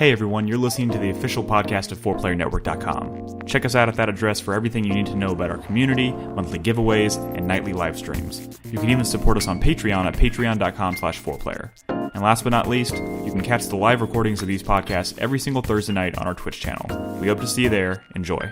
Hey everyone, you're listening to the official podcast of 4PlayerNetwork.com. Check us out at that address for everything you need to know about our community, monthly giveaways, and nightly live streams. You can even support us on Patreon at patreon.com/4Player. And last but not least, you can catch the live recordings of these podcasts every single Thursday night on our Twitch channel. We hope to see you there. Enjoy.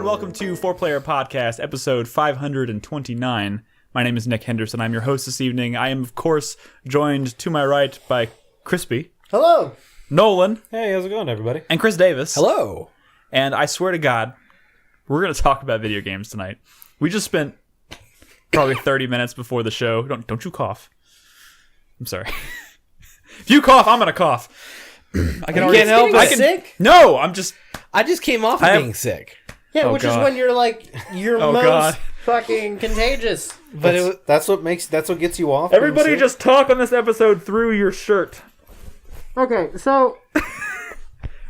Welcome to 4Player Podcast, episode 529. My name is Nick Henderson. I'm your host this evening. I am, of course, joined to my right by Crispy. Hello. Nolan. Hey, how's it going, everybody? And Chris Davis. Hello. And I swear to God, we're going to talk about video games tonight. We just spent probably 30 minutes before the show. Don't you cough. I'm sorry. If you cough, I'm going to cough. I can already help it. Sick? No, I just came off of being sick. Yeah, which is when you're like most fucking contagious. But that's what gets you off. Everybody just talk on this episode through your shirt. Okay, so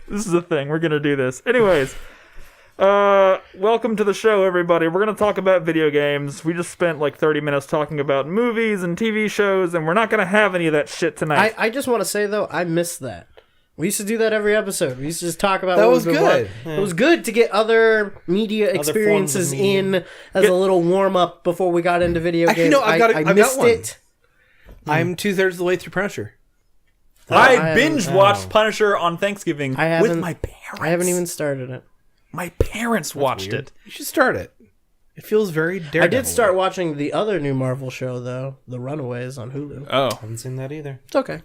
this is a thing. We're gonna do this. Anyways, welcome to the show, everybody. We're gonna talk about video games. We just spent like 30 minutes talking about movies and TV shows, and we're not gonna have any of that shit tonight. I just want to say though, I missed that. We used to do that every episode. We used to just talk about that what was good. Yeah. It was good to get other media experiences in as a little warm up before we got into video games. No, I missed it. I'm 2/3 of the way through Punisher. I binge watched Punisher on Thanksgiving with my parents. I haven't even started it. My parents watched it. You should start it. It feels very Daredevil. I did start watching the other new Marvel show though, The Runaways on Hulu. Oh, I haven't seen that either. It's okay.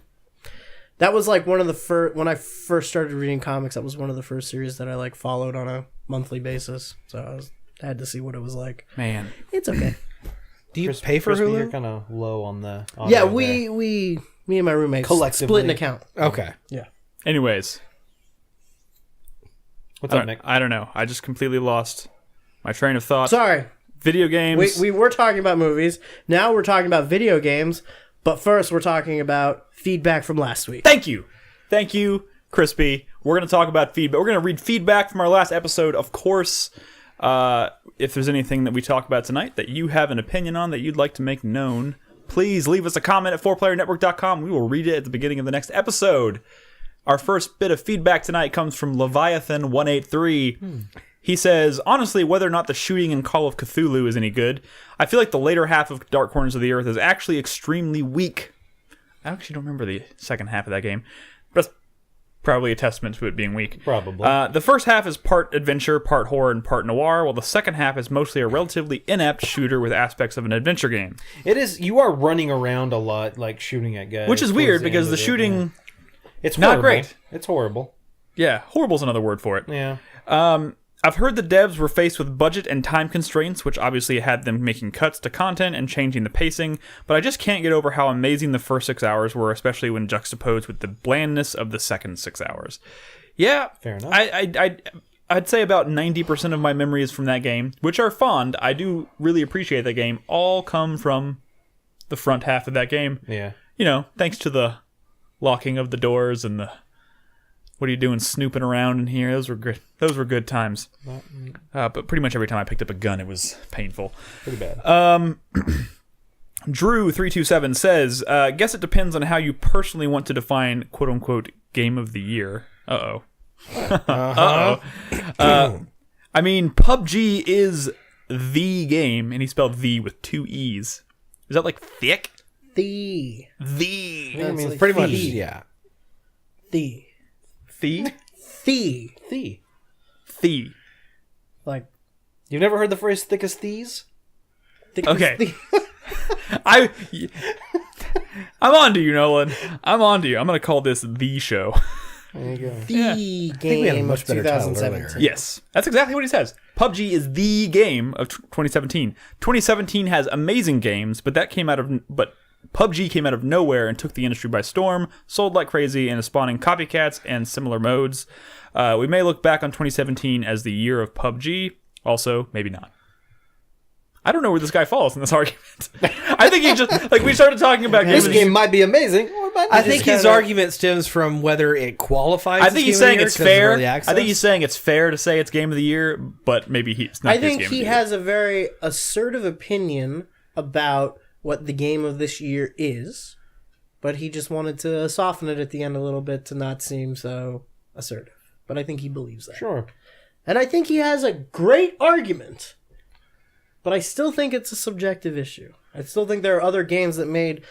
That was like one of the first, when I first started reading comics, that was one of the first series that I like followed on a monthly basis. So I had to see what it was like. Man. It's okay. Do you pay for Hulu? You're kind of low on the... Yeah, me and my roommates split an account. Okay. Yeah. Anyways. What's up, Nick? I don't know. I just completely lost my train of thought. Sorry. Video games. We were talking about movies. Now we're talking about video games. But first, we're talking about feedback from last week. Thank you, Crispy. We're going to talk about feedback. We're going to read feedback from our last episode. Of course, if there's anything that we talk about tonight that you have an opinion on that you'd like to make known, please leave us a comment at 4playernetwork.com. We will read it at the beginning of the next episode. Our first bit of feedback tonight comes from Leviathan183. He says, honestly, whether or not the shooting in Call of Cthulhu is any good, I feel like the later half of Dark Corners of the Earth is actually extremely weak. I actually don't remember the second half of that game. But that's probably a testament to it being weak. Probably. The first half is part adventure, part horror, and part noir, while the second half is mostly a relatively inept shooter with aspects of an adventure game. It is. You are running around a lot, like shooting at guys. Which is weird, because the shooting... Yeah. It's not horrible. great. It's horrible. Yeah, horrible's another word for it. Yeah. I've heard the devs were faced with budget and time constraints, which obviously had them making cuts to content and changing the pacing, but I just can't get over how amazing the first 6 hours were, especially when juxtaposed with the blandness of the second 6 hours. Yeah, fair enough. I'd say about 90% of my memories from that game, which are fond, I do really appreciate that game, all come from the front half of that game. Yeah. You know, thanks to the locking of the doors and the... What are you doing snooping around in here? Those were good times. But pretty much every time I picked up a gun, it was painful. Pretty bad. Drew327 says, guess it depends on how you personally want to define quote-unquote game of the year. Uh-oh. I mean, PUBG is the game, and he spelled the with 2 E's. Is that like thick? The. I mean, it's pretty much, yeah. The. Like, you've never heard the phrase "thick as thieves"? Okay. I'm on to you, Nolan. I'm on to you. I'm going to call this the show. There you go. The game of 2017. Yes, that's exactly what he says. PUBG is the game of 2017. 2017 has amazing games, but PUBG came out of nowhere and took the industry by storm, sold like crazy, and is spawning copycats and similar modes. We may look back on 2017 as the year of PUBG. Also, maybe not. I don't know where this guy falls in this argument. I think he just, like, we started talking about this game might be amazing, or it I think his argument stems from whether it qualifies. I think he's saying it's fair. I I think he's saying it's fair to say it's game of the year, but maybe it's not. I think his game he of the has a very assertive opinion about what the game of this year is, but he just wanted to soften it at the end a little bit to not seem so assertive. But I think he believes that. Sure. And I think he has a great argument, but I still think it's a subjective issue. I still think there are other games that made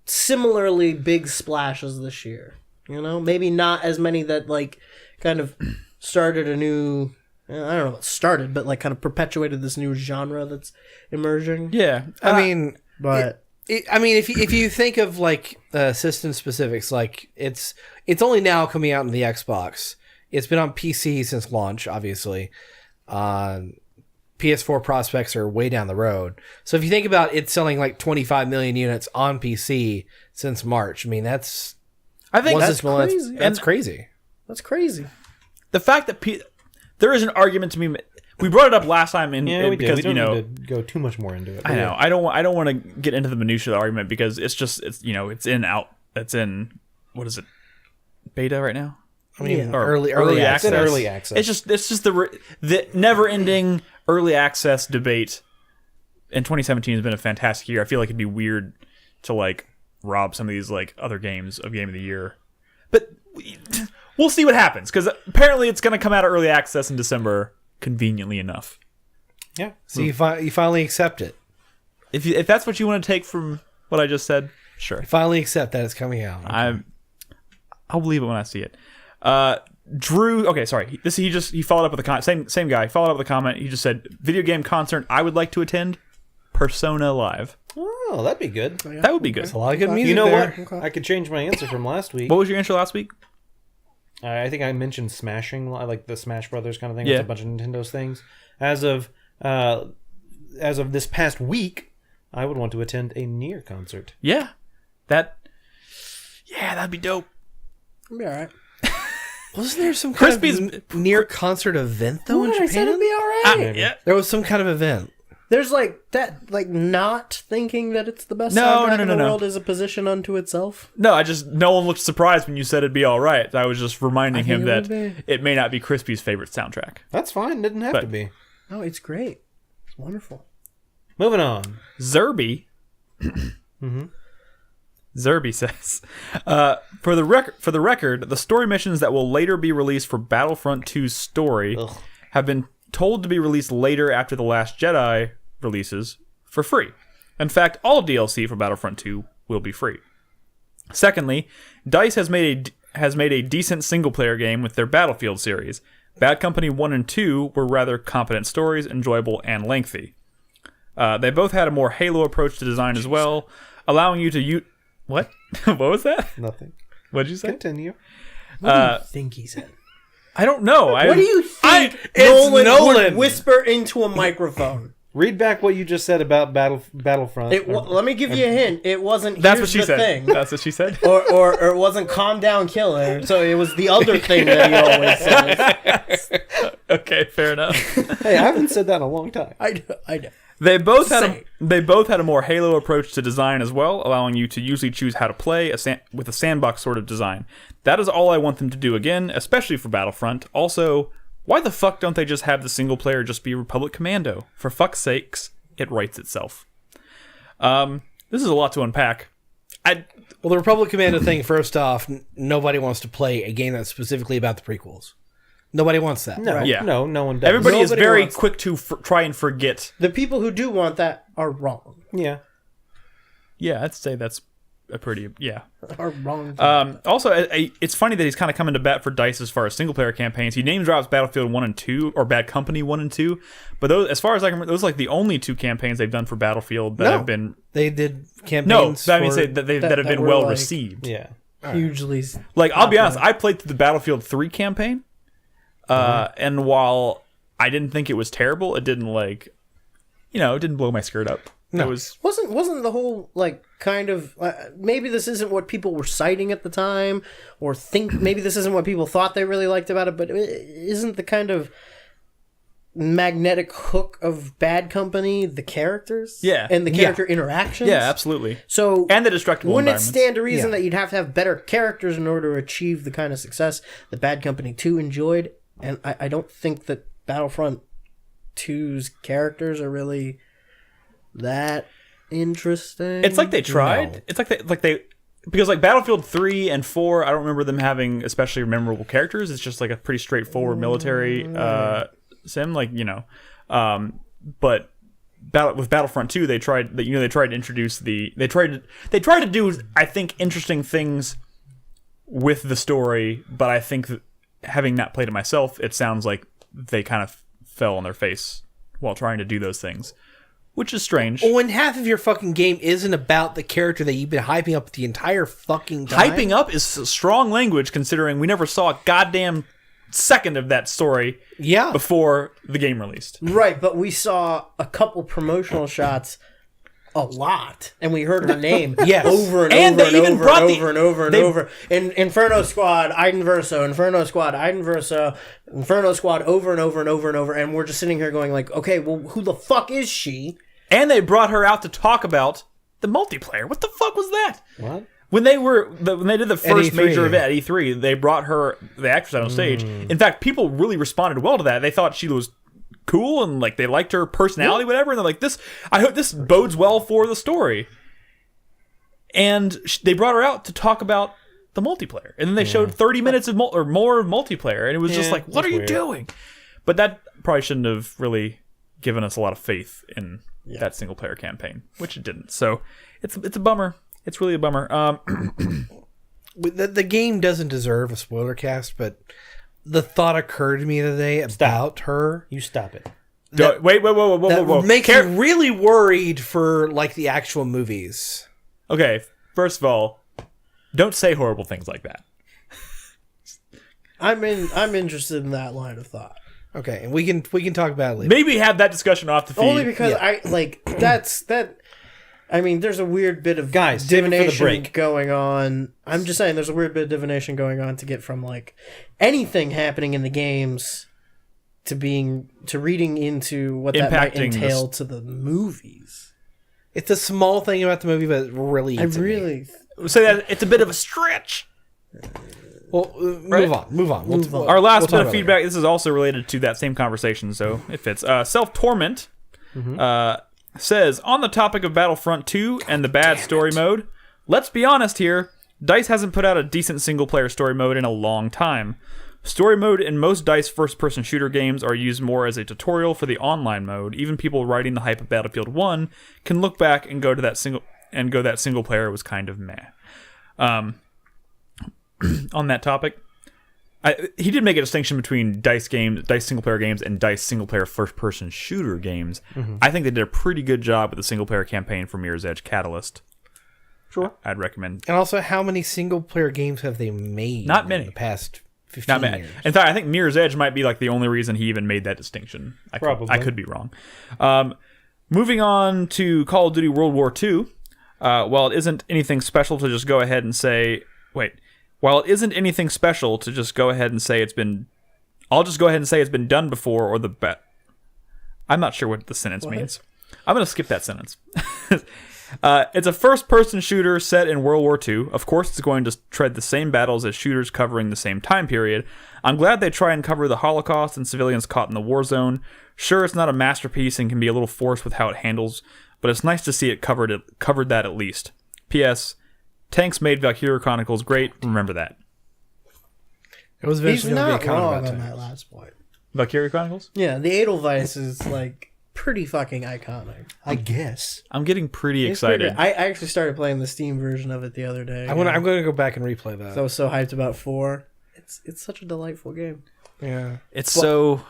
similarly big splashes this year. You know, maybe not as many that like kind of started a new, I don't know what started, but like kind of perpetuated this new genre that's emerging. Yeah. I mean, but if you think of like system specifics, like it's only now coming out in the Xbox. It's been on PC since launch, obviously. PS4 prospects are way down the road. So if you think about it selling like 25 million units on PC since March, I mean, I think that's crazy. That's crazy. That's crazy. The fact that there is an argument to be made. We brought it up last time because we don't need to go too much more into it. I know. I don't want to get into the minutia of the argument because it's in what is it? Beta right now? I mean, Yeah. early access. access. Early access. It's just the never-ending early access debate. And 2017 has been a fantastic year. I feel like it'd be weird to like rob some of these like other games of Game of the Year, but we'll see what happens because apparently it's going to come out of early access in December, conveniently enough. Yeah. So you finally accept it. If that's what you want to take from what I just said, sure. You finally accept that it's coming out. Okay. I'll believe it when I see it. Drew, okay, sorry. He followed up with a comment. Same guy. Followed up with a comment. He just said, "Video game concert I would like to attend, Persona Live." Oh, that'd be good. Oh, yeah. That would be good. That's a lot of good music. You know there. what? Okay. I could change my answer from last week. What was your answer last week? I think I mentioned smashing, like the Smash Brothers kind of thing. Yeah. With a bunch of Nintendo's things. As of this past week, I would want to attend a Nier concert. Yeah, that'd be dope. It'll be all right. Wasn't there some kind Crispy's of Nier concert event though in I said Japan? it'd be all right. Yeah. There was some kind of event. There's like that, like not thinking that it's the best No, soundtrack no, in no, the no. world is a position unto itself. No, no one looked surprised when you said it'd be all right. I was just reminding him think that it would it may not be Crispy's favorite soundtrack. That's fine. Didn't have But- to be. No, it's great. It's wonderful. Moving on. Zerby. Zerby says, for the record, the story missions that will later be released for Battlefront 2's story have been told to be released later after The Last Jedi releases for free. In fact, all DLC for Battlefront 2 will be free. Secondly, DICE has made a decent single-player game with their Battlefield series. Bad Company 1 and 2 were rather competent stories, enjoyable and lengthy. They both had a more Halo approach to design as well, allowing you to What? What was that? Nothing. What did you say? Continue. What do you think he said? I don't know. What do you think it's Nolan Nolan. would whisper into a microphone? Read back what you just said about Battlefront. Let me give you a hint. It wasn't That's here's what she the said. thing. That's what she said. or it wasn't calm down killer. So it was the other thing that he always says. Okay, fair enough. Hey, I haven't said that in a long time. I know. They both Say. had a more Halo approach to design as well, allowing you to usually choose how to play with a sandbox sort of design. That is all I want them to do again, especially for Battlefront. Also, why the fuck don't they just have the single player just be Republic Commando? For fuck's sakes, it writes itself. This is a lot to unpack. Well, the Republic Commando thing, first off, nobody wants to play a game that's specifically about the prequels. Nobody wants that. No. Yeah. No one does. Everybody is Nobody very wants quick to try and forget. The people who do want that are wrong. Yeah. Yeah, I'd say that's a pretty Are wrong. Also, it's funny that he's kind of coming to bat for DICE as far as single-player campaigns. He name drops Battlefield 1 and 2, or Bad Company 1 and 2, but those, as far as I can remember, those are like the only two campaigns they've done for Battlefield that have been... They did campaigns. No, I mean for- say that have that been were well like- received. Yeah. hugely. Like, I'll be honest, I played through the Battlefield 3 campaign, and while I didn't think it was terrible, it didn't it didn't blow my skirt up. No. It was... Wasn't the whole like kind of maybe this isn't what people were citing at the time, or think maybe this isn't what people thought they really liked about it, but isn't the kind of magnetic hook of Bad Company, the characters, Yeah. and the character interactions. Yeah, absolutely. So And the destructible wouldn't it environments. stand to reason that you'd have to have better characters in order to achieve the kind of success that Bad Company 2 enjoyed? And I don't think that Battlefront 2's characters are really that interesting. It's like they tried. No. It's like they because like Battlefield 3 and 4, I don't remember them having especially memorable characters. It's just like a pretty straightforward military sim, like, you know. But with Battlefront 2, they tried to introduce they tried to do, I think, interesting things with the story, but I think that having not played it myself, it sounds like they kind of fell on their face while trying to do those things, which is strange. When half of your fucking game isn't about the character that you've been hyping up the entire fucking time. Hyping up is strong language, considering we never saw a goddamn second of that story before the game released. Right, but we saw a couple promotional shots a lot, and we heard her name over and And over they and even over brought and the- over and over and they- over. In Inferno Squad, Aiden Verso, Inferno Squad, Aiden Verso, Inferno Squad, over and over and over and over, and we're just sitting here going like, okay, well, who the fuck is she? And they brought her out to talk about the multiplayer. What the fuck was that? What? When they did the first E3. major event at E3, they brought her, the actress, out on stage. In fact, people really responded well to that. They thought she was cool and like they liked her personality, whatever. And they're like, I hope this bodes well for the story. And they brought her out to talk about the multiplayer, and then they showed 30 minutes of or more of multiplayer, and it was just like, what are you doing? But that probably shouldn't have really given us a lot of faith in that single player campaign, which it didn't. So it's a bummer. It's really a bummer. The game doesn't deserve a spoiler cast, but the thought occurred to me the other day about her. You stop it. Wait, whoa. Makes me really worried for like the actual movies. Okay, first of all, don't say horrible things like that. I'm interested in that line of thought. Okay, and we can talk about it later. Maybe have that discussion off the feed. Only because I like that. I mean, there's a weird bit of Guys, save it for the divination break. going on. I'm just saying, there's a weird bit of divination going on to get from like anything happening in the games to reading into what that might Impacting entail to the movies. It's a small thing about the movie, but it really I eats at me. really, Say that it's a bit of a stretch. Well, Right? move on. We'll Our last we'll bit talk of about it feedback, this is also related to that same conversation, so it fits. Self-Torment says, on the topic of Battlefront 2 and the bad story mode, let's be honest here, DICE hasn't put out a decent single-player story mode in a long time. Story mode in most DICE first-person shooter games are used more as a tutorial for the online mode. Even people riding the hype of Battlefield 1 can look back and go that single player was kind of meh. On that topic, he did make a distinction between DICE single player games, and DICE single player first person shooter games. I think they did a pretty good job with the single player campaign for Mirror's Edge Catalyst. Sure. I'd recommend. And also, how many single player games have they made? Not many. In the past 15 Not many. years. In fact, I think Mirror's Edge might be like the only reason he even made that distinction. Probably. I could be wrong. Moving on to Call of Duty World War II. While it isn't anything special to just go ahead and say it's been, I'll just go ahead and say it's been done before, or I'm not sure what the sentence means. I'm going to skip that sentence. It's a first-person shooter set in World War II. Of course, it's going to tread the same battles as shooters covering the same time period. I'm glad they try and cover the Holocaust and civilians caught in the war zone. Sure, it's not a masterpiece and can be a little forced with how it handles, but it's nice to see it covered that at least. P.S. Tanks made Valkyrie Chronicles great. Remember that. It was he's eventually going to not be a comment wrong about on that. that last point. Valkyrie Chronicles? Yeah, the Edelweiss is like pretty fucking iconic. I guess. I'm getting pretty It's pretty excited. good. I actually started playing the Steam version of it the other day. I'm going to go back and replay that. I was so hyped about 4. It's such a delightful game. yeah. It's so...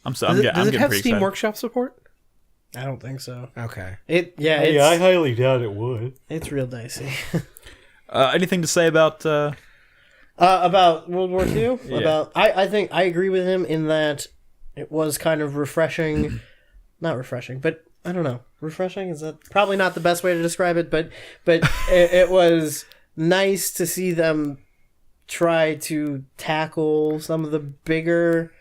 I'm Does it getting have pretty Steam excited. Workshop support? I don't think so. Okay. I highly doubt it would. It's real dicey. Anything to say about... About World War II? Yeah. I think I agree with him in that it was kind of refreshing. Not refreshing, but I don't know. Refreshing? Is that probably not the best way to describe it, but it was nice to see them try to tackle some of the bigger,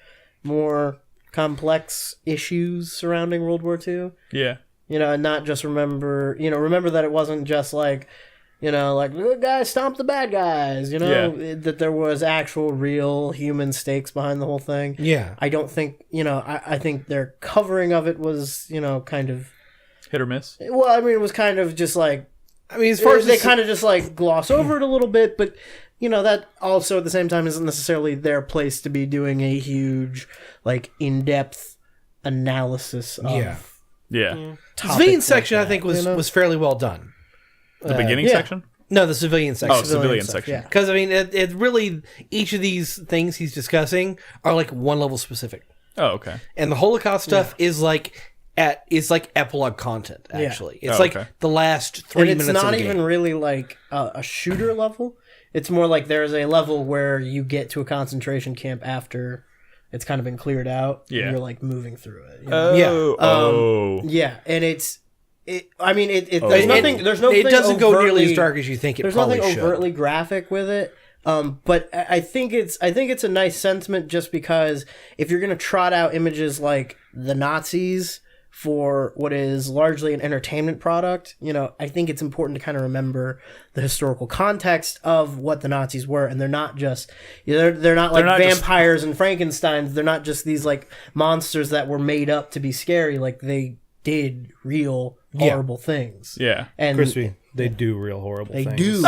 more complex issues surrounding World War II. Yeah. And not just remember that it wasn't just like, like the good guys stomp the bad guys, that there was actual real human stakes behind the whole thing. Yeah. I don't think, I think their covering of it was, kind of hit or miss. Well, I mean, it was kind of just like, as far as they kind of just like gloss over it a little bit, but that also at the same time isn't necessarily their place to be doing a huge, like, in-depth analysis of the civilian section, I think, was fairly well done. The beginning section? No, the civilian section. Oh, civilian section. Because, I mean, it really, each of these things he's discussing are, like, one level specific. Oh, okay. And the Holocaust stuff is, like, epilogue content, actually. It's the last 3 minutes of the game. It's not even really, like, a shooter level. It's more like there's a level where you get to a concentration camp after it's kind of been cleared out. Yeah. And you're, like, moving through it. Yeah. And it's... there's nothing. There's no. It doesn't go nearly as dark as you think it probably should. There's nothing overtly graphic with it. But I think it's a nice sentiment just because if you're gonna trot out images like the Nazis for what is largely an entertainment product, I think it's important to kind of remember the historical context of what the Nazis were, and they're not just they're not like vampires and Frankensteins. They're not just these like monsters that were made up to be scary. Like they did real horrible things. Yeah. And Crispy, they do real horrible things.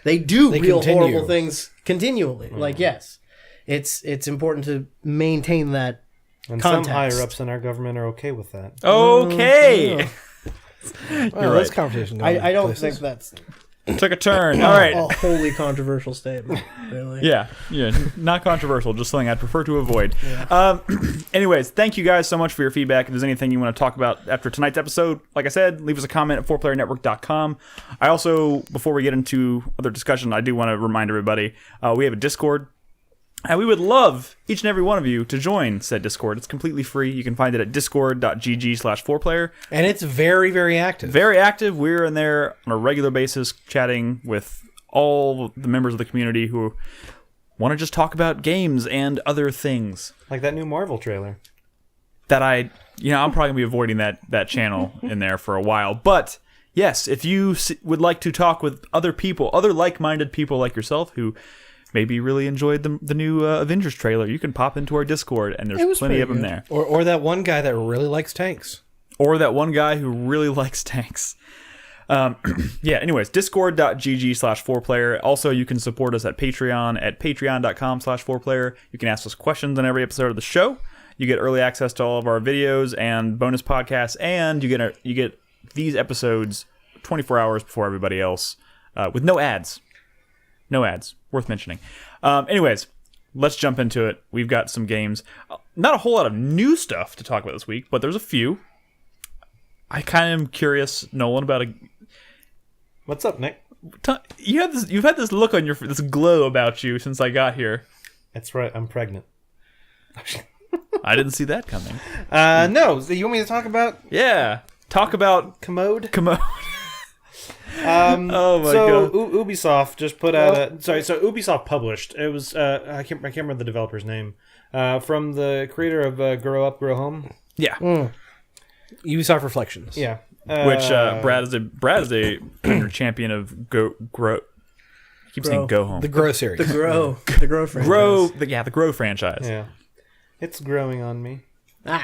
They do real continue. horrible things continually. Like, yes. It's important to maintain that and context. some higher ups in our government are okay with that. Okay. You're right. This conversation I don't think that's Took a turn. All right. a wholly controversial statement. Really. Yeah, not controversial, just something I'd prefer to avoid. Yeah. Anyways, thank you guys so much for your feedback. If there's anything you want to talk about after tonight's episode, like I said, leave us a comment at 4playernetwork.com. I also, before we get into other discussion, I do want to remind everybody, we have a Discord. And we would love each and every one of you to join said Discord. It's completely free. You can find it at discord.gg/4player. And it's very, very active. Very active. We're in there on a regular basis chatting with all the members of the community who want to just talk about games and other things. Like that new Marvel trailer. That I'm probably going to be avoiding that channel in there for a while. But yes, if you would like to talk with other people, other like-minded people like yourself who maybe really enjoyed the new Avengers trailer, you can pop into our Discord, and there's plenty of them there. Or that one guy that really likes tanks. Or that one guy who really likes tanks. Anyways, discord.gg/4player. Also, you can support us at Patreon at patreon.com/4player. You can ask us questions on every episode of the show. You get early access to all of our videos and bonus podcasts, and you get these episodes 24 hours before everybody else with no ads. No ads. Worth mentioning. Anyways, let's jump into it. We've got some games. Not a whole lot of new stuff to talk about this week, but there's a few. I kind of am curious, Nolan, about What's up, Nick? You've had this look on this glow about you since I got here. That's right. I'm pregnant. I didn't see that coming. No. So you want me to talk about? Yeah. Talk about Commode. Oh my god! God. Ubisoft just put out So Ubisoft published. It was I can't remember the developer's name. From the creator of Grow Up, Grow Home. Yeah. Ubisoft Reflections. Yeah. Which Brad is a champion of grow. I keep saying Go Home. The Grow series. The Grow franchise. The Grow franchise. Yeah. It's growing on me. But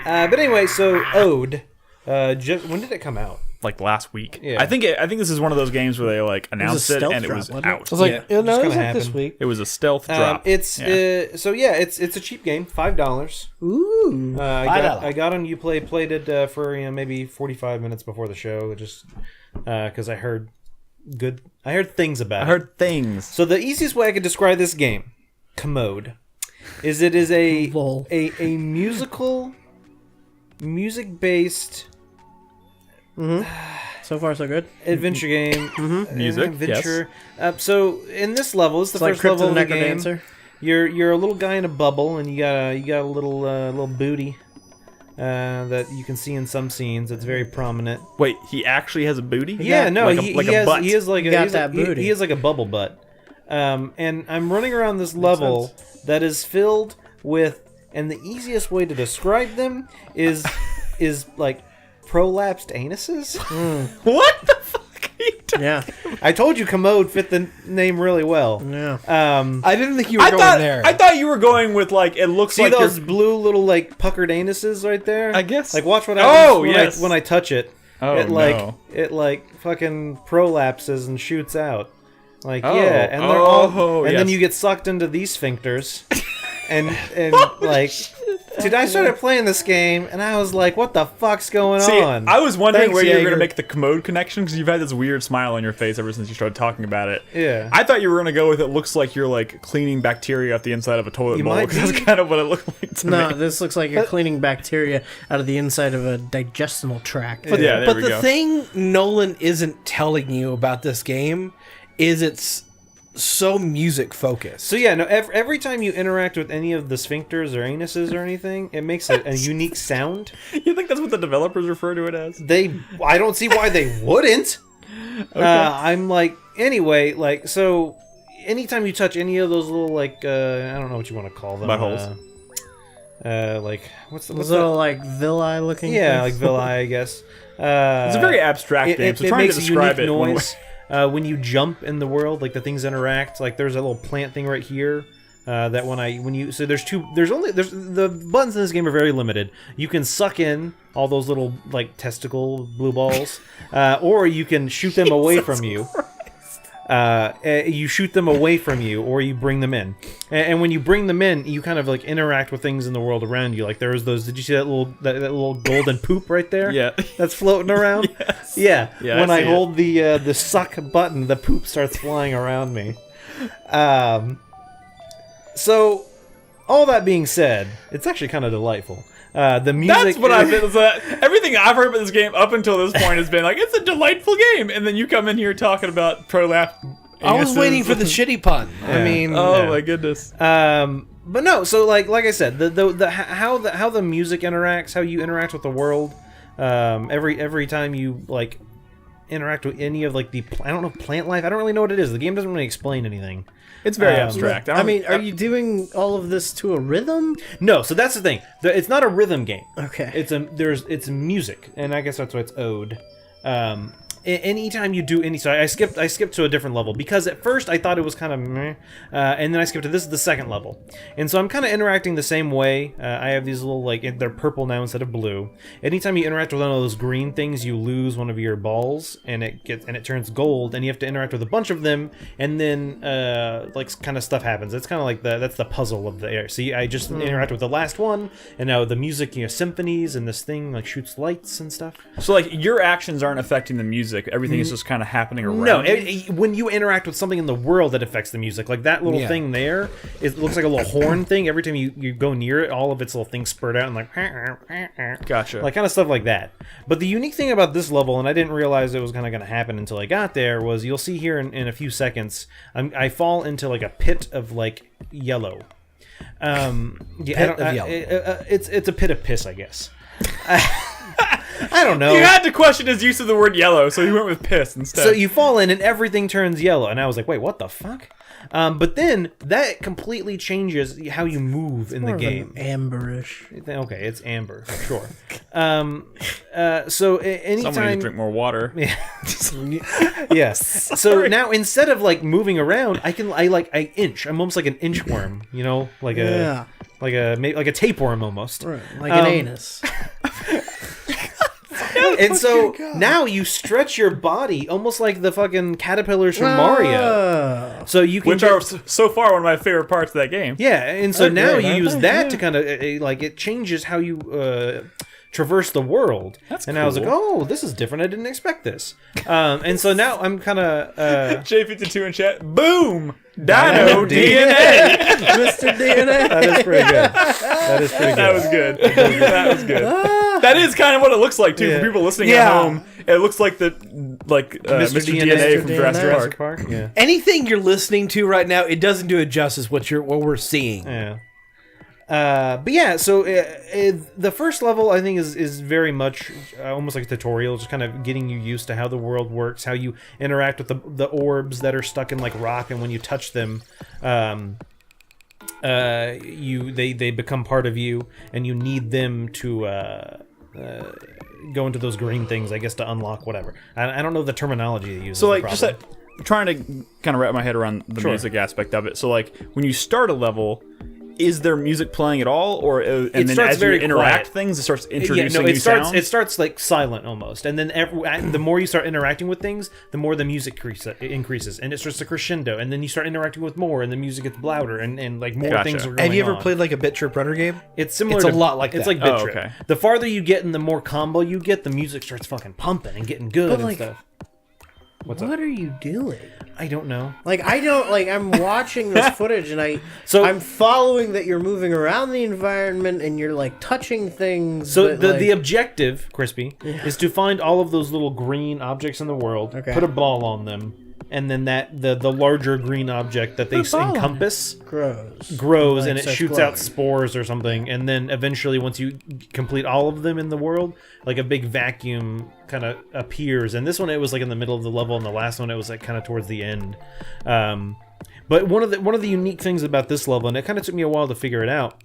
anyway, so Ode. When did it come out? Like last week. Yeah. I think this is one of those games where they like announced it and it was out. I was like, no, it was like this week. It was a stealth drop. It's it's a cheap game, $5. Ooh. I got on Uplay, played it for maybe 45 minutes before the show, just because I heard things about it. I heard things. So the easiest way I could describe this game, Commode, is it is a music-based. So far, so good. Adventure game. Music, adventure. Yes. So in this level, it's the first like level of the Crypt of the game. Necrodancer. You're a little guy in a bubble, and you got a little booty that you can see in some scenes. It's very prominent. Wait, he actually has a booty? Yeah, no, like a butt. He has like he has that booty. He has like a bubble butt. And I'm running around this level that is filled with and the easiest way to describe them is like prolapsed anuses. What the fuck are you talking? Yeah. I told you commode fit the name really well. Yeah. I didn't think you were going there. I thought you were going with like it looks See like those you're, blue little like puckered anuses right there? I guess. Like watch what Oh, happens when, yes. when I touch it. Oh, it like no. it like fucking prolapses and shoots out. Like Oh. yeah, and they're Oh, and then yes. you get sucked into these sphincters. and like dude, I started playing this game and I was like, what the fuck's going See, on? I was wondering Thanks, where you were Jaeger. going to make the commode connection because you've had this weird smile on your face ever since you started talking about it. Yeah. I thought you were going to go with it looks like you're like cleaning bacteria off the inside of a toilet You bowl might because be. that's kind of what it looked like to No, me. this looks like you're cleaning bacteria out of the inside of a digestible tract. But yeah, there But we the go. thing Nolan isn't telling you about this game is it's so music focused. So yeah, no. Every time you interact with any of the sphincters or anuses or anything, it makes a unique sound. You think that's what the developers refer to it as? I don't see why they wouldn't. I'm like, anyway, like, so anytime you touch any of those little like, I don't know what you want to call them. Buttholes. Like what's Those that? little like villi looking. Yeah, like things. villi, I guess. It's a very abstract game, so trying to describe a it. unique noise. When you jump in the world, like the things interact. Like there's a little plant thing right here. That so there's the buttons in this game are very limited. You can suck in all those little like testicle blue balls, or you can shoot them away from you. You shoot them away from you, or you bring them in. And when you bring them in, you kind of like interact with things in the world around you. Like there's those. Did you see that little golden poop right there? Yeah. that's floating around. Yes. Yeah. Yeah, When I I see hold the suck button, the poop starts flying around me. So, all that being said, it's actually kind of delightful. The music. That's what I've been. Everything I've heard about this game up until this point has been like it's a delightful game, and then you come in here talking about prolapse. I was waiting for the shitty pun. I Yeah. mean, Oh Yeah. my goodness. But no. So like I said, how the music interacts, how you interact with the world. Every time you like interact with any of like I don't know, plant life. I don't really know what it is. The game doesn't really explain anything. It's very abstract. I mean, are you doing all of this to a rhythm? No, so that's the thing. It's not a rhythm game. Okay. It's music, and I guess that's why it's ode. Anytime you do any, so I skipped to a different level because at first I thought it was kind of meh, and then I skipped to this is the second level, and so I'm kind of interacting the same way. I have these little like they're purple now instead of blue. Anytime you interact with one of those green things, you lose one of your balls, and it turns gold, and you have to interact with a bunch of them, and then like kind of stuff happens. It's kind of like that's the puzzle of the air. See, I just interact with the last one, and now the music, symphonies, and this thing like shoots lights and stuff. So like your actions aren't affecting the music. Everything is just kind of happening around. No, you. when you interact with something in the world that affects the music, like that little Yeah. thing there, it looks like a little horn thing. Every time you go near it, all of its little things spurt out and like, Gotcha. like kind of stuff like that. But the unique thing about this level, and I didn't realize it was kind of going to happen until I got there, was you'll see here in a few seconds, I fall into like a pit of like yellow. Yeah, Pit of yellow. It's a pit of piss, I guess. I don't know. You had to question his use of the word yellow, so you went with piss instead. So you fall in and everything turns yellow, and I was like, "Wait, what the fuck?" But then that completely changes how you move in the game. Amberish. Okay, it's amber, sure. So Someone needs to anytime, drink more water. yes. So now instead of like moving around, I inch. I'm almost like an inchworm, like Yeah. like a tapeworm almost. Right. Like an anus. And so now you stretch your body almost like the fucking caterpillars from Mario. So you can Which are so far one of my favorite parts of that game. yeah, and so They're now great, you aren't use they? that Yeah. to kind of like it changes how you traverse the world. That's and I was like, cool. oh, this is different. I didn't expect this. And so now I'm kind of J52 in chat. Boom! Dino DNA. Mr. DNA. that is pretty good. That is pretty good. That was good. That was good. That is kind of what it looks like too Yeah. for people listening Yeah. at home. It looks like Mr. DNA from Mr. Jurassic DNA. Park. Park. Yeah. anything you're listening to right now, it doesn't do it justice what we're seeing. Yeah. But yeah, so the first level I think is very much almost like a tutorial, just kind of getting you used to how the world works, how you interact with the orbs that are stuck in like rock, and when you touch them, they become part of you, and you need them to go into those green things, I guess, to unlock whatever. I don't know the terminology they use. So like, just trying to kind of wrap my head around the music aspect of it. So like, when you start a level, is there music playing at all, or and then as you interact things, it starts introducing new sounds? It starts like silent almost, and then the more you start interacting with things, the more the music increases, and it starts to crescendo, and then you start interacting with more, and the music gets louder, and like more things are going on. Have you ever played like a Bit Trip Runner game? It's similar. It's a lot like that. It's like Bit Trip. The farther you get and the more combo you get, the music starts fucking pumping and getting good and stuff. What are you doing? I don't know. Like, I'm watching this footage and I'm following that you're moving around the environment and you're like touching things. So the objective, Crispy, is to find all of those little green objects in the world, put a ball on them, and then the larger green object that they encompass grows like, and it shoots out spores or something, and then eventually once you complete all of them in the world, like a big vacuum kind of appears. And this one it was like in the middle of the level, and the last one it was like kind of towards the end. But one of the unique things about this level, and it kind of took me a while to figure it out.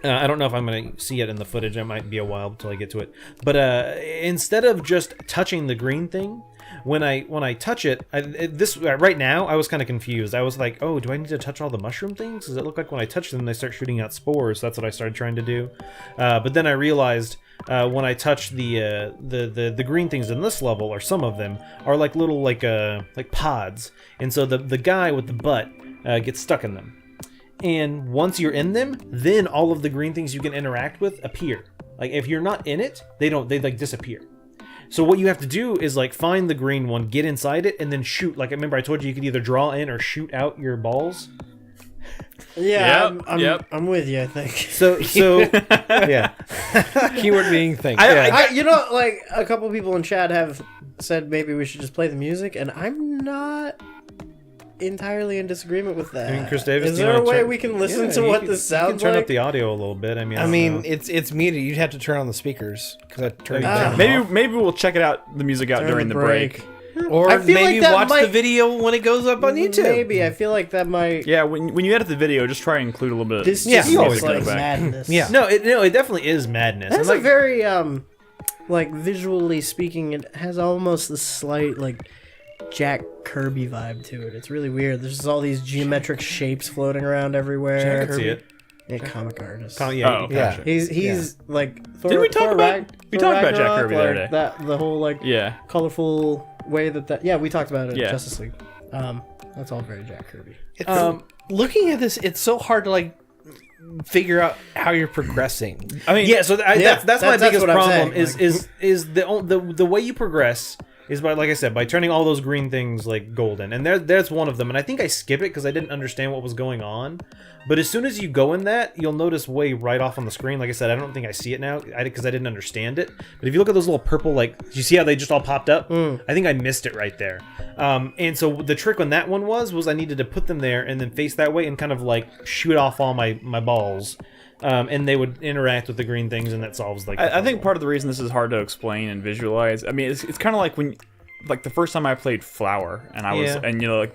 I don't know if I'm going to see it in the footage. It might be a while until I get to it. But instead of just touching the green thing, when I touch it, right now I was kind of confused. I was like, oh, do I need to touch all the mushroom things? Does it look like when I touch them they start shooting out spores? That's what I started trying to do. But then I realized when I touch the green things in this level, or some of them, are like little like pods, and so the guy with the butt gets stuck in them. And once you're in them, then all of the green things you can interact with appear. Like if you're not in it, they like disappear. So what you have to do is like find the green one, get inside it, and then shoot. Like I remember I told you could either draw in or shoot out your balls. Yeah, I'm with you, I think. So yeah. Keyword being thing. You know, like a couple people in chat have said maybe we should just play the music, and I'm not entirely in disagreement with that. I mean, Chris Davis, is there a way we can listen to what this sounds like? You can turn up the audio a little bit. I mean, it's muted. You'd have to turn on the speakers because I turned it down. Maybe we'll check it out, the music out during the break. Or maybe watch the video when it goes up on YouTube. Maybe I feel like that might. Yeah, when you edit the video, just try and include a little bit. This just looks like madness. Yeah, no, it definitely is madness. That's a very like visually speaking, it has almost a slight like Jack Kirby vibe to it. It's really weird. There's just all these geometric shapes floating around everywhere. I can see it. Yeah, comic artist. Gotcha. He's like. Didn't we talk about Jack Kirby the other day? The whole like colorful way that we talked about it in Justice League. That's all very Jack Kirby. Looking at this, it's so hard to like figure out how you're progressing. I mean, that's my biggest problem. Saying. Is the way you progress is by, like I said, by turning all those green things like golden, and there's one of them, and I think I skip it because I didn't understand what was going on. But as soon as you go in that, you'll notice way right off on the screen. Like I said, I don't think I see it now because I didn't understand it. But if you look at those little purple, like, you see how they just all popped up? I think I missed it right there. And so the trick on that one was I needed to put them there and then face that way and kind of like shoot off all my balls. And they would interact with the green things, and that solves like. I think part of the reason this is hard to explain and visualize. I mean, it's kind of like when, like the first time I played Flower, and I was, and you know,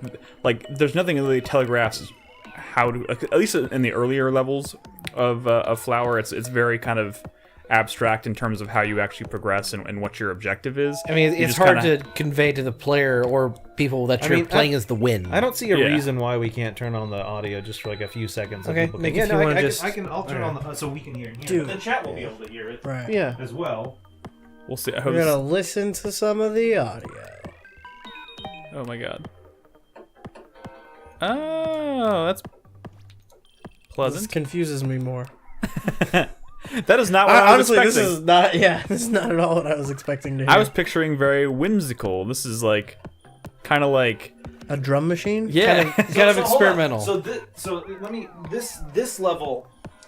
like there's nothing that really telegraphs how to, at least in the earlier levels of Flower, it's very kind of abstract in terms of how you actually progress and what your objective is. I mean, it's hard to convey to the player or people that you're playing as the win. I don't see a reason why we can't turn on the audio just for like a few seconds. Okay, I'll turn on the so we can hear it. Dude. The chat will be able to hear it, as well. We'll see. We're gonna listen to some of the audio. Oh my god. Oh, that's pleasant. This confuses me more. That is not what I was honestly, expecting. This is not at all what I was expecting to hear. I was picturing very whimsical. This is like, kind of like a drum machine. Yeah, kind of experimental. This level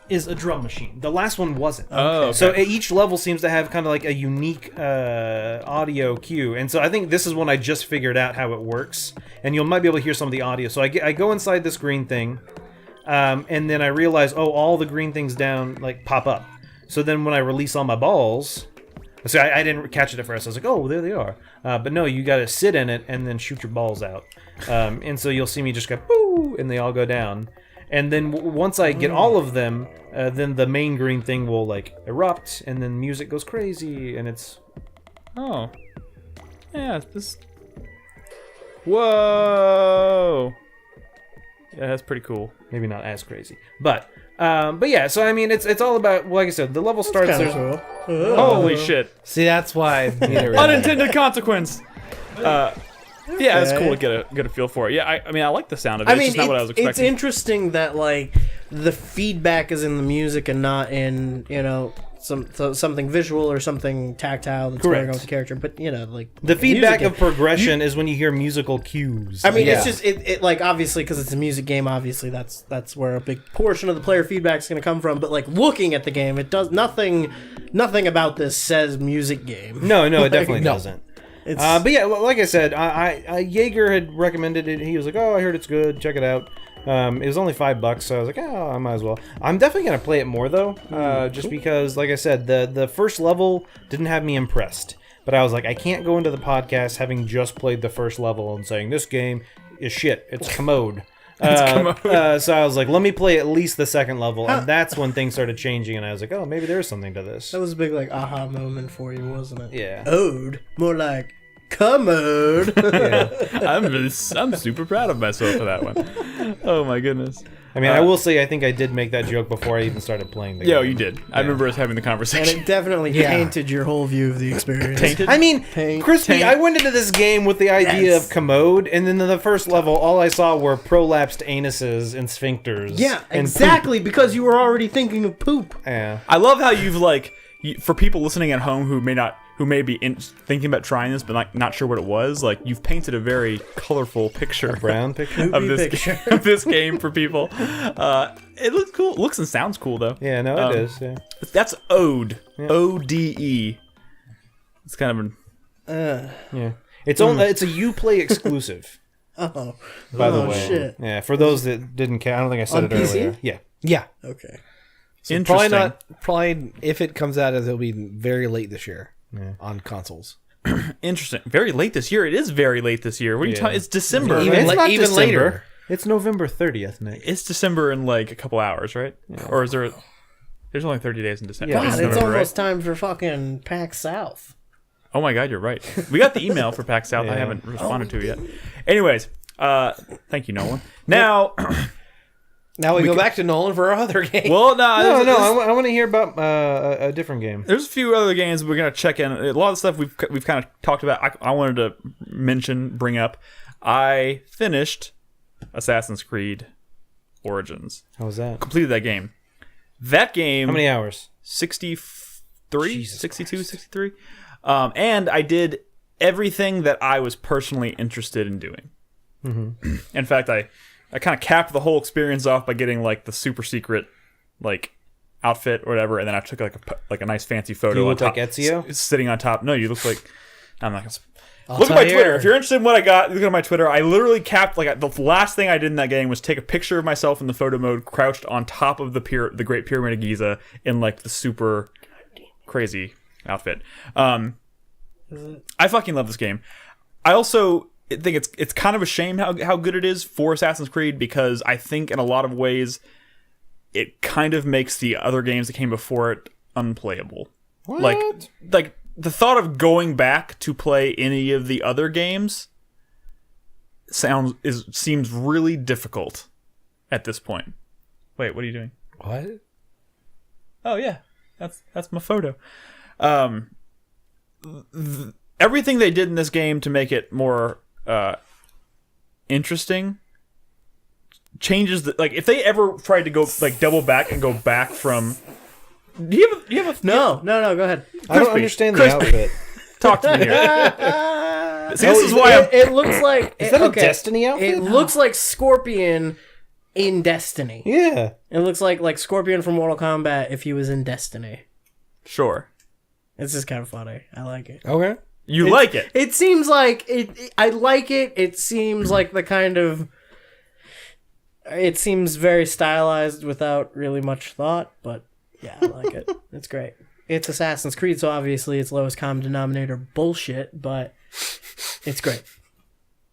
is a drum machine. The last one wasn't. Oh, okay. So each level seems to have kind of like a unique audio cue, and so I think this is when I just figured out how it works, and you might be able to hear some of the audio. So I go inside this green thing. And then I realize, all the green things down like pop up. So then when I release all my balls, so I didn't catch it at first. I was like, oh, there they are. But no, you got to sit in it and then shoot your balls out. And so you'll see me just go, boo, and they all go down. and then once I get all of them, then the main green thing will like erupt, and then music goes crazy, and it's Oh. Yeah, this... Whoa! Yeah, that's pretty cool. maybe not as crazy, but yeah. So I mean, it's all about, like I said, the level starts. Kinda There's cool. Holy shit. See, that's why. Neither Unintended consequence! Yeah, it's cool to get a feel for it. Yeah, I mean, I like the sound of it. I It's mean, just not what I was expecting. it's interesting that like the feedback is in the music and not in something visual or something tactile that's going on with the character. But like the feedback music of progression is when you hear musical cues. I mean, Yeah. it's just it like obviously because it's a music game. Obviously, that's where a big portion of the player feedback is going to come from. But like looking at the game, it does nothing. Nothing about this says music game. No, it definitely doesn't. It's, But yeah, like I said, I Jaeger had recommended it. He was like, "Oh, I heard it's good. Check it out." It was only $5, so I was like, "Oh, I might as well." I'm definitely gonna play it more though, just because, like I said, the first level didn't have me impressed. But I was like, I can't go into the podcast having just played the first level and saying this game is shit. It's commode. So I was like, let me play at least the second level, and that's when things started changing, and I was like, oh, maybe there's something to this. that was a big like aha moment for you, wasn't it? Yeah. Ode, more like commode. I'm super proud of myself for that one. Oh my goodness. I mean, I will say, I think I did make that joke before I even started playing the game. Yo, you did. I remember us having the And conversation. it definitely tainted your whole view of the experience. Tainted? I mean, Tank. Crispy, Tank. I went into this game with the idea Yes. of commode, and then in the first level, all I saw were prolapsed anuses and sphincters. Yeah, and exactly, because you were already thinking of poop. poop. Yeah. I love how you've for people listening at home who may be thinking about trying this but not sure what it was, like you've painted a very colorful picture Brown picture? of this picture. of this game for people. It looks cool. It looks and sounds cool though. Yeah, no, it is. Yeah. That's Ode. ODE. It's kind of an Yeah. It's only it's a Uplay exclusive, Oh, by the way. shit. Yeah, for those that didn't care, I don't think I said On it PC? earlier. Yeah. Yeah. Okay. interesting. Probably if it comes out, it'll be very late this year on consoles. Interesting. Very late this year. It is very late this year. What are you talking? It's December. Even right? It's la- not even December. later. It's November 30th, Nick. It's December in like a couple hours, right? Or is there? There's only 30 days in December. Yeah. God, it's November, almost time for fucking PAX South. Oh my God, you're right. We got the email for PAX South. I haven't responded to it yet. Anyways, thank you, Nolan. Now, Now we go back to Nolan for our other game. well, No, I want to hear about a different game. there's a few other games we're gonna check in. A lot of stuff we've kind of talked about. I wanted to bring up. I finished Assassin's Creed Origins. How was that? Completed that game. That game. How many hours? 63, Jesus 62, Christ. 63. And I did everything that I was personally interested in doing. Mm-hmm. In fact, I kind of capped the whole experience off by getting like the super secret like outfit or whatever, and then I took like a nice fancy photo. You on look like top, Ezio? sitting on top. No, you look like I'm not gonna. I'll Look at tell my you Twitter. here. If you're interested in what I got, look at my Twitter. I literally capped like the last thing I did in that game was take a picture of myself in the photo mode, crouched on top of the Great Pyramid of Giza in like the super crazy outfit. I fucking love this game. I also think it's kind of a shame how good it is for Assassin's Creed, because I think in a lot of ways it kind of makes the other games that came before it unplayable. What? Like the thought of going back to play any of the other games seems really difficult at this point. Wait, what are you doing? What? Oh yeah, that's my photo. Everything they did in this game to make it more interesting changes the, like if they ever tried to go like double back and go back from. Do you have a No, go ahead. I don't Crispy. understand the Crispy. outfit. talk to me here? See, this is why I'm. It looks like Is that a Destiny outfit? It looks like Scorpion in Destiny. Yeah. It looks like Scorpion from Mortal Kombat if he was in Destiny. Sure. It's just kind of funny. I like it. Okay. You like it. It seems like I like it. It seems like the kind of. It seems very stylized without really much thought, but yeah, I like it. It's great. It's Assassin's Creed, so obviously it's lowest common denominator bullshit, but it's great.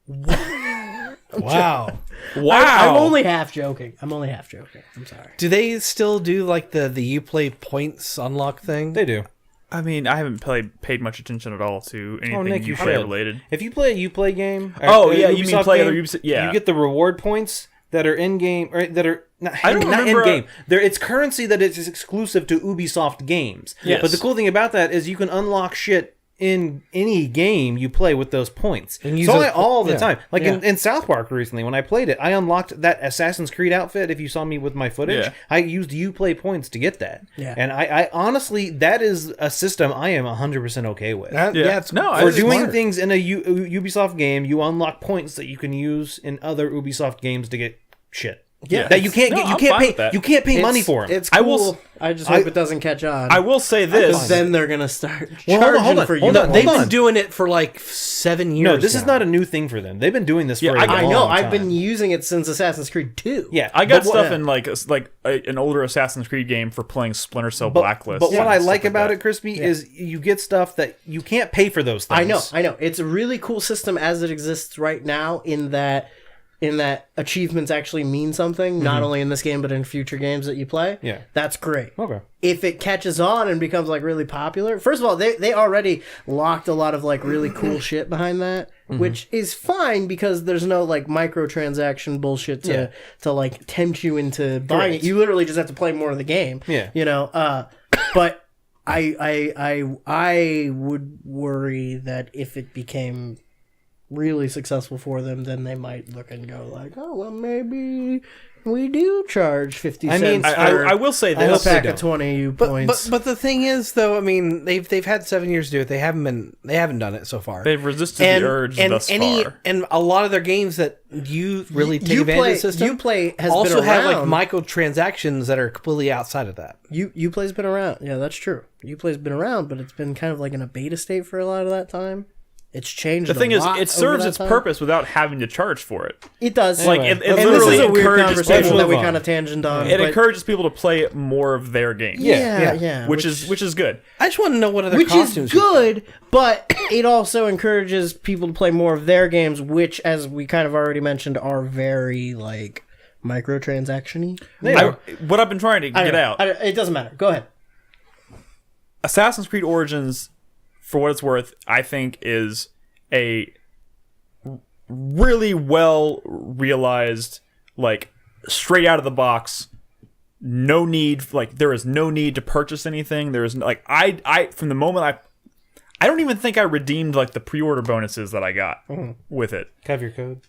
What Wow. Wow. I'm only half joking. I'm sorry. Do they still do like the Uplay points unlock thing? They do. I mean, I haven't paid much attention at all to anything Nick, you Uplay should. related. If you play a Uplay game, Oh, or yeah, a you mean Ubisoft play game, other Ubisoft- yeah. you get the reward points that are in game, or that are not, I don't not remember- in game. It's currency that is exclusive to Ubisoft games. Yes. But the cool thing about that is you can unlock shit in any game you play with those points. And use So those all the yeah. time. Like Yeah. in South Park recently, when I played it, I unlocked that Assassin's Creed outfit. If you saw me with my footage, Yeah. I used Uplay points to get that. Yeah. And I honestly, that is a system I am 100% okay with. Yeah, it's No, I For was doing smart. things in a Ubisoft game, you unlock points that you can use in other Ubisoft games to get shit. Yeah. That you can't No, get. You I'm can't fine pay. with that. You can't pay money for them. It's cool. I will I just hope it doesn't catch on. I will say Because this. then they're gonna start Well, charging hold on, for hold you. on. They've Hold been doing it for like 7 years. No, this is now. not a new thing for them. They've been doing this for Yeah, a I long know. time. I've been using it since Assassin's Creed 2. Yeah, I got but what- stuff in like an older Assassin's Creed game for playing Splinter Cell Blacklist. But what and I stuff like about that. it, Crispy, is you get stuff that you can't pay for those things. I know. It's a really cool system as it exists right now in that achievements actually mean something, not only in this game but in future games that you play. Yeah. That's great. Okay. If it catches on and becomes like really popular, first of all, they already locked a lot of like really cool shit behind that, which is fine because there's no like microtransaction bullshit to like tempt you into buying it. You literally just have to play more of the game. Yeah. You know, but I would worry that if it became really successful for them, then they might look and go like, oh well, maybe we do charge 50 I mean, cents I, for I will say a this. pack they of 20 points. But the thing is, though, I mean, they've had 7 years to do it. They haven't done it so far. They've resisted the urge thus far. And a lot of their games that you really take advantage of the system, Uplay has also been have like around. microtransactions that are completely outside of that. Uplay's been around. Yeah, that's true. Uplay's been around, but it's been kind of like in a beta state for a lot of that time. It's changed. The thing is, lot it serves over its that time. purpose without having to charge for it. It does. Like, Anyway, it and this literally is a weird encourages conversation people. that we on. kind of tangent on. It but- encourages people to play more of their games. yeah, which is good. I just want to know what other which costumes. is good, but it also encourages people to play more of their games, which, as we kind of already mentioned, are very like microtransaction-y. What I've been trying to get out. It doesn't matter. Go ahead. Assassin's Creed Origins, for what it's worth, I think is a really well realized, like, straight out of the box, no need, like, there is no need to purchase anything. There is, like, I from the moment I don't even think I redeemed, like, the pre-order bonuses that I got with it. Have your code.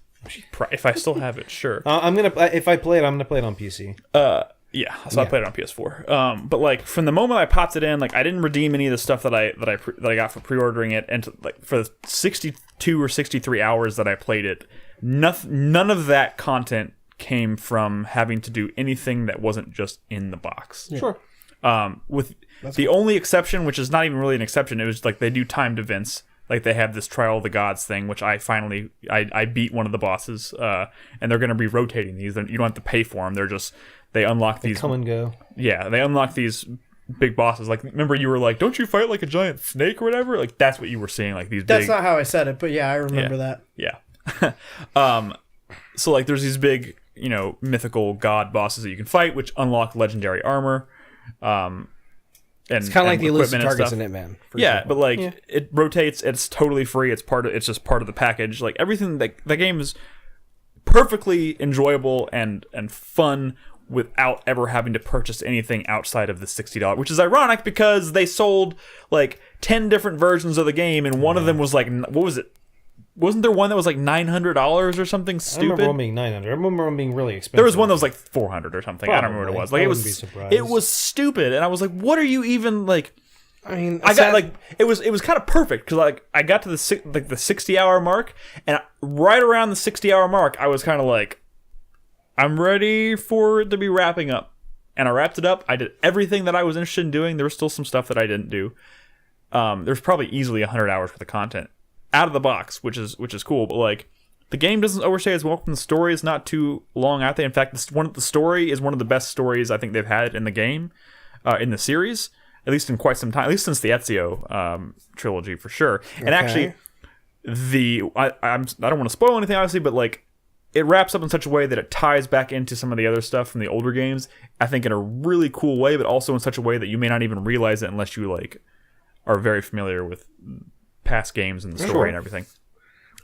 If I still have it, sure. If I play it, I'm gonna play it on PC. Yeah, so I played it on PS4. But like from the moment I popped it in, like I didn't redeem any of the stuff that I got for pre-ordering it, and like for the 62 or 63 hours that I played it, none of that content came from having to do anything that wasn't just in the box. Sure. With the only exception, which is not even really an exception, it was like they do timed events. Like they have this Trial of the Gods thing, which I finally I beat one of the bosses, and they're going to be rotating these. You don't have to pay for them. They unlock these. Come and go. Yeah, they unlock these big bosses. Like, remember you were like, "Don't you fight like a giant snake or whatever?" Like that's what you were seeing. Like these. That's big... not how I said it, but yeah, I remember that. Yeah. So like, there's these big, mythical god bosses that you can fight, which unlock legendary armor. And It's kind of like the elusive equipment and targets stuff. in Hitman. for Yeah, example. but like it rotates. It's totally free. It's just part of the package. Like everything. The game is perfectly enjoyable and fun without ever having to purchase anything outside of the $60, which is ironic because they sold like 10 different versions of the game, and one of them was like, what was it? Wasn't there one that was like $900 or something I stupid? remember one being 900. I remember one being really expensive. There was one that was like 400 or something. I don't remember what it was. Like I it wouldn't be was, surprised. it was stupid, and I was like, "What are you even like?" I mean, I got like it was kind of perfect because like I got to the 60-hour mark, and right around the 60-hour mark, I was kind of like, I'm ready for it to be wrapping up, and I wrapped it up. I did everything that I was interested in doing. There was still some stuff that I didn't do. There's probably easily 100 hours worth of content out of the box, which is cool. But like the game doesn't overstay its welcome. The story is not too long out there. In fact, the story is one of the best stories I think they've had in the game, in the series. At least in quite some time, at least since the Ezio trilogy for sure. And actually, I don't want to spoil anything, obviously, but like it wraps up in such a way that it ties back into some of the other stuff from the older games, I think in a really cool way, but also in such a way that you may not even realize it unless you like are very familiar with past games and the story and everything.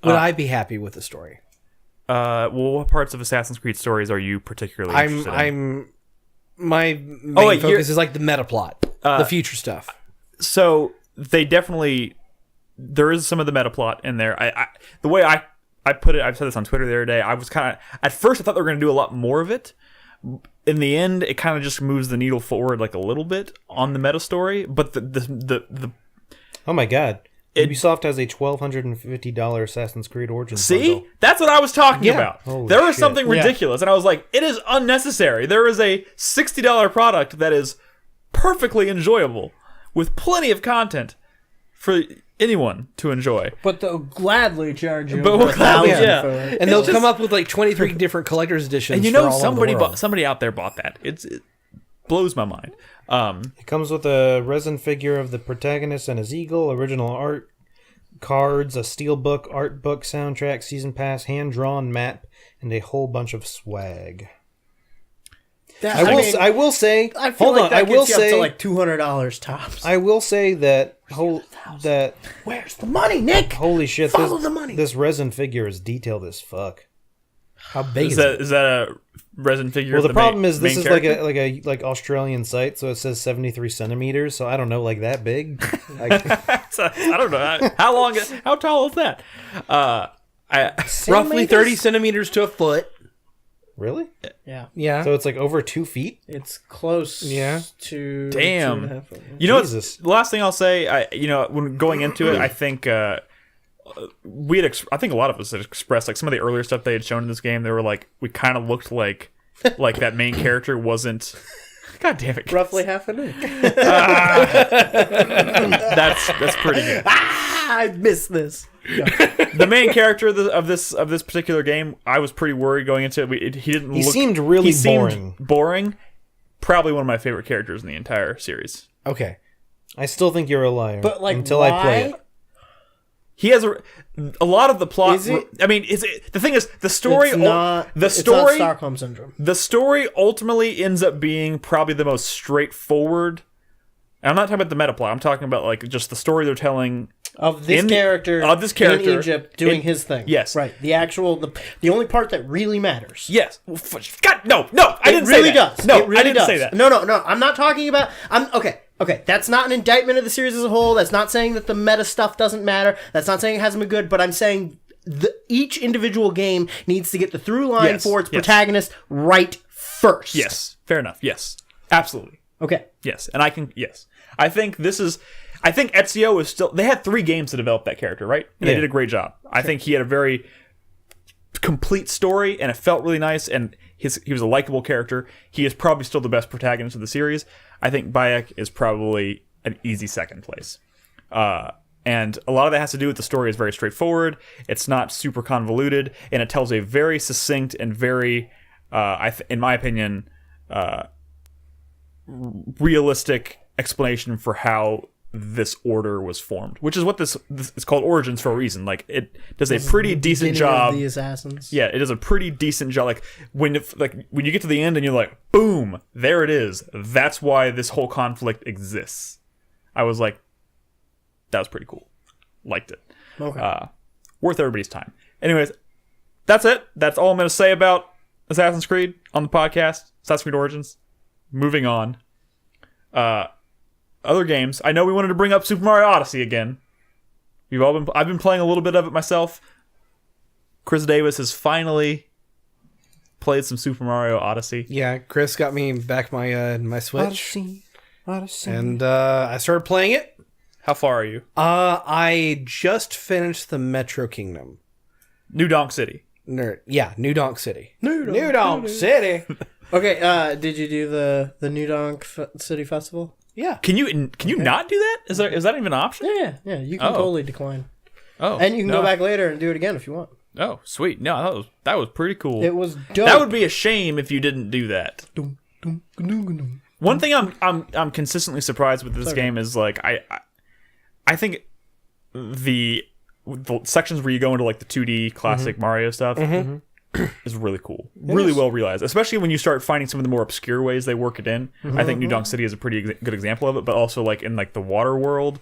Would I be happy with the story? Well, what parts of Assassin's Creed stories are you particularly interested in? My main focus is like the meta plot, the future stuff. So they definitely, there is some of the meta plot in there. The way I put it, I've said this on Twitter the other day, I was kind of, at first I thought they were going to do a lot more of it. In the end, it kind of just moves the needle forward like a little bit on the meta story, but the oh my god. Ubisoft has a $1,250 Assassin's Creed Origins bundle. That's what I was talking about. Holy there was shit. something ridiculous, and I was like, it is unnecessary. There is a $60 product that is perfectly enjoyable with plenty of content for anyone to enjoy. But they'll gladly charge you. But we'll gladly, $1,000 for it. And they'll come up with like 23 different collector's editions. And you for know, all over the world. somebody out there bought that. It blows my mind. It comes with a resin figure of the protagonist and his eagle, original art cards, a steelbook, art book, soundtrack, season pass, hand-drawn map, and a whole bunch of swag. I will say. I feel hold like on. that I will gets you say. up to like $200 tops. I will say that. Where's the money, Nick? Holy shit! Follow the money. This resin figure is detailed as fuck. How big Is that a resin figure? Well, of the problem is this main is character? like Australian site, so it says 73 centimeters. So I don't know, like that big. Like, I don't know how tall is that? roughly 30 centimeters to a foot. really? Yeah. Yeah. So it's like over 2 feet. It's close to... Damn. 2.5 feet. You know, Jesus. the last thing I'll say, when going into it, I think I think a lot of us had expressed like some of the earlier stuff they had shown in this game. They were like, we kind of looked like that main character wasn't. God damn it! Roughly half an inch. That's pretty good. I missed this. The main character of this particular game, I was pretty worried going into it. He seemed really boring. Boring. Probably one of my favorite characters in the entire series. Okay. I still think you're a liar. But like, until why? I play it. He has a lot of the plot. Is it? I mean, the thing is, the story. It's not Stockholm Syndrome. The story ultimately ends up being probably the most straightforward. And I'm not talking about the meta plot. I'm talking about like just the story they're telling Of this character in Egypt doing his thing. Yes. Right. The actual the only part that really matters. Yes. God, no. I didn't really say that. does. No, It really I didn't does. say that. No. I'm not talking about. Okay. That's not an indictment of the series as a whole. That's not saying that the meta stuff doesn't matter. That's not saying it hasn't been good. But I'm saying each individual game needs to get the through line for its protagonist right first. Yes. Fair enough. Yes. Absolutely. Okay. Yes. And yes. I think Ezio is still. They had 3 games to develop that character, right? And they did a great job. I think he had a very complete story, and it felt really nice. And he was a likable character. He is probably still the best protagonist of the series. I think Bayek is probably an easy second place. And a lot of that has to do with the story is very straightforward. It's not super convoluted, and it tells a very succinct and very, in my opinion, realistic explanation for how this order was formed, which is what this it's called Origins for a reason. Like, it does a pretty decent job. Of the assassins. Yeah, it does a pretty decent job. Like when you get to the end and you're like, boom, there it is. That's why this whole conflict exists. I was like, that was pretty cool. Liked it. Okay. Worth everybody's time. Anyways, that's it. That's all I'm going to say about Assassin's Creed on the podcast. Assassin's Creed Origins. Moving on. Other games. I know we wanted to bring up Super Mario Odyssey again. I've been playing a little bit of it myself. Chris Davis has finally played some Super Mario Odyssey. Yeah, Chris got me back my Switch. Odyssey. And I started playing it. How far are you? I just finished the Metro Kingdom. New Donk City. New Donk City. New Donk City. Okay, did you do the New Donk City Festival? Yeah. Can you not do that? Is that even an option? Yeah. You can totally decline. Oh, And you can go back later and do it again if you want. Oh, sweet. No, that was pretty cool. It was dope. That would be a shame if you didn't do that. One thing I'm consistently surprised with this game is like I think the sections where you go into like the 2D classic Mario stuff is really cool, really well realized. Especially when you start finding some of the more obscure ways they work it in. I think New Donk City is a pretty good example of it. But also like in like the water world,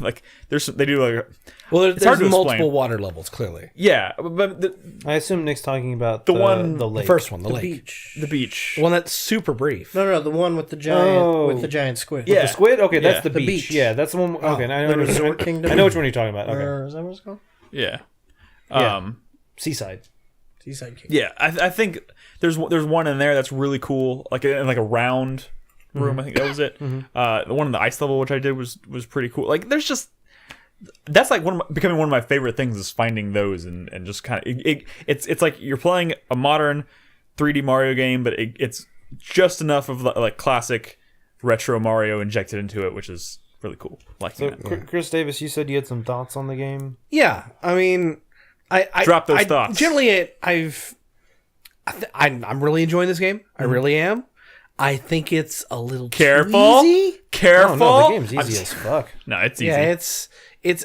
like they do like Well, hard there's to multiple explain. water levels, clearly. yeah, but I assume Nick's talking about The one- the lake. The first one, the lake. Beach. the beach. The one that's super brief. No, the one with the giant squid. Yeah. The squid? Okay, that's Yeah. the beach. Yeah, that's the one. Okay, I know the Resort which one. Kingdom? I know which one you're talking about. Okay. Or is that what it's called? Yeah. Yeah. Seaside. Seaside King. Yeah, I think there's one in there that's really cool, like in like a round room. I think that was it. The one in the ice level, which I did, was pretty cool. Like there's just that's like becoming one of my favorite things is finding those and just kind of it's like you're playing a modern 3D Mario game, but it's just enough of like classic retro Mario injected into it, which is really cool. Like So, Chris Davis, you said you had some thoughts on the game. Yeah, I mean, I Drop those thoughts. Generally, I'm really enjoying this game. I really am. I think it's a little Careful. too easy. Careful. Oh, no, the game's easy as fuck. No, it's easy. Yeah, it's.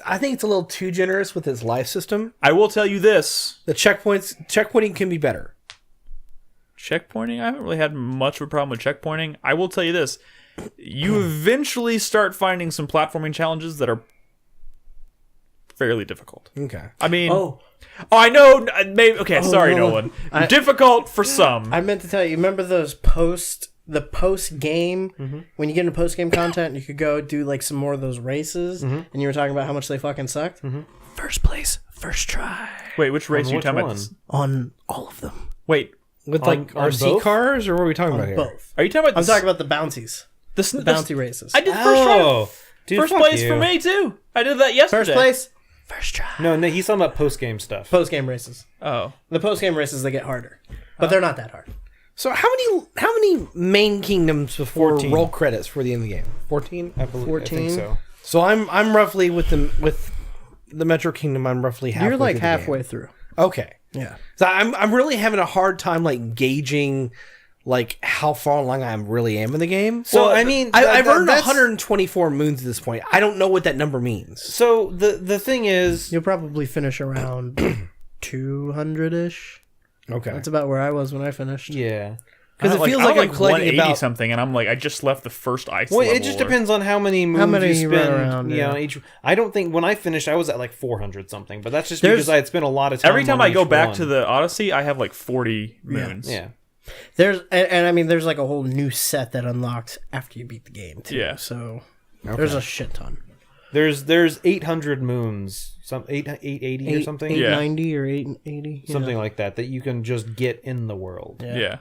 I think it's a little too generous with its life system. I will tell you this. The checkpointing can be better. Checkpointing? I haven't really had much of a problem with checkpointing. I will tell you this. You eventually start finding some platforming challenges that are fairly difficult. Okay. I mean, Oh, I know. Maybe okay. Sorry, Nolan. Nolan. Difficult for some. I meant to tell you. Remember those post game when you get into post game content, you could go do like some more of those races, and you were talking about how much they fucking sucked. First place, first try Wait, which race are you which talking one? about? on all of them. Wait, With On RC both? cars, or what are we talking about here? Both. are you talking about? I'm talking about the bounties, the bounty races. I did first try. Oh, dude, First fuck place you. for me too. I did that yesterday. First place, first try. No, he's talking about post game stuff. Post game races. Oh, The post game races they get harder, but they're not that hard. So how many main kingdoms before 14. roll credits for the end of the game? 14. I believe, I 14. think so. So I'm roughly with the Metro Kingdom. I'm roughly halfway. You're like through the halfway game. through. Okay. Yeah. So I'm really having a hard time like gauging like how far along I really am in the game. So, I mean, I've earned that's- 124 moons at this point. I don't know what that number means. So the thing is, You'll probably finish around 200-ish. Okay. That's about where I was when I finished. yeah. Because it feels like I'm collecting 180 about. something, and I'm like, I just left the first ice. Well, level it just or- depends on how many moons many you you spend. run around, you know, yeah. each. I don't think when I finished, I was at like 400 something, but that's just There's- because I had spent a lot of time. Every time on I go each back one. to the Odyssey, I have like 40 moons. yeah. And I mean, there's like a whole new set that unlocked after you beat the game, too. Yeah. So there's a shit ton. There's 800 moons, 880 or something, 890 or 880. something like that you can just get in the world. Yeah.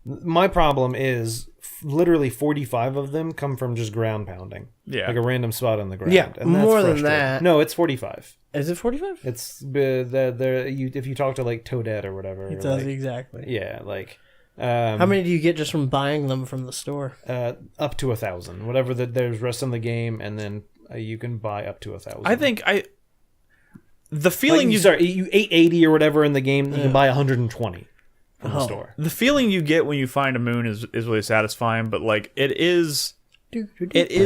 My problem is literally 45 of them come from just ground pounding. Yeah. Like a random spot on the ground. Yeah, and that's more than frustrating. that. No, it's 45. Is it 45? It's if you talk to like Toadette or whatever. It or, does like, exactly. Yeah, like How many do you get just from buying them from the store? up to 1,000. Whatever there's rest in the game, and then you can buy up to 1,000. I think the like, feeling you 880 or whatever in the game, you can buy 120 from the store. the feeling you get when you find a moon is really satisfying, but like it is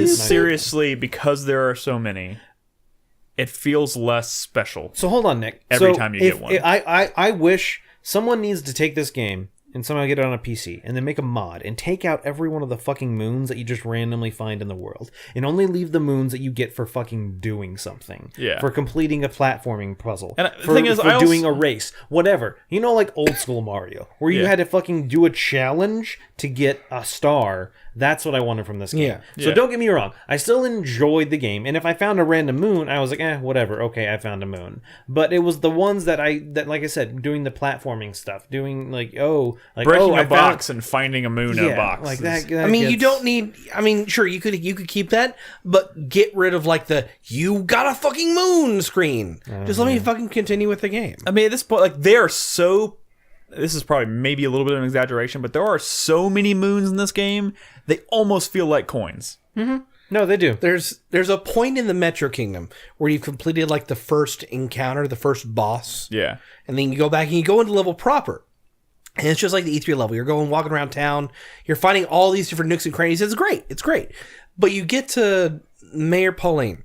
seriously because there are so many. It feels less special. So hold on, Nick. Every So time you get one. I wish someone needs to take this game and somehow get it on a PC and then make a mod and take out every one of the fucking moons that you just randomly find in the world and only leave the moons that you get for fucking doing something. Yeah. For completing a platforming puzzle. And the for, thing is, for I also- doing a race. Whatever. You know, like old school Mario, where you Yeah. had to fucking do a challenge to get a star. That's what I wanted from this game. Yeah. So Yeah. don't get me wrong. I still enjoyed the game. And if I found a random moon, I was like, whatever. Okay, I found a moon. But it was the ones that like I said, doing the platforming stuff, doing breaking I a box and finding a moon in a box. Like is- that I mean, you gets- don't need. I mean, sure, you could keep that, but get rid of like the "you got a fucking moon" screen. Just let me fucking continue with the game. I mean, at this point, like they are so. This is probably maybe a little bit of an exaggeration, but there are so many moons in this game. They almost feel like coins. No, they do. There's a point in the Metro Kingdom where you've completed like the first encounter, the first boss, Yeah. and then you go back and you go into level proper. And it's just like the E3 level. You're going walking around town. You're finding all these different nooks and crannies. It's great. It's great. But you get to Mayor Pauline.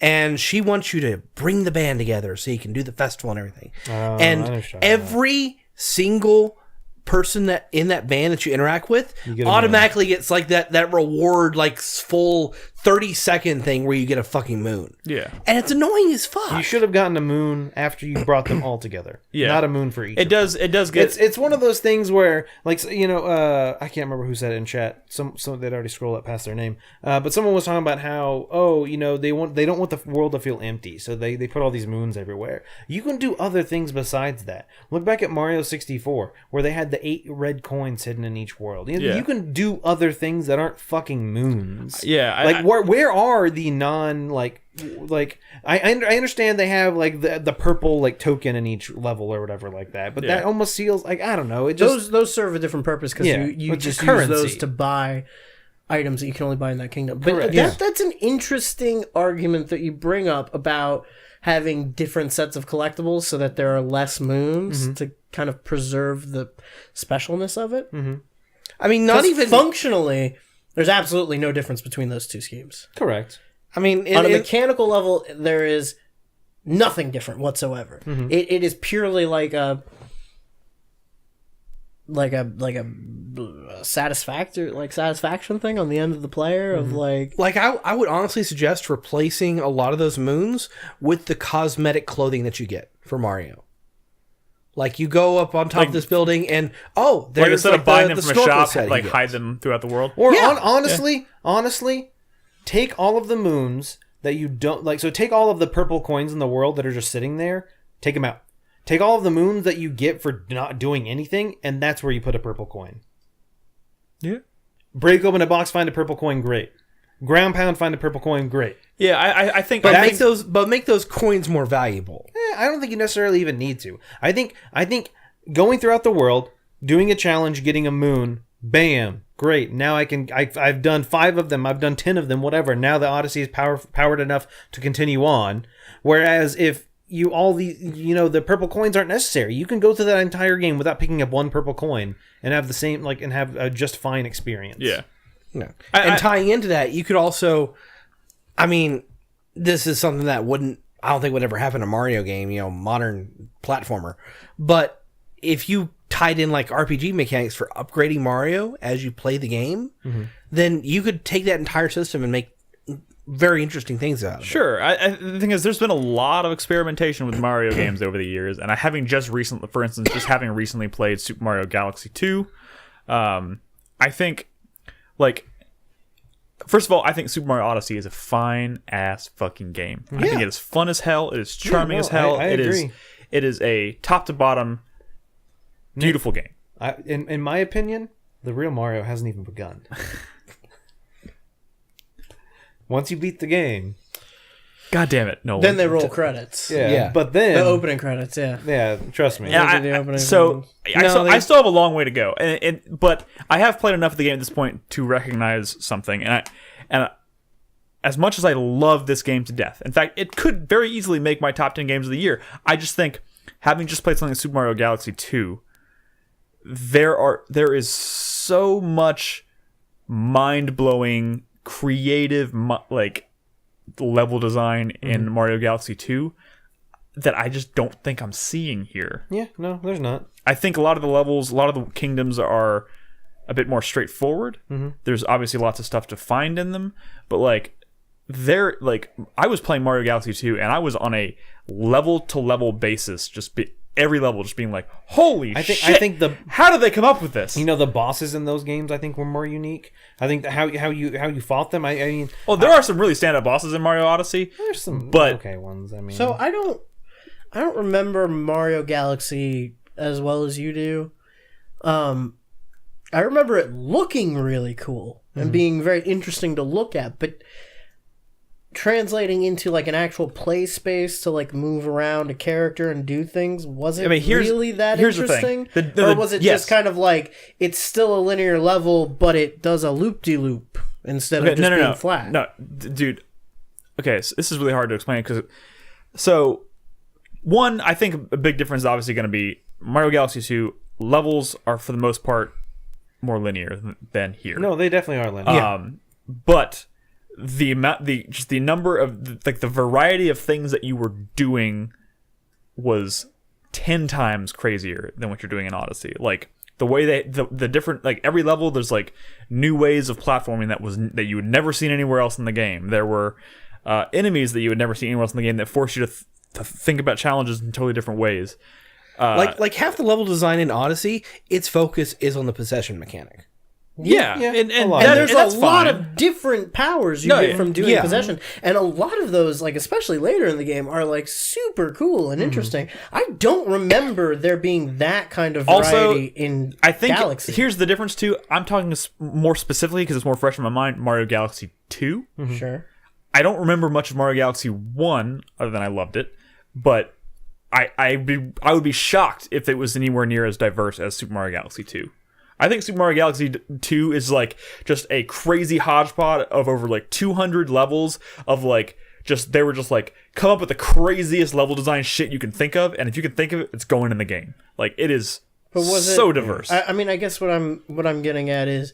and she wants you to bring the band together so you can do the festival and everything. I And understand every single person that in that band that you interact with get a automatically gets like that reward, like full 30-second thing where you get a fucking moon. Yeah. And it's annoying as fuck. You should have gotten a moon after you brought them all together. Yeah. Not a moon for each. It does get It's one of those things where, like, you know, I can't remember who said it in chat. Some they'd already scrolled up past their name. But someone was talking about how, you know, they don't want the world to feel empty, so they put all these moons everywhere. You can do other things besides that. Look back at Mario 64, where they had the 8 red coins hidden in each world. You can do other things that aren't fucking moons. Yeah, Where are the non I understand they have like the purple like token in each level or whatever like that, but that almost feels like, I don't know, it just Those serve a different purpose because you it's just use currency. those to buy items that you can only buy in that kingdom. But Correct. that's an interesting argument that you bring up about having different sets of collectibles so that there are less moons to kind of preserve the specialness of it. I mean, not 'Cause even functionally, there's absolutely no difference between those two schemes. correct. I mean, On a mechanical level, there is nothing different whatsoever. It is purely like a satisfaction thing on the end of the player of like I would honestly suggest replacing a lot of those moons with the cosmetic clothing that you get for Mario. Like, you go up on top of this building and there's like instead of buying them the from a snorkel shop, set he like gets. hide them throughout the world. Or honestly, take all of the moons that you don't like. So take all of the purple coins in the world that are just sitting there. Take them out. Take all of the moons that you get for not doing anything, and that's where you put a purple coin. Yeah. Break open a box, find a purple coin, great. Ground pound, find a purple coin, great. Yeah, I think But that make those coins more valuable. I don't think you necessarily even need to. I think going throughout the world, doing a challenge, getting a moon, bam, great. Now I've done 5 of them, I've done 10 of them, whatever. Now the Odyssey is powered enough to continue on. Whereas if the purple coins aren't necessary, you can go through that entire game without picking up one purple coin and have the same and have a just fine experience. yeah. No. And tying into that, you could also, I mean, this is something that I don't think would ever happen in a Mario game, modern platformer. But if you tied in like RPG mechanics for upgrading Mario as you play the game, then you could take that entire system and make very interesting things out of it. Sure. The thing is, there's been a lot of experimentation with Mario games over the years, and having recently played Super Mario Galaxy 2, I think, like, first of all, I think Super Mario Odyssey is a fine-ass fucking game. I think it is fun as hell. It is charming as hell. I agree. It is a top-to-bottom beautiful game. In my opinion, the real Mario hasn't even begun. Once you beat the game, God damn it, Nolan. then they roll credits. Yeah. But then The opening credits, yeah. trust me. Yeah, Those are the opening I still have a long way to go, but I have played enough of the game at this point to recognize something, and as much as I love this game to death, in fact, it could very easily make my top 10 games of the year. I just think, having just played something like Super Mario Galaxy 2, there is so much mind-blowing, creative, level design in Mario Galaxy 2 that I just don't think I'm seeing here. Yeah, no, there's not. I think a lot of the levels, a lot of the kingdoms are a bit more straightforward. There's obviously lots of stuff to find in them, but I was playing Mario Galaxy 2 and I was on a level to level basis, every level just being like, holy shit! I think how did they come up with this? the bosses in those games I think were more unique. I think how you fought them. I mean, there are some really stand-up bosses in Mario Odyssey. there's some but okay ones. I mean, So I don't remember Mario Galaxy as well as you do. I remember it looking really cool and being very interesting to look at, but translating into like an actual play space to like move around a character and do things wasn't really that interesting. The thing. Or was it just kind of like it's still a linear level, but it does a loop-de-loop instead of just being flat? No, dude. Okay, so this is really hard to explain because one, I think a big difference is obviously going to be Mario Galaxy 2 levels are for the most part more linear than here. no, they definitely are linear. But the amount, just the number of like the variety of things that you were doing was 10 times crazier than what you're doing in Odyssey. Like the way the different, like every level, there's like new ways of platforming that you had never seen anywhere else in the game. There were enemies that you had never seen anywhere else in the game that force you to think about challenges in totally different ways. Like half the level design in Odyssey, its focus is on the possession mechanic. Yeah, and that- there's that's a lot fine. of different powers you No, get yeah. from doing Yeah. possession, and a lot of those, like especially later in the game, are like super cool and interesting. I don't remember there being that kind of variety Also, in I think Galaxy. here's the difference too. I'm talking more specifically because it's more fresh in my mind. Mario Galaxy 2. Sure. I don't remember much of Mario Galaxy 1 other than I loved it, but I would be shocked if it was anywhere near as diverse as Super Mario Galaxy 2. I think Super Mario Galaxy 2 is like just a crazy hodgepodge of over like 200 levels of like they were just like come up with the craziest level design shit you can think of, and if you can think of it, it's going in the game. Like it is so diverse. I mean, I guess what I'm getting at is,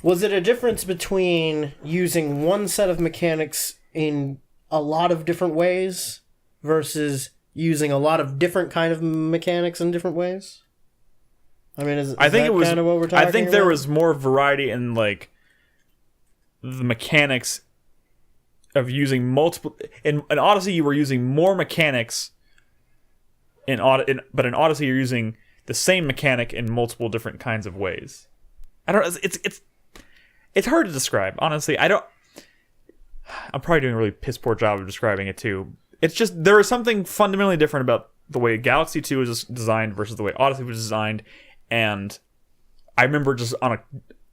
was it a difference between using one set of mechanics in a lot of different ways versus using a lot of different kind of mechanics in different ways? I mean, is I think that it was kind of what we're talking I think there about? was more variety in like the mechanics of using multiple in Odyssey. You were using more mechanics but in Odyssey you're using the same mechanic in multiple different kinds of ways. I don't. It's hard to describe, honestly. I'm probably doing a really piss poor job of describing it too. It's just there is something fundamentally different about the way Galaxy 2 was designed versus the way Odyssey was designed, and I remember just on a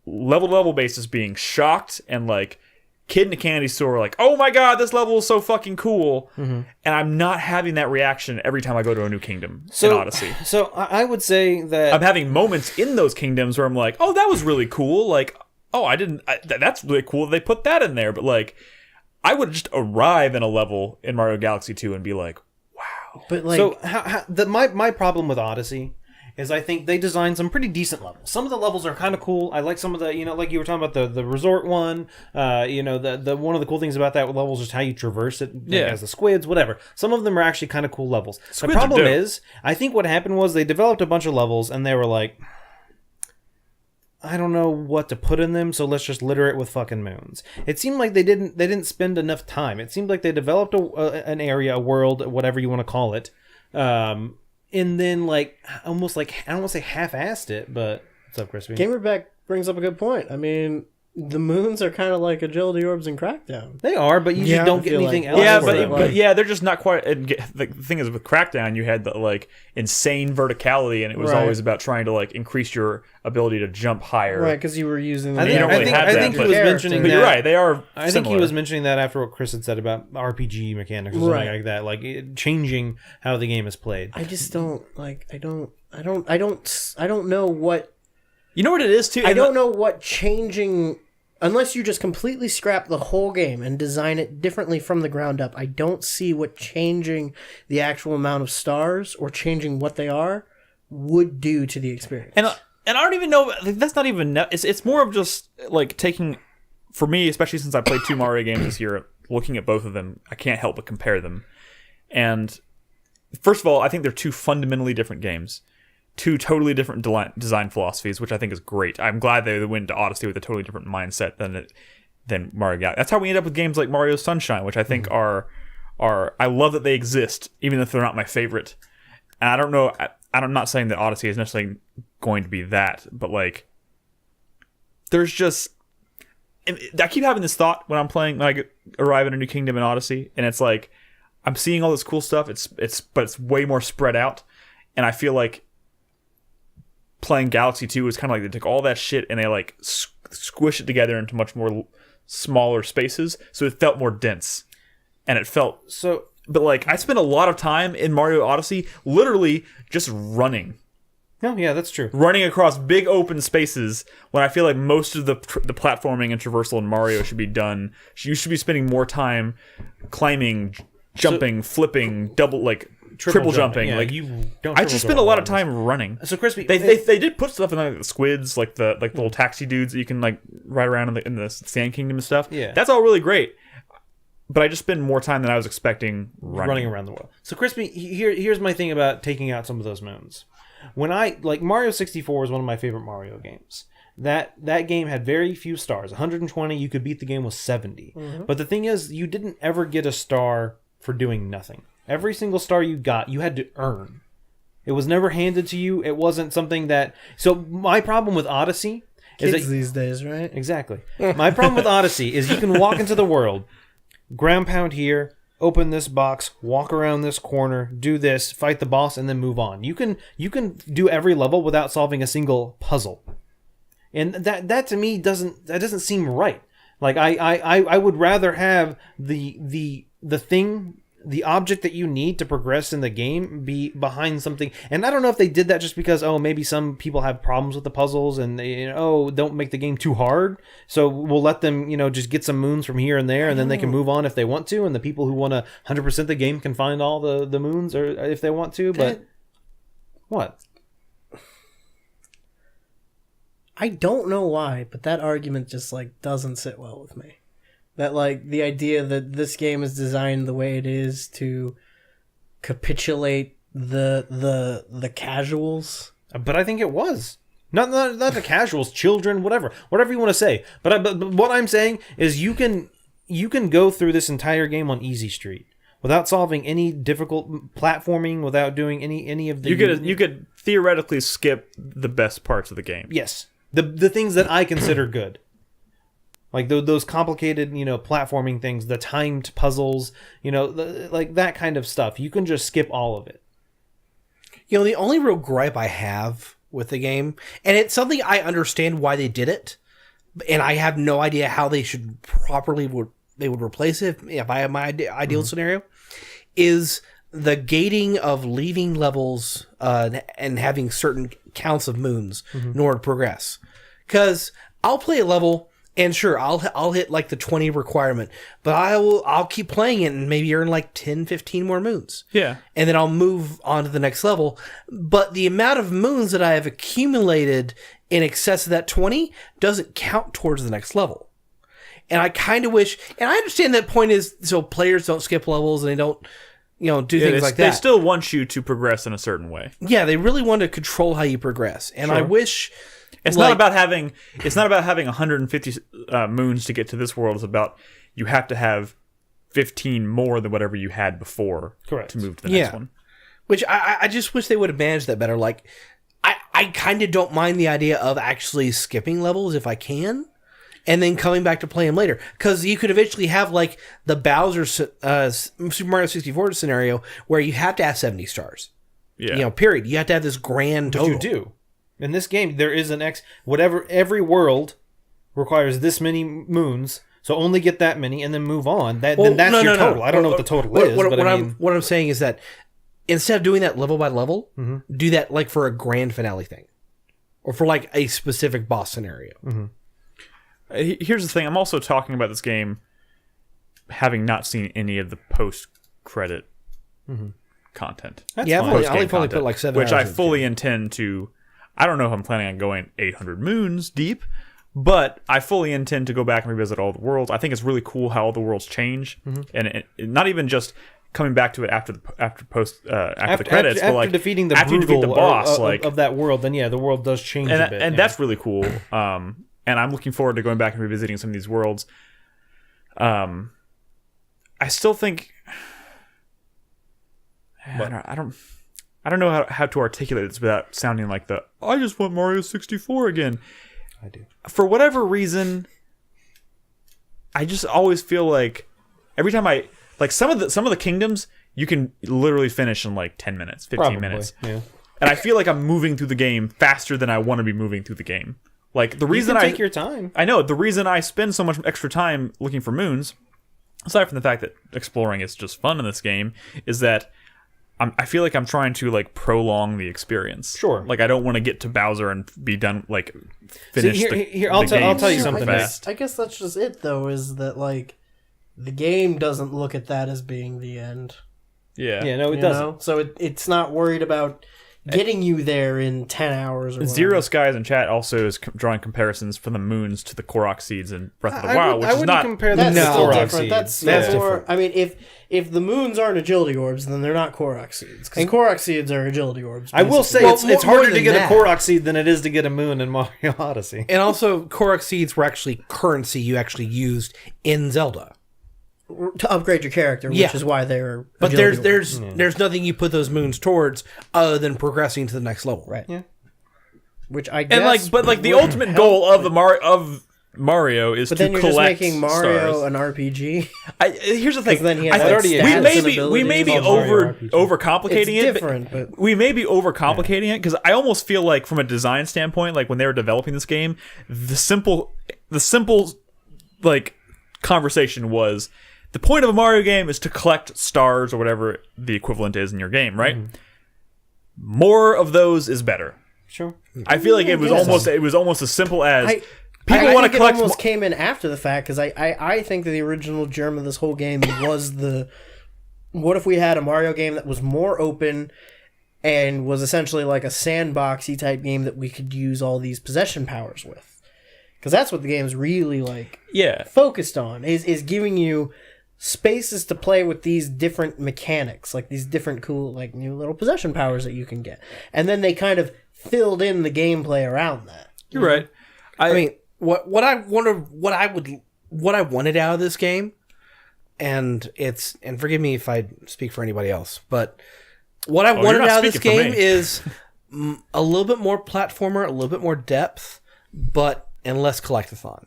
level basis being shocked and like kid in a candy store like, oh my god, this level is so fucking cool, and I'm not having that reaction every time I go to a new kingdom in Odyssey. So I would say that I'm having moments in those kingdoms where I'm like, oh, that was really cool. Like, oh, that's really cool they put that in there. But like, I would just arrive in a level in Mario Galaxy 2 and be like, wow. But like, so my problem with Odyssey is I think they designed some pretty decent levels. Some of the levels are kind of cool. I like some of the, like you were talking about the resort one. The one of the cool things about that level is just how you traverse it. Yeah. As the squids, whatever. Some of them are actually kind of cool levels. Squids the problem are dope. is, I think what happened was they developed a bunch of levels and they were like, I don't know what to put in them, so let's just litter it with fucking moons. It seemed like they didn't spend enough time. It seemed like they developed an area, a world, whatever you want to call it, and then like almost like I don't want to say half-assed it, but what's up, Crispy? Gamerback brings up a good point. I mean, the moons are kind of like agility orbs in Crackdown. They are, but you Yeah, just don't I get feel anything like- else. Yeah, for but, them. but yeah, they're just not quite. The thing is, with Crackdown, you had the like insane verticality, and it was Right. always about trying to like increase your ability to jump higher. Right, because you were using them. I think, don't really have I that, think he but- was Character. mentioning But that. you're right; they are. I think similar. he was mentioning that after what Chris had said about RPG mechanics or something Right. like that, like changing how the game is played. I just don't like. I don't know what. You know what it is too. I don't know what changing. Unless you just completely scrap the whole game and design it differently from the ground up, I don't see what changing the actual amount of stars or changing what they are would do to the experience. And I don't even know. Like, that's not even. It's more of just like taking. For me, especially since I played 2 Mario games this year, looking at both of them, I can't help but compare them. And first of all, I think they're 2 fundamentally different games. 2 totally different design philosophies, which I think is great. I'm glad they went to Odyssey with a totally different mindset than Mario Galaxy. That's how we end up with games like Mario Sunshine, which I think are I love that they exist, even if they're not my favorite. And I don't know. I'm not saying that Odyssey is necessarily going to be that, but like, there's just. I keep having this thought when I arrive in a new kingdom in Odyssey, and it's like I'm seeing all this cool stuff. But it's way more spread out, and I feel like playing Galaxy 2 is kind of like they took all that shit and they like squish it together into much more smaller spaces, so it felt more dense, and it felt So But like I spent a lot of time in Mario Odyssey literally just running that's true. across big open spaces when I feel like most of the platforming and traversal in Mario should be done. You should be spending more time climbing, jumping, flipping, double, like triple jumping. Yeah, like you don't. I just spend a lot of time running. So Crispy, They did put stuff in like the squids, like the little taxi dudes that you can like ride around in the Sand Kingdom and stuff. Yeah. That's all really great. But I just spend more time than I was expecting running around the world. So Crispy, here's my thing about taking out some of those moons. When I like Mario 64 is one of my favorite Mario games. That game had very few stars. 120, you could beat the game with 70. Mm-hmm. But the thing is, you didn't ever get a star for doing nothing. Every single star you got, you had to earn. It was never handed to you. It wasn't something that... So my problem with Odyssey is Kids that... these days, right? Exactly. My problem with Odyssey is you can walk into the world, ground pound here, open this box, walk around this corner, do this, fight the boss, and then move on. You can do every level without solving a single puzzle. And that to me doesn't seem right. Like I would rather have the thing, the object that you need to progress in the game be behind something. And I don't know if they did that just because maybe some people have problems with the puzzles and they don't make the game too hard. So we'll let them just get some moons from here and there, and then they can move on if they want to. And the people who want to 100% the game can find all the moons or if they want to. But what? I don't know why, but that argument just like doesn't sit well with me. That like the idea that this game is designed the way it is to capitulate the casuals. But I think it was not the casuals, children, whatever you want to say. But what I'm saying is you can go through this entire game on easy street without solving any difficult platforming, without doing any of the. You could theoretically skip the best parts of the game. Yes. The things that I consider good. Like those complicated, platforming things, the timed puzzles, like that kind of stuff. You can just skip all of it. The only real gripe I have with the game, and it's something I understand why they did it, and I have no idea how they should they would replace it if I have my ideal scenario, is the gating of leaving levels and having certain counts of moons in order to progress. Because I'll play a level and sure I'll hit like the 20 requirement, but I'll keep playing it and maybe earn like 10, 15 more moons. Yeah. And then I'll move on to the next level. But the amount of moons that I have accumulated in excess of that 20 doesn't count towards the next level. And I kind of wish, and I understand that point is so players don't skip levels and they don't do things like that. They still want you to progress in a certain way. Yeah, they really want to control how you progress. And I wish it's not about having 150 moons to get to this world. It's about you have to have 15 more than whatever you had before to move to the next one. Which I just wish they would have managed that better. Like I kind of don't mind the idea of actually skipping levels if I can. And then coming back to play them later. Because you could eventually have, like, the Bowser Super Mario 64 scenario where you have to have 70 stars. Yeah. Period. You have to have this grand total. But you do. In this game, there is an every world requires this many moons, so only get that many and then move on. Then that's your total. I don't know what the total is, but what I'm saying is that instead of doing that level by level, do that, like, for a grand finale thing. Or for, like, a specific boss scenario. Mm-hmm. Here's the thing. I'm also talking about this game having not seen any of the post-credit content. I've only probably put like 7 which hours I fully intend to... I don't know if I'm planning on going 800 moons deep, but I fully intend to go back and revisit all the worlds. I think it's really cool how all the worlds change. And not even just coming back to it after the credits, but like defeating the after you defeat the boss of that world, then the world does change a bit. And that's really cool. And I'm looking forward to going back and revisiting some of these worlds. I still think I don't know how to articulate this without sounding like I just want Mario 64 again. I do. For whatever reason, I just always feel like every time I like some of the kingdoms you can literally finish in like 10 minutes, 15 minutes. Yeah. And I feel like I'm moving through the game faster than I want to be moving through the game. Like the reason take your time. I know the reason I spend so much extra time looking for moons, aside from the fact that exploring is just fun in this game, is that I feel like I'm trying to like prolong the experience. Sure. Like I don't want to get to Bowser and be done like finish I'll tell you something. I guess that's just it though. Is that like the game doesn't look at that as being the end. Yeah. Yeah, no, it you doesn't. know? So it's not worried about getting you there in 10 hours or Zero whatever. Skies in chat also is drawing comparisons from the moons to the Korok seeds in Breath of the I Wild, would- which I is wouldn't not. compare That's them to still Korok different. seeds. That's That's more. different. I mean, if the moons aren't agility orbs, then they're not Korok seeds. Because Korok seeds are agility orbs. I will say basically. it's more harder to than get that. a Korok seed than it is to get a moon in Mario Odyssey. And also, Korok seeds were actually currency you actually used in Zelda. to upgrade your character, which Yeah. is why they're. But agility there's orbs. there's nothing you put those moons towards other than progressing to the next level. right. Yeah. Which I guess. And like the would ultimate help, goal of the Mario is But to then you're just collect making Mario stars. an RPG. Here's the thing. Then he I has think already stats we and may be abilities. called Mario RPG. overcomplicating It's it. different, but we may be overcomplicating it because I almost feel like from a design standpoint, like when they were developing this game, the simple like conversation was the point of a Mario game is to collect stars or whatever the equivalent is in your game, right? More of those is better. Sure. I feel like it was guess. almost as simple as People people want to think collect. It almost came in after the fact because I think that the original germ of this whole game was the what if we had a Mario game that was more open and was essentially like a sandboxy type game that we could use all these possession powers with, because that's what the game's really like Yeah, focused on is giving you spaces to play with these different mechanics, like these different cool like new little possession powers that you can get, and then they kind of filled in the gameplay around that. you're right. I mean, what I wanted out of this game, and forgive me if I speak for anybody else, but what I you're wanted not out of this speaking for game me. is a little bit more platformer, a little bit more depth, and less collectathon.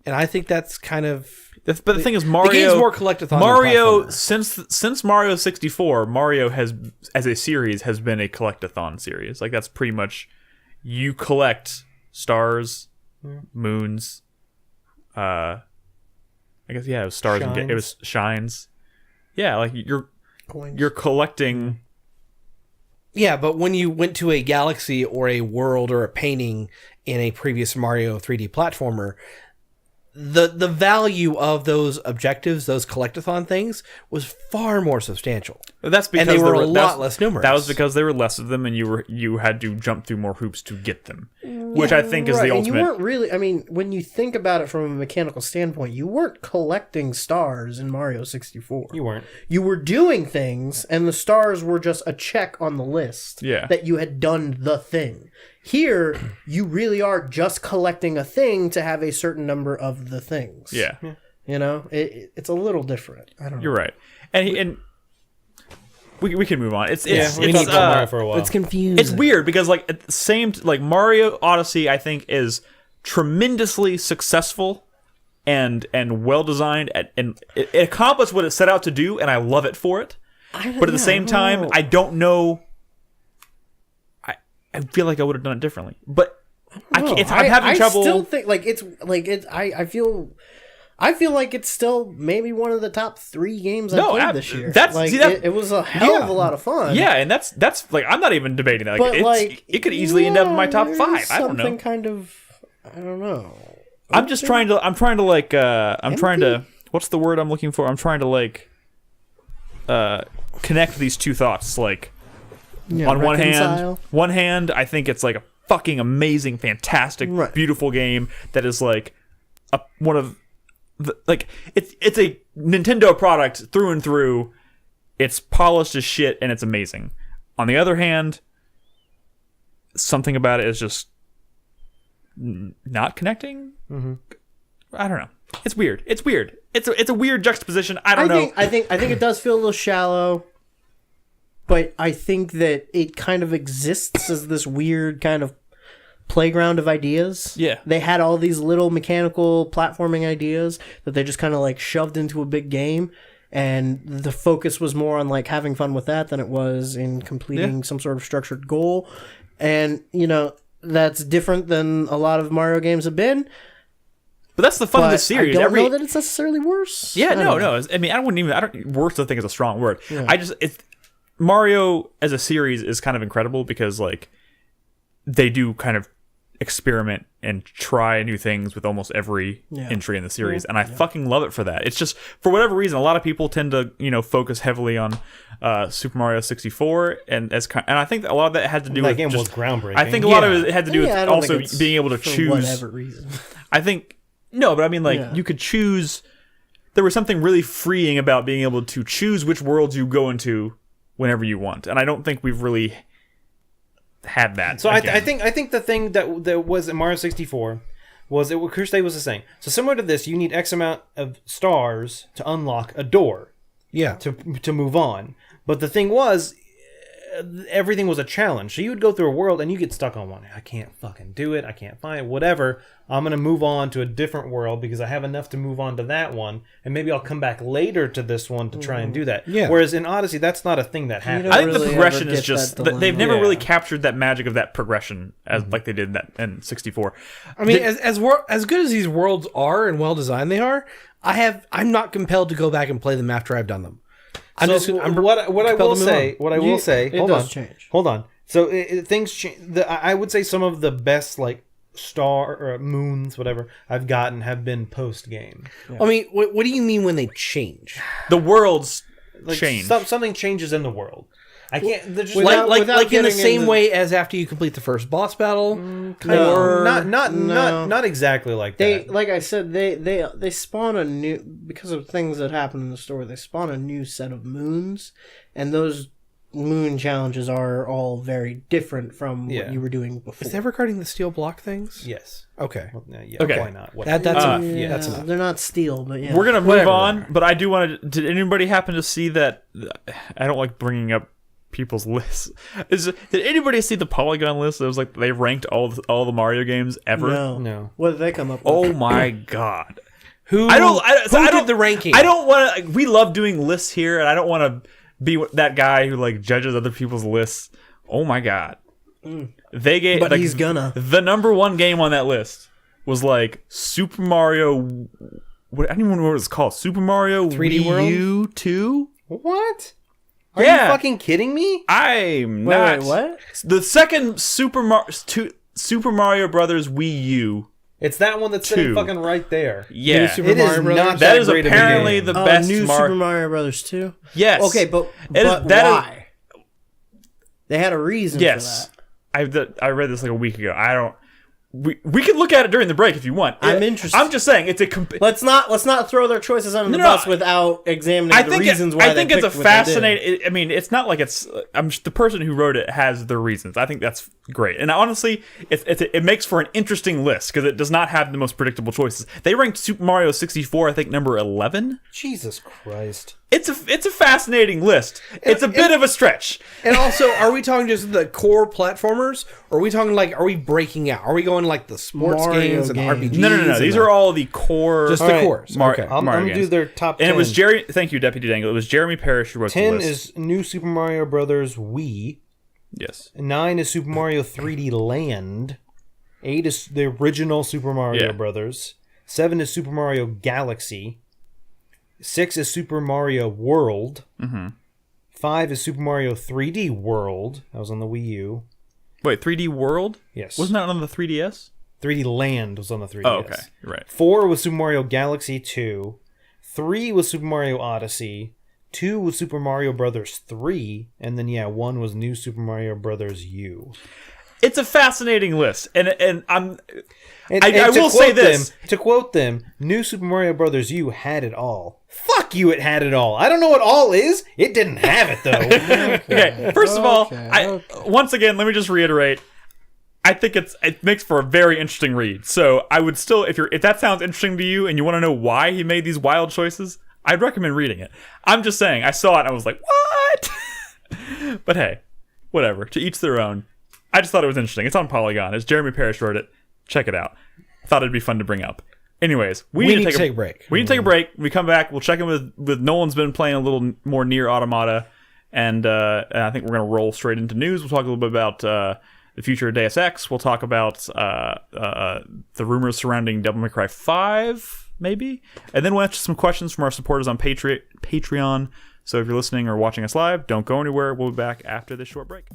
And I think that's kind of But the thing is, Mario. game's more collectathon than Mario platformer. since Mario 64, Mario has as a series has been a collectathon series. Like that's pretty much you collect stars, moons. I guess it was stars and it was shines. Yeah, like Coins. you're collecting. Yeah, but when you went to a galaxy or a world or a painting in a previous Mario 3D platformer, the value of those objectives, those collectathon things, was far more substantial. That's because And they were there a lot less numerous. That was because there were less of them, and you had to jump through more hoops to get them, which I think is Right, the and you ultimate. weren't really. I mean, when you think about it from a mechanical standpoint, you weren't collecting stars in Mario 64. You weren't. You were doing things, and the stars were just a check on the list Yeah. that you had done the thing. Here, you really are just collecting a thing to have a certain number of the things. Yeah, You know, it's a little different. I don't know. you're right, and we can move on. It's We it's talked about Mario for a while. It's confusing. it's weird because like at the same like Mario Odyssey, I think is tremendously successful and well designed, and it accomplished what it set out to do, and I love it for it. But at the same time, I don't know. I feel like I would have done it differently, but I can't, I'm having trouble. I still think like it's like it. I feel like it's still maybe one of the top 3 games I played this year. that's- like see, that- it was a hell of a lot of fun. Yeah, and that's like I'm not even debating that. Like, but like it could easily end up in my top 5. there's I don't know. Something kind of I don't know. I'm trying to what's the word I'm looking for? I'm trying to like connect these two thoughts. Like Yeah, on reconcile. one hand, I think it's like a fucking amazing, fantastic, Right. beautiful game that is like one of the, like it's a Nintendo product through and through. It's polished as shit and it's amazing. On the other hand, something about it is just not connecting. Mm-hmm. I don't know. It's weird. It's a weird juxtaposition. I don't know. I think it does feel a little shallow, but I think that it kind of exists as this weird kind of playground of ideas. Yeah. They had all these little mechanical platforming ideas that they just kind of like shoved into a big game, and the focus was more on like having fun with that than it was in completing some sort of structured goal. And, you know, that's different than a lot of Mario games have been. But that's the fun of But the series. I don't know that it's necessarily worse. Yeah, I don't know. no. I mean, worse I think is a strong word. Mario as a series is kind of incredible because like they do kind of experiment and try new things with almost every entry in the series, and I fucking love it for that. It's just, for whatever reason, a lot of people tend to focus heavily on Super Mario 64, and I think a lot of that had to do That with game just, was groundbreaking. I think a lot of it had to do with I don't also think it's being able to for choose whatever reason. I think no, but I mean, like, you could choose. There was something really freeing about being able to choose which worlds you go into whenever you want, and I don't think we've really had that. So I think the thing that was in Mario 64 was what Chris Day was saying. So similar to this, you need X amount of stars to unlock a door. Yeah. To move on. But the thing was, everything was a challenge. So you would go through a world and you get stuck on one. I can't fucking do it. I can't find it. Whatever. I'm going to move on to a different world because I have enough to move on to that one. And maybe I'll come back later to this one to try and do that. Yeah. Whereas in Odyssey, that's not a thing that happens. I think really the progression ever is get just that dilemma. they've never Yeah. really captured that magic of that progression as like they did in 64. I mean, as good as these worlds are and well designed they are, I'm not compelled to go back and play them after I've done them. What I will say, It does change. Hold on. So things change. I would say some of the best like star or moons, whatever I've gotten have been post game. I mean, what do you mean when they change? The worlds Like change. something changes in the world. I can't. They're just Without- Like without in the getting same into- way as after you complete the first boss battle? not exactly like They, that. like I said, they spawn a new, because of things that happen in the story. They spawn a new set of moons, and those moon challenges are all very different from Yeah. what you were doing before. Is that regarding the steel block things? Yes. Okay. Well, yeah, Okay. Why not? That's enough. Yeah, That's enough. they're not steel, but yeah. We're gonna move Whatever on, they are. but I do want to. Did anybody happen to see that? I don't like bringing up people's lists. Did anybody see the Polygon list? It was like they ranked all the Mario games ever. No. What did they come up with? Oh my god! Who I don't did the ranking? I don't want to. We love doing lists here, and I don't want to be that guy who like judges other people's lists. Oh my god! They gave, But like, he's gonna. the number one game on that list was like Super Mario. What, I don't even know what it's called. Super Mario 3D Wii World? U 2. What? Are Yeah. you fucking kidding me? I'm Wait, not. what? The second Super Mario Brothers Wii U. It's that one that's sitting 2. fucking right there. Yeah, New Super It is Mario Brothers? not that is great of a apparently game. the best New Mario. Super Mario Brothers 2? Yes. Okay, but It is- that is- why? They had a reason Yes, for that. I read this like a week ago. I don't. We can look at it during the break if you want. I'm interested. I'm just saying it's a. Let's not throw their choices under the No, bus without examining I the think reasons why I think they it's a picked what they did. fascinating. I mean, it's not like it's. The person who wrote it has their reasons. I think that's great, and honestly, it makes for an interesting list because it does not have the most predictable choices. They ranked Super Mario 64, I think, number 11. Jesus Christ. It's a fascinating list. It's a bit of a stretch. And also, are we talking just the core platformers? Or are we talking like, are we breaking out? Are we going like the sports Mario games and games. RPGs? No. These are all the core. just All the right. cores. Mario. Okay. I'm Mario going to do games. their top 10. And it was Jerry. Thank you, Deputy Dangle. It was Jeremy Parrish who wrote the 10 list. is New Super Mario Brothers Wii. Yes. 9 is Super Mario 3D Land. 8 is the original Super Mario Yeah. Brothers. 7 is Super Mario Galaxy. 6 is Super Mario World. 5 is Super Mario 3D World. That was on the Wii U. Wait, 3D World? Yes. Wasn't that on the 3DS? 3D Land was on the 3DS. Oh, okay. You're right. 4 was Super Mario Galaxy 2. 3 was Super Mario Odyssey. 2 was Super Mario Brothers 3. And then, 1 was New Super Mario Brothers U. It's a fascinating list, and I'm. And I to will say quote this. to quote them, New Super Mario Brothers U had it all. Fuck you, it had it all. I don't know what all is. It didn't have it, though. Okay, first of all, once again, let me just reiterate. I think it makes for a very interesting read. So I would still, if that sounds interesting to you and you want to know why he made these wild choices, I'd recommend reading it. I'm just saying, I saw it and I was like, what? But hey, whatever. To each their own. I just thought it was interesting. It's on Polygon. It's Jeremy Parrish wrote it. Check it out. Thought it'd be fun to bring up. Anyways, we need to take a break. We need to take a break. We come back. We'll check in with Nolan's been playing a little more Nier Automata, and I think we're gonna roll straight into news. We'll talk a little bit about the future of Deus Ex. We'll talk about the rumors surrounding Devil May Cry 5, maybe, and then we'll answer some questions from our supporters on Patreon. So if you're listening or watching us live, don't go anywhere. We'll be back after this short break.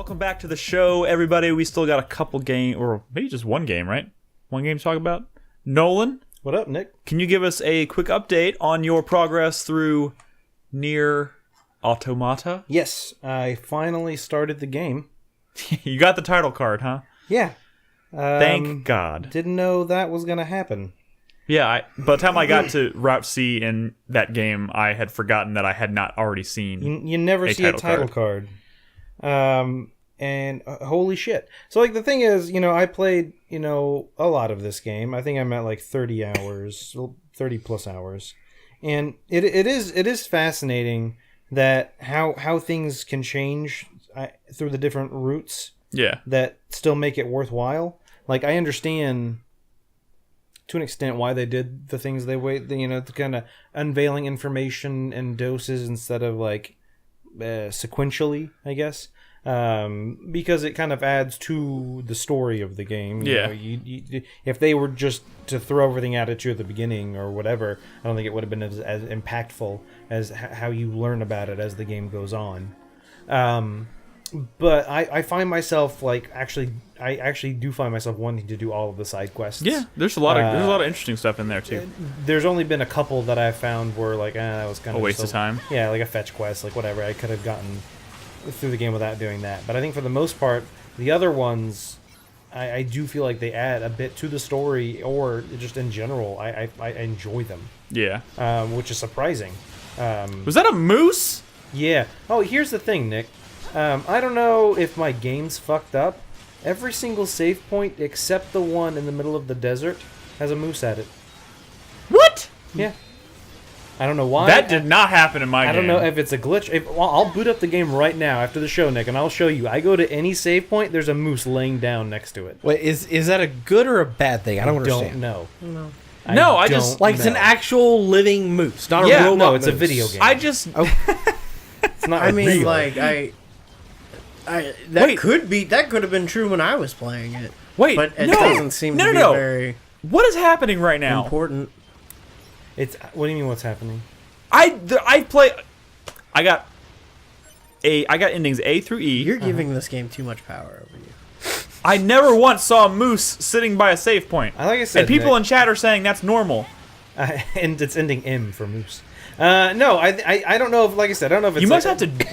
Welcome back to the show, everybody. We still got a couple game, or maybe just one game, right? One game to talk about. Nolan, What up, Nick? can you give us a quick update on your progress through Nier Automata? Yes, I finally started the game. You got the title card, huh? Yeah. Thank God. Didn't know that was going to happen. Yeah, by the time I got to Route C in that game, I had forgotten that I had not already seen. You never see a title card. And holy shit. So, like, the thing is, I played, a lot of this game. I think I'm at, like, 30 hours, 30 plus hours. And it is fascinating that how things can change through the different routes. Yeah. That still make it worthwhile. Like, I understand to an extent why they did the things they wait, the kind of unveiling information and doses instead of like sequentially, I guess, because it kind of adds to the story of the game. Yeah. You, if they were just to throw everything at you at the beginning or whatever, I don't think it would have been as impactful as how you learn about it as the game goes on. But I find myself I actually do find myself wanting to do all of the side quests. Yeah, there's a lot of interesting stuff in there too. There's only been a couple that I've found where like that was kind A of waste of time. Yeah, like a fetch quest, like whatever. I could have gotten through the game without doing that. But I think for the most part, the other ones, I do feel like they add a bit to the story, or just in general, I enjoy them. Yeah. Which is surprising. Was that a moose? Yeah. Oh, here's the thing, Nick. I don't know if my game's fucked up. Every single save point except the one in the middle of the desert has a moose at it. What? Yeah. I don't know why. That did not happen in my game. I don't know if it's a glitch. I'll boot up the game right now after the show, Nick, and I'll show you. I go to any save point, there's a moose laying down next to it. Wait, is that a good or a bad thing? I don't understand. Know. No. No, I just Like it's an actual living moose, not a Yeah, robot. No, it's a moose. video game. I just It's not I mean, real. like that Wait. could have been true when I was playing it. wait. But it no. doesn't seem to be very What is happening right now? important. It's what do you mean? What's happening? I play. I got endings A through E. You're giving this game too much power over you. I never once saw a moose sitting by a save point. Like I said, And people Nick, in chat are saying that's normal. and it's ending M for moose. No, I don't know if, like I said, I don't know if it's You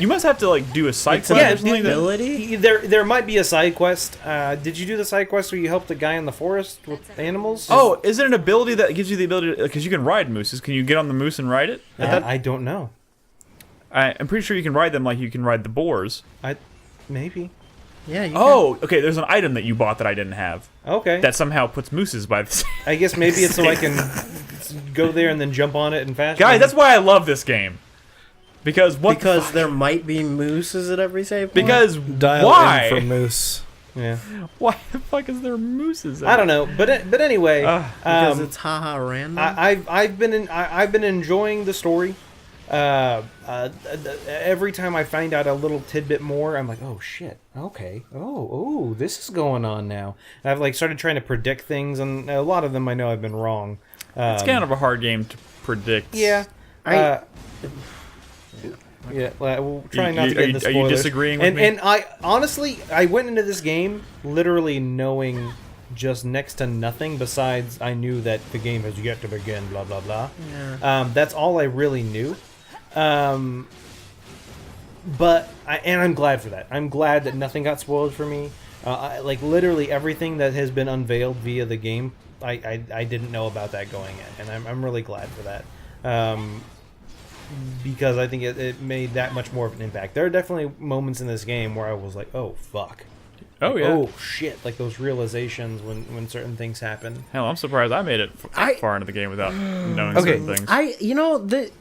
must have to like do a side It's quest an or something. ability. There might be a side quest. Did you do the side quest where you helped the guy in the forest with animals? Oh, is it an ability that gives you the ability because you can ride mooses? Can you get on the moose and ride it? I don't know. I'm pretty sure you can ride them like you can ride the boars. Maybe. Yeah. You Oh, okay. There's an item that you bought that I didn't have Okay. that somehow puts mooses by the. I guess maybe it's so I can go there and then jump on it and fast. Guys, that's why I love this game. Because what? because there might be mooses at every save point. Because Dial why? in for moose. Yeah. Why the fuck is there mooses? I don't know, but anyway, because it's haha random. I've been enjoying the story. Every time I find out a little tidbit more, I'm like, oh shit, okay, oh, this is going on now. And I've like started trying to predict things, and a lot of them I know I've been wrong. It's kind of a hard game to predict. Yeah. Yeah, well, trying not to get into spoilers. Are you disagreeing with me? And I honestly, I went into this game literally knowing just next to nothing besides I knew that the game has yet to begin, blah blah blah. Yeah. That's all I really knew. But I'm glad for that. I'm glad that nothing got spoiled for me. Like literally everything that has been unveiled via the game, I didn't know about that going in, and I'm really glad for that. Because I think it made that much more of an impact. There are definitely moments in this game where I was like, oh fuck. Oh yeah. Oh shit! Like those realizations when certain things happen. Hell, I'm surprised I made it far into the game without knowing Okay. certain things.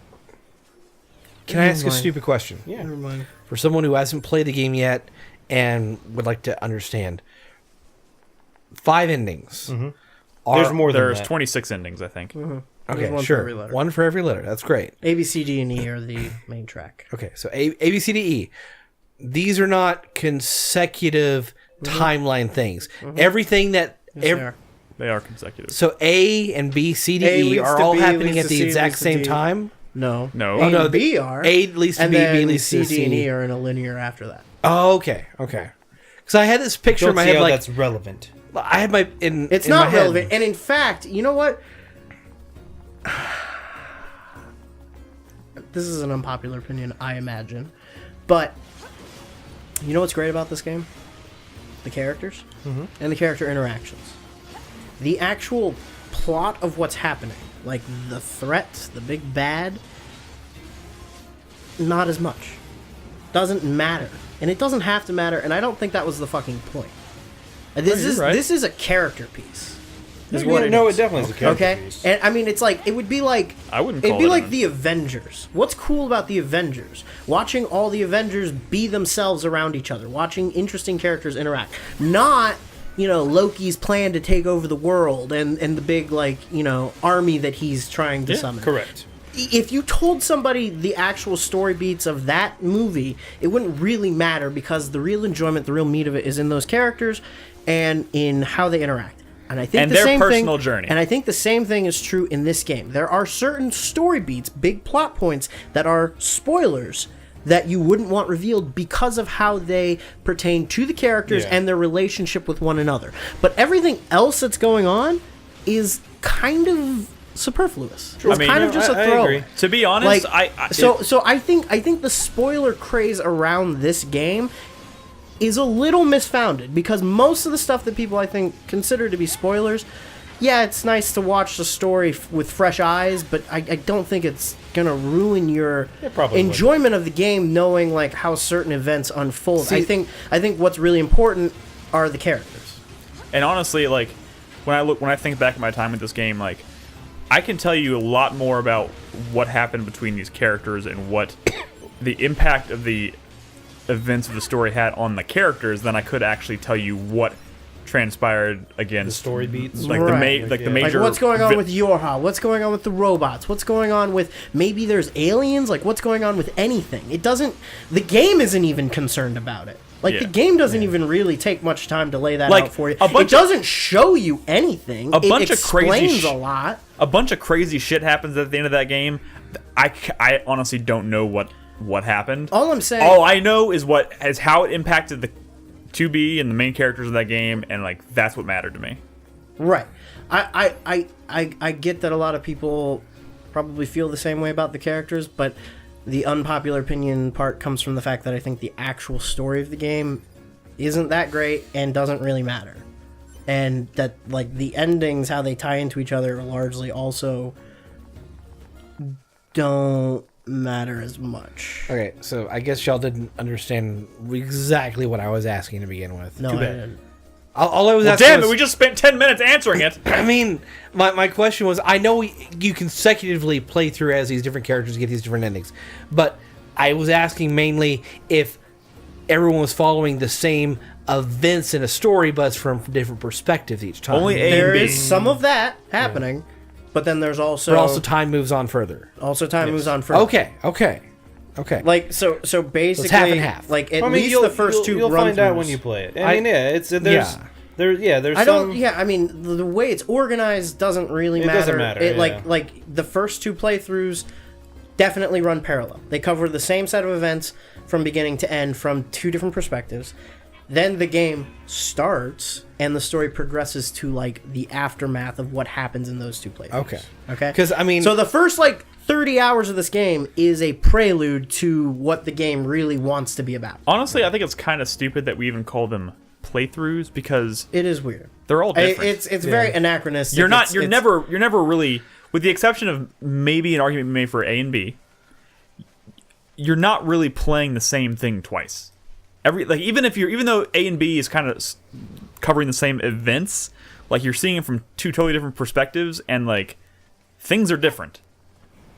Can I ask a Never mind. stupid question? Yeah. Never mind. For someone who hasn't played the game yet and would like to understand, 5 endings. Mhm. Are, There's more than There's that. 26 endings, I think. There's Okay, one for sure. every letter. One for every letter. That's great. A, B, C, D, and E are the main track. Okay, so A, B, C, D, E. These are not consecutive timeline things. Everything that... Yes, they are. They are consecutive. So A and B, C, D, A E leads are to all B, happening leads at to the C, exact leads to same D. time? No. No. A no, and B are. A leads to and B, then B leads C, to D, and C. E are in a linear after that. Oh, okay, okay. Because I had this picture Don't in my see head, how like that's relevant. I had my It's in my not head. relevant. And in fact, you know what? This is an unpopular opinion, I imagine. But you know what's great about this game? The characters and the character interactions. The actual plot of what's happening, like the threat, the big bad, not as much. Doesn't matter. And it doesn't have to matter, and I don't think that was the fucking point. This is a character piece. Is what it no, is. it definitely is a character Okay, piece. and I mean, it's like it would be like I wouldn't It'd call be it like an- the Avengers. What's cool about the Avengers? Watching all the Avengers be themselves around each other, watching interesting characters interact. Not, Loki's plan to take over the world and the big army that he's trying to summon. Correct. If you told somebody the actual story beats of that movie, it wouldn't really matter because the real enjoyment, the real meat of it is in those characters and in how they interact. And I think And the their same personal thing, journey. And I think the same thing is true in this game. There are certain story beats, big plot points that are spoilers that you wouldn't want revealed because of how they pertain to the characters Yeah. and their relationship with one another. But everything else that's going on is kind of superfluous. It's kind of just a I throwaway. agree. To be honest, So I think the spoiler craze around this game is a little misfounded because most of the stuff that people I think consider to be spoilers, yeah, it's nice to watch the story with fresh eyes, but I don't think it's gonna ruin your probably enjoyment of the game knowing like how certain events unfold. I think what's really important are the characters. And honestly, like when I think back at my time with this game, like I can tell you a lot more about what happened between these characters and what the impact of the events of the story had on the characters than I could actually tell you what transpired against The story beats. like Right. the Like major what's going on with Yorha? What's going on with the robots? What's going on with maybe there's aliens? Like what's going on with anything? It doesn't. The game isn't even concerned about it. Like Yeah. the game doesn't even really take much time to lay that Like, out for you. a bunch It doesn't show you anything. A bunch it of crazy explains a lot. a bunch of crazy shit happens at the end of that game. I honestly don't know what happened. All I'm saying. All I know is how it impacted the 2B and the main characters of that game, and like that's what mattered to me. Right. I get that a lot of people probably feel the same way about the characters, but the unpopular opinion part comes from the fact that I think the actual story of the game isn't that great and doesn't really matter. And that like the endings, how they tie into each other largely also don't matter as much. Okay, so I guess y'all didn't understand exactly what I was asking to begin with. No, I didn't. All I was asking Damn was, it! We just spent 10 minutes answering it. I mean, my question was, I know you consecutively play through as these different characters get these different endings, but I was asking mainly if everyone was following the same events in a story, but it's from different perspectives each time. Only A There and B. is some of that happening, but then there's also but also time moves on further. time moves on further. Okay. Like so basically half and half. like at least the first two you'll find out when run-throughs. you play it. I mean, there's I don't. Yeah, I mean, the way it's organized doesn't really matter. doesn't matter, It, yeah. like the first two playthroughs definitely run parallel. They cover the same set of events from beginning to end from two different perspectives. Then the game starts and the story progresses to like the aftermath of what happens in those two playthroughs. Okay. 'Cause, I mean- so the first like 30 hours of this game is a prelude to what the game really wants to be about. Honestly, I think it's kind of stupid that we even call them playthroughs because It is weird. they're all different. It's very anachronistic. You're It's never really, with the exception of maybe an argument made for A and B, you're not really playing the same thing twice. Even though A and B is kind of covering the same events, like you're seeing it from two totally different perspectives, and like things are different.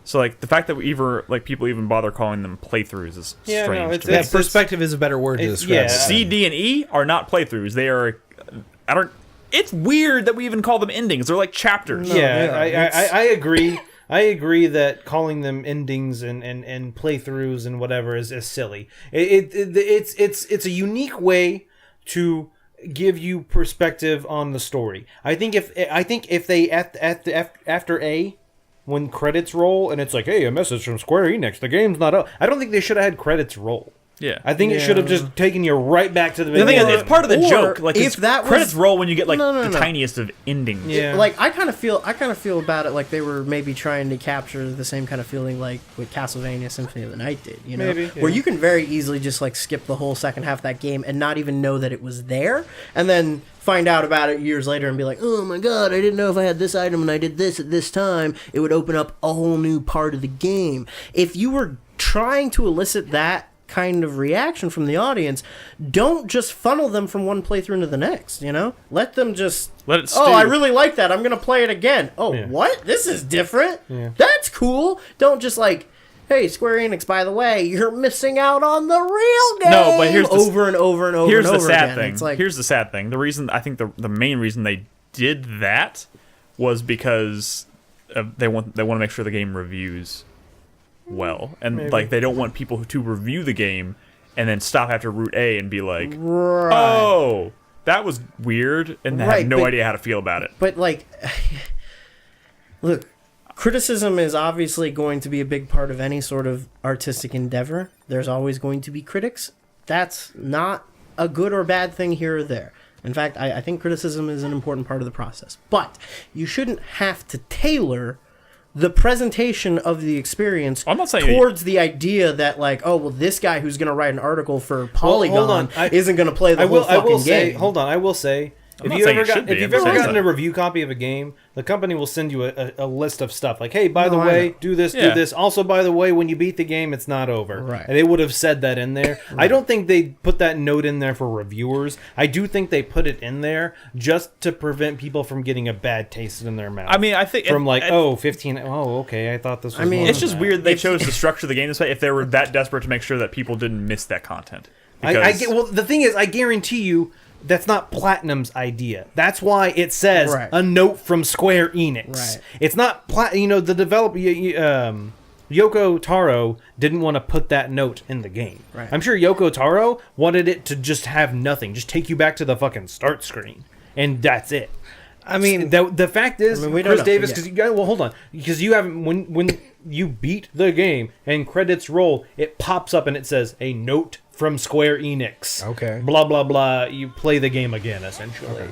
So like the fact that people even bother calling them playthroughs is Yeah, strange. no, to it's- me. That perspective is a better word to describe yeah. it. C, D, and E are not playthroughs. They are. I don't. It's weird that we even call them endings. They're like chapters. I agree. I agree that calling them endings and playthroughs and whatever is after it's a unique way to give you perspective on the story. I think if they after A, when credits roll and it's like, hey, a message from Square Enix, the game's not up. I don't think they should have had credits roll. Yeah. I think it should have just taken you right back to the The beginning. thing is, it's part of the Or joke. Like, if that was- credits roll when you get like No. the tiniest of endings. Yeah. Like I kind of feel about it like they were maybe trying to capture the same kind of feeling like what Castlevania Symphony of the Night did, you know, Maybe, where yeah. you can very easily just like skip the whole second half of that game and not even know that it was there, and then find out about it years later and be like, oh my god, I didn't know if I had this item and I did this at this time, it would open up a whole new part of the game. If you were trying to elicit that kind of reaction from the audience, don't just funnel them from one playthrough into the next, you know? Let them just Let it oh, I stew. really like that. I'm going to play it again. Oh, Yeah. what? This is different. Yeah. That's cool. Don't just like, hey, Square Enix, by the way, you're missing out on the real game. No, but here's the- over and over and over Here's and the over sad again. thing. It's like, Here's the sad thing. The reason I think the main reason they did that was because they want to make sure the game reviews well, and like they don't want people to review the game and then stop after Route A and be like, right. oh, that was weird, and Right, have no but- idea how to feel about it. But like, look, criticism is obviously going to be a big part of any sort of artistic endeavor. There's always going to be critics. That's not a good or bad thing here or there. In fact, I think criticism is an important part of the process. But you shouldn't have to tailor the presentation of the experience I'm not saying towards the idea that, like, oh, well, this guy who's going to write an article for Polygon hold on. isn't going to play the I whole will fucking say, game. hold on, I will say, I'm if not you've saying ever, it should be, if you've I'm ever saying gotten that. a review copy of a game, the company will send you a list of stuff like, hey, by the I way, know. do this, Yeah. do this. Also, by the way, when you beat the game, it's not over. Right. And they would have said that in there. I don't think they put that note in there for reviewers. I do think they put it in there just to prevent people from getting a bad taste in their mouth. I mean, I think from like, oh, 15, oh, okay, I thought this was I mean, more it's than just that. weird they chose to structure the game this way if they were that desperate to make sure that people didn't miss that content. I Because- get, well, the thing is, I guarantee you that's not Platinum's idea. That's why it says Right. a note from Square Enix. Right. It's not the developer. Yoko Taro didn't want to put that note in the game. Right. I'm sure Yoko Taro wanted it to just have nothing, just take you back to the fucking start screen, and that's it. I mean, The fact is, we don't Chris know, Davis, yeah. because well, hold on, because you haven't when you beat the game and credits roll, it pops up and it says a note from Square Enix. Okay. Blah blah blah. You play the game again, essentially.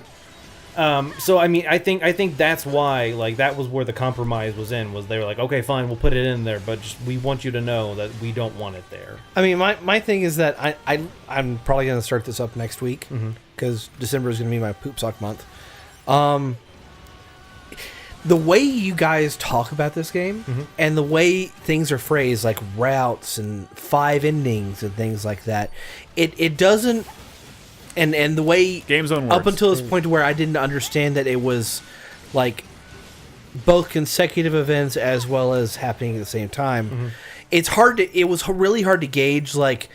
So I mean, I think that's why, like, that was where the compromise was in. Was they were like, okay, fine, we'll put it in there, but just, we want you to know that we don't want it there. I mean, my thing is that I'm probably going to start this up next week because December is going to be my poop sock month. The way you guys talk about this game and the way things are phrased, like routes and 5 endings and things like that, it doesn't. And the way Game's own up words. until this point where I didn't understand that it was like both consecutive events as well as happening at the same time. It's hard to. It was really hard to gauge like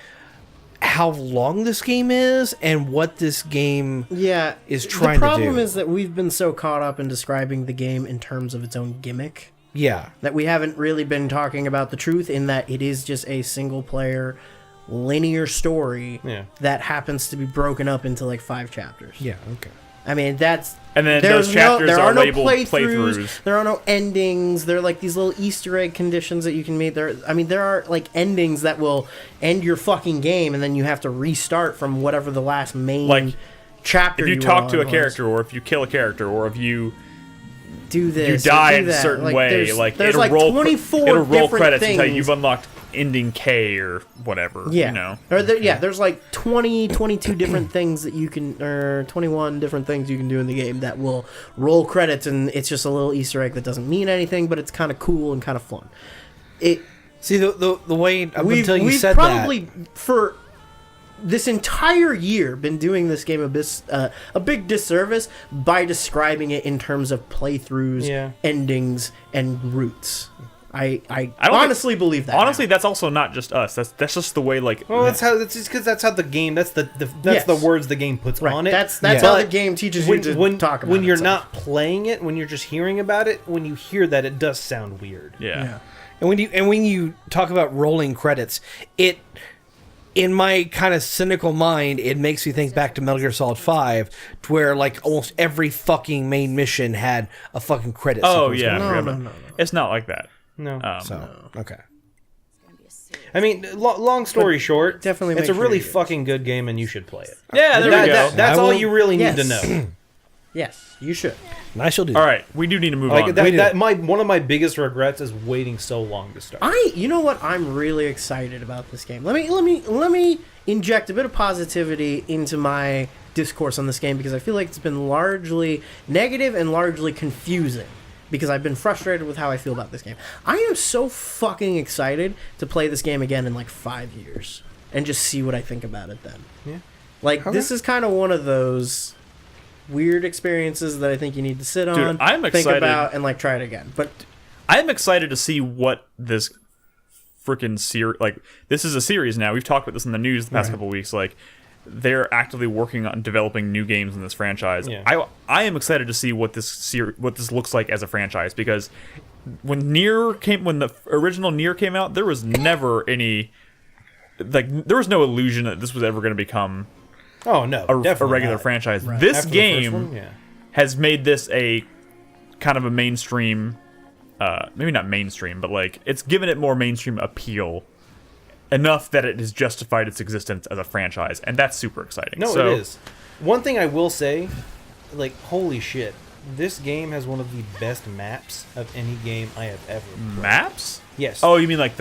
how long this game is and what this game is trying to do. The problem is that we've been so caught up in describing the game in terms of its own gimmick Yeah. that we haven't really been talking about the truth in that it is just a single player linear story that happens to be broken up into like 5 chapters. Yeah. Okay. I mean, that's... And then there's those chapters there are no labeled playthroughs. playthroughs. There are no endings. There are like these little Easter egg conditions that you can meet. There are like endings that will end your fucking game, and then you have to restart from whatever the last main Like, chapter. If you were talk to a on character, or if you kill a character, or if you do this, you die or do in a that. certain Like, way, there's, like there's it'll like roll 24 it'll roll different credits things. until you've unlocked ending K or whatever. Yeah. You know. Or there's like 22 different things that you can, or 21 different things you can do in the game that will roll credits, and it's just a little Easter egg that doesn't mean anything, but it's kind of cool and kind of fun. See the way up We've until you said probably for this entire year been doing this game a big disservice by describing it in terms of playthroughs, endings, and routes. I honestly believe that. Honestly, now. that's also not just us. That's just the way, like. Well, that's just because that's how the game. That's the words the game puts on it. That's Yeah. how the But game teaches you to talk about. when you're itself. not playing it, when you're just hearing about it, when you hear that, it does sound weird. Yeah. And when you talk about rolling credits, it in my kind of cynical mind, it makes me think back to Metal Gear Solid 5, to where like almost every fucking main mission had a fucking credit. Oh sequence. yeah. No. It's not like that. No. So okay. I mean, long story short, definitely it's a make sure really you do. fucking good game, and you should play it. Yeah, there we go. That's I all will- you really need to Yes. know. Yes, you should. And I shall do. All right, we do need to move Like on. one of my biggest regrets is waiting so long to start. You know what? I'm really excited about this game. Let me inject a bit of positivity into my discourse on this game because I feel like it's been largely negative and largely confusing because I've been frustrated with how I feel about this game. I am so fucking excited to play this game again in like 5 years and just see what I think about it then. Yeah. Like this is kind of one of those weird experiences that I think you need to sit on, I'm think excited. about, and like try it again. But I'm excited to see what this freaking series, like, this is a series now. We've talked about this in the news the past couple of weeks. Like, they're actively working on developing new games in this franchise. Yeah. I am excited to see what this looks like as a franchise because when the original Nier came out, there was never any, like, there was no illusion that this was ever going to become Oh no, a definitely regular not. franchise. Right. This After the game first one, yeah. has made this a kind of a mainstream, maybe not mainstream, but like it's given it more mainstream appeal enough that it has justified its existence as a franchise, and that's super exciting. No, So, it is. One thing I will say, like, holy shit, this game has one of the best maps of any game I have ever played. Maps? Yes. Oh, you mean like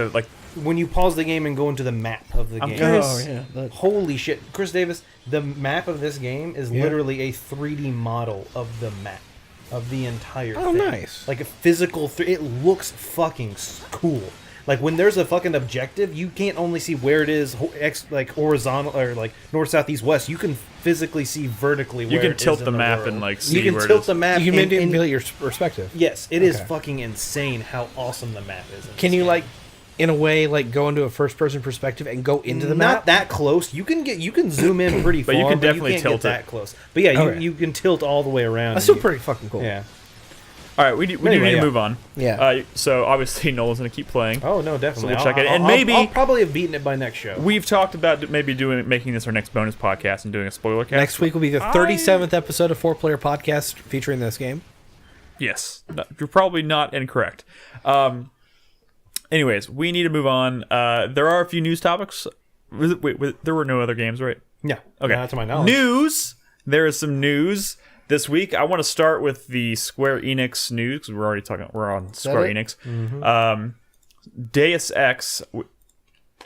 When you pause the game and go into the map of the game. curious. Holy shit. Chris Davis, the map of this game is literally a 3D model of the map. Of the entire Oh, thing. nice. Like a physical... it looks fucking cool. Like, when there's a fucking objective, you can't only see where it is, like, horizontal, or, like, north, south, east, west. You can physically see vertically where you can it tilt is the in map world. and like see You can where tilt it is. the map. You can and- manipulate your perspective. Yes, it is Okay. fucking insane how awesome the map is. in Can this you game. like, in a way, like go into a first-person perspective and go into the Not map? that close. You can zoom in pretty far, But you can definitely can't tilt get it. that close. But yeah, Okay. you can tilt all the way around. That's and still pretty fucking cool. Yeah. All right, we do Anyway, need to yeah. move on. Yeah. So obviously Nolan's gonna keep playing. Oh no, definitely. So we'll check it. I'll- And I'll- maybe- I'll probably have beaten it by next show. We've talked about maybe making this our next bonus podcast and doing a spoiler cast. Next week will be the 37th episode of 4Player Podcast featuring this game. Yes, no, you're probably not incorrect. Anyways, we need to move on. There are a few news topics. Wait, there were no other games, right? Yeah. Okay. Not to my knowledge. News. There is some news this week. I want to start with the Square Enix news because we're on Square it? Enix. Mm-hmm. Deus Ex.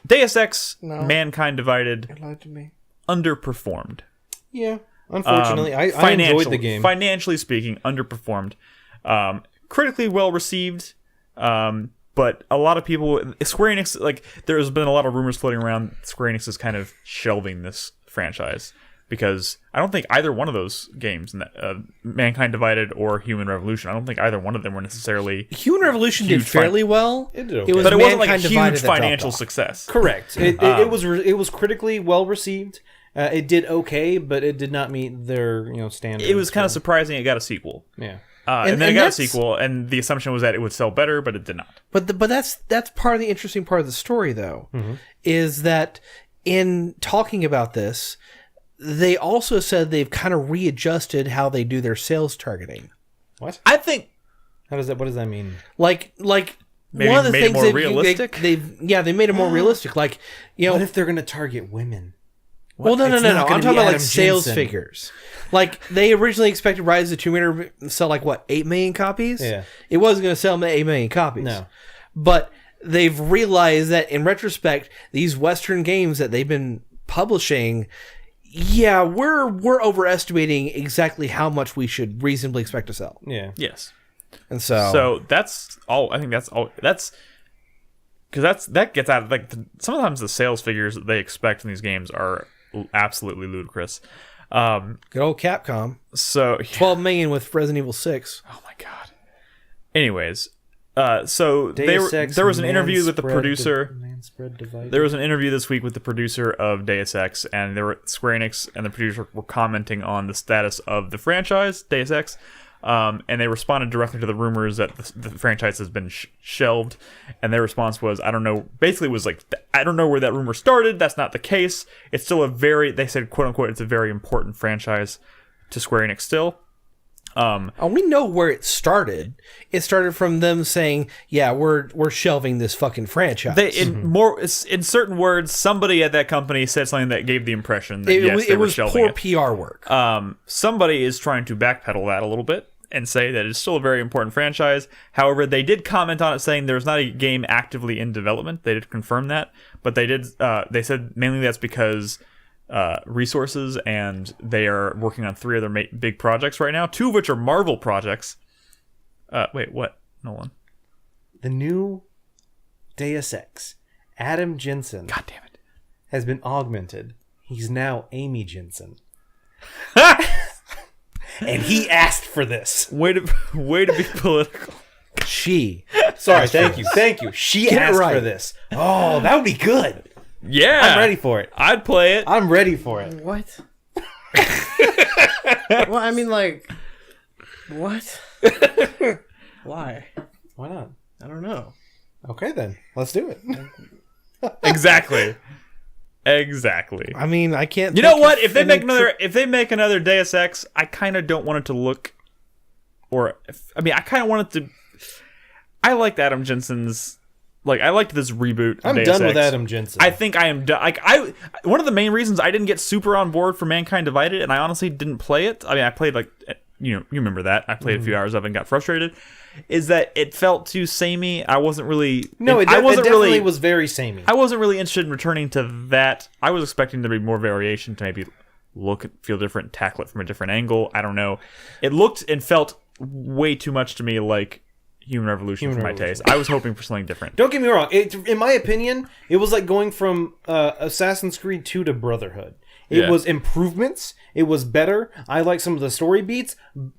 Deus Ex. No. Mankind Divided. Lied to me. Underperformed. Yeah. Unfortunately, I enjoyed the game. Financially speaking, underperformed. Critically well received, but a lot of people, Square Enix, like there's been a lot of rumors floating around. Square Enix is kind of shelving this franchise because I don't think either one of those games, Mankind Divided or Human Revolution, I don't think either one of them were necessarily. Human Revolution did Huge fairly well. It did okay. was But it wasn't like a Mankind Divided huge that dropped financial off. success. Correct. It was critically well received. It did okay, but it did not meet their standards. It was kind of surprising it got a sequel. yeah. And then it and got a that's- sequel, and the assumption was that it would sell better, but it did not. But that's part of the interesting part of the story, though, is that in talking about this, they also said they've kind of readjusted how they do their sales targeting. What? I think What does that mean? Like Maybe one of the made it things more they've, realistic? they made it more realistic. Like What if they're going to target women? well, no. It's not I'm gonna talking be about like Adam sales Jensen. figures. Like they originally expected Rise of the Tomb Raider to sell like what 8 million copies. Yeah. It wasn't going to sell 8 million copies. No. But they've realized that in retrospect, these Western games that they've been publishing, yeah, we're overestimating exactly how much we should reasonably expect to sell. Yeah. yes. And so, So that's all. I think that's all. That's because that gets out of like sometimes the sales figures that they expect in these games are absolutely ludicrous. good old Capcom, So 12 million with Resident Evil 6. oh my god. Anyways, so Deus Ex there was an interview with the man producer. spread divided. There was an interview this week with the producer of Deus Ex, and Square Enix and the producer were commenting on the status of the franchise, Deus Ex, and they responded directly to the rumors that the franchise has been shelved, and their response was, I don't know, basically was like, I don't know where that rumor started, that's not the case, it's still they said, quote unquote, it's a very important franchise to Square Enix still. We know where it started. It started from them saying, "Yeah, we're shelving this fucking franchise." In certain words, somebody at that company said something that gave the impression that they were was shelving poor it. PR work. Somebody is trying to backpedal that a little bit and say that it's still a very important franchise. However, they did comment on it saying there's not a game actively in development. They did confirm that, but they said mainly that's because resources, and they are working on 3 other big projects right now, 2 of which are Marvel projects. Wait, what? Nolan? The new Deus Ex, Adam Jensen. God damn it. Has been augmented. He's now Amy Jensen. And he asked for this. Way to be political. She. Sorry, thank you. She Get it asked right. for this. Oh, that would be good. Yeah. I'm ready for it. I'd play it. I'm ready for it. What? Well, I mean, like, what? Why? Why not? I don't know. Okay, then. Let's do it. Exactly. I mean, I can't. You know what? If they make another Deus Ex, I kind of don't want it to look, I kind of want it to. I liked Adam Jensen's. I liked this reboot. I'm Deus done Ex. with Adam Jensen. I think I am done. One of the main reasons I didn't get super on board for Mankind Divided, and I honestly didn't play it. I mean, I played you remember that. I played a few hours of it and got frustrated. Is that it felt too samey? I wasn't really. No, it definitely was very samey. I wasn't really interested in returning to that. I was expecting there to be more variation, to maybe feel different, tackle it from a different angle. I don't know. It looked and felt way too much to me like Human Revolution for my taste. I was hoping for something different. Don't get me wrong. In my opinion, it was like going from Assassin's Creed 2 to Brotherhood. It was improvements. It was better. I like some of the story beats.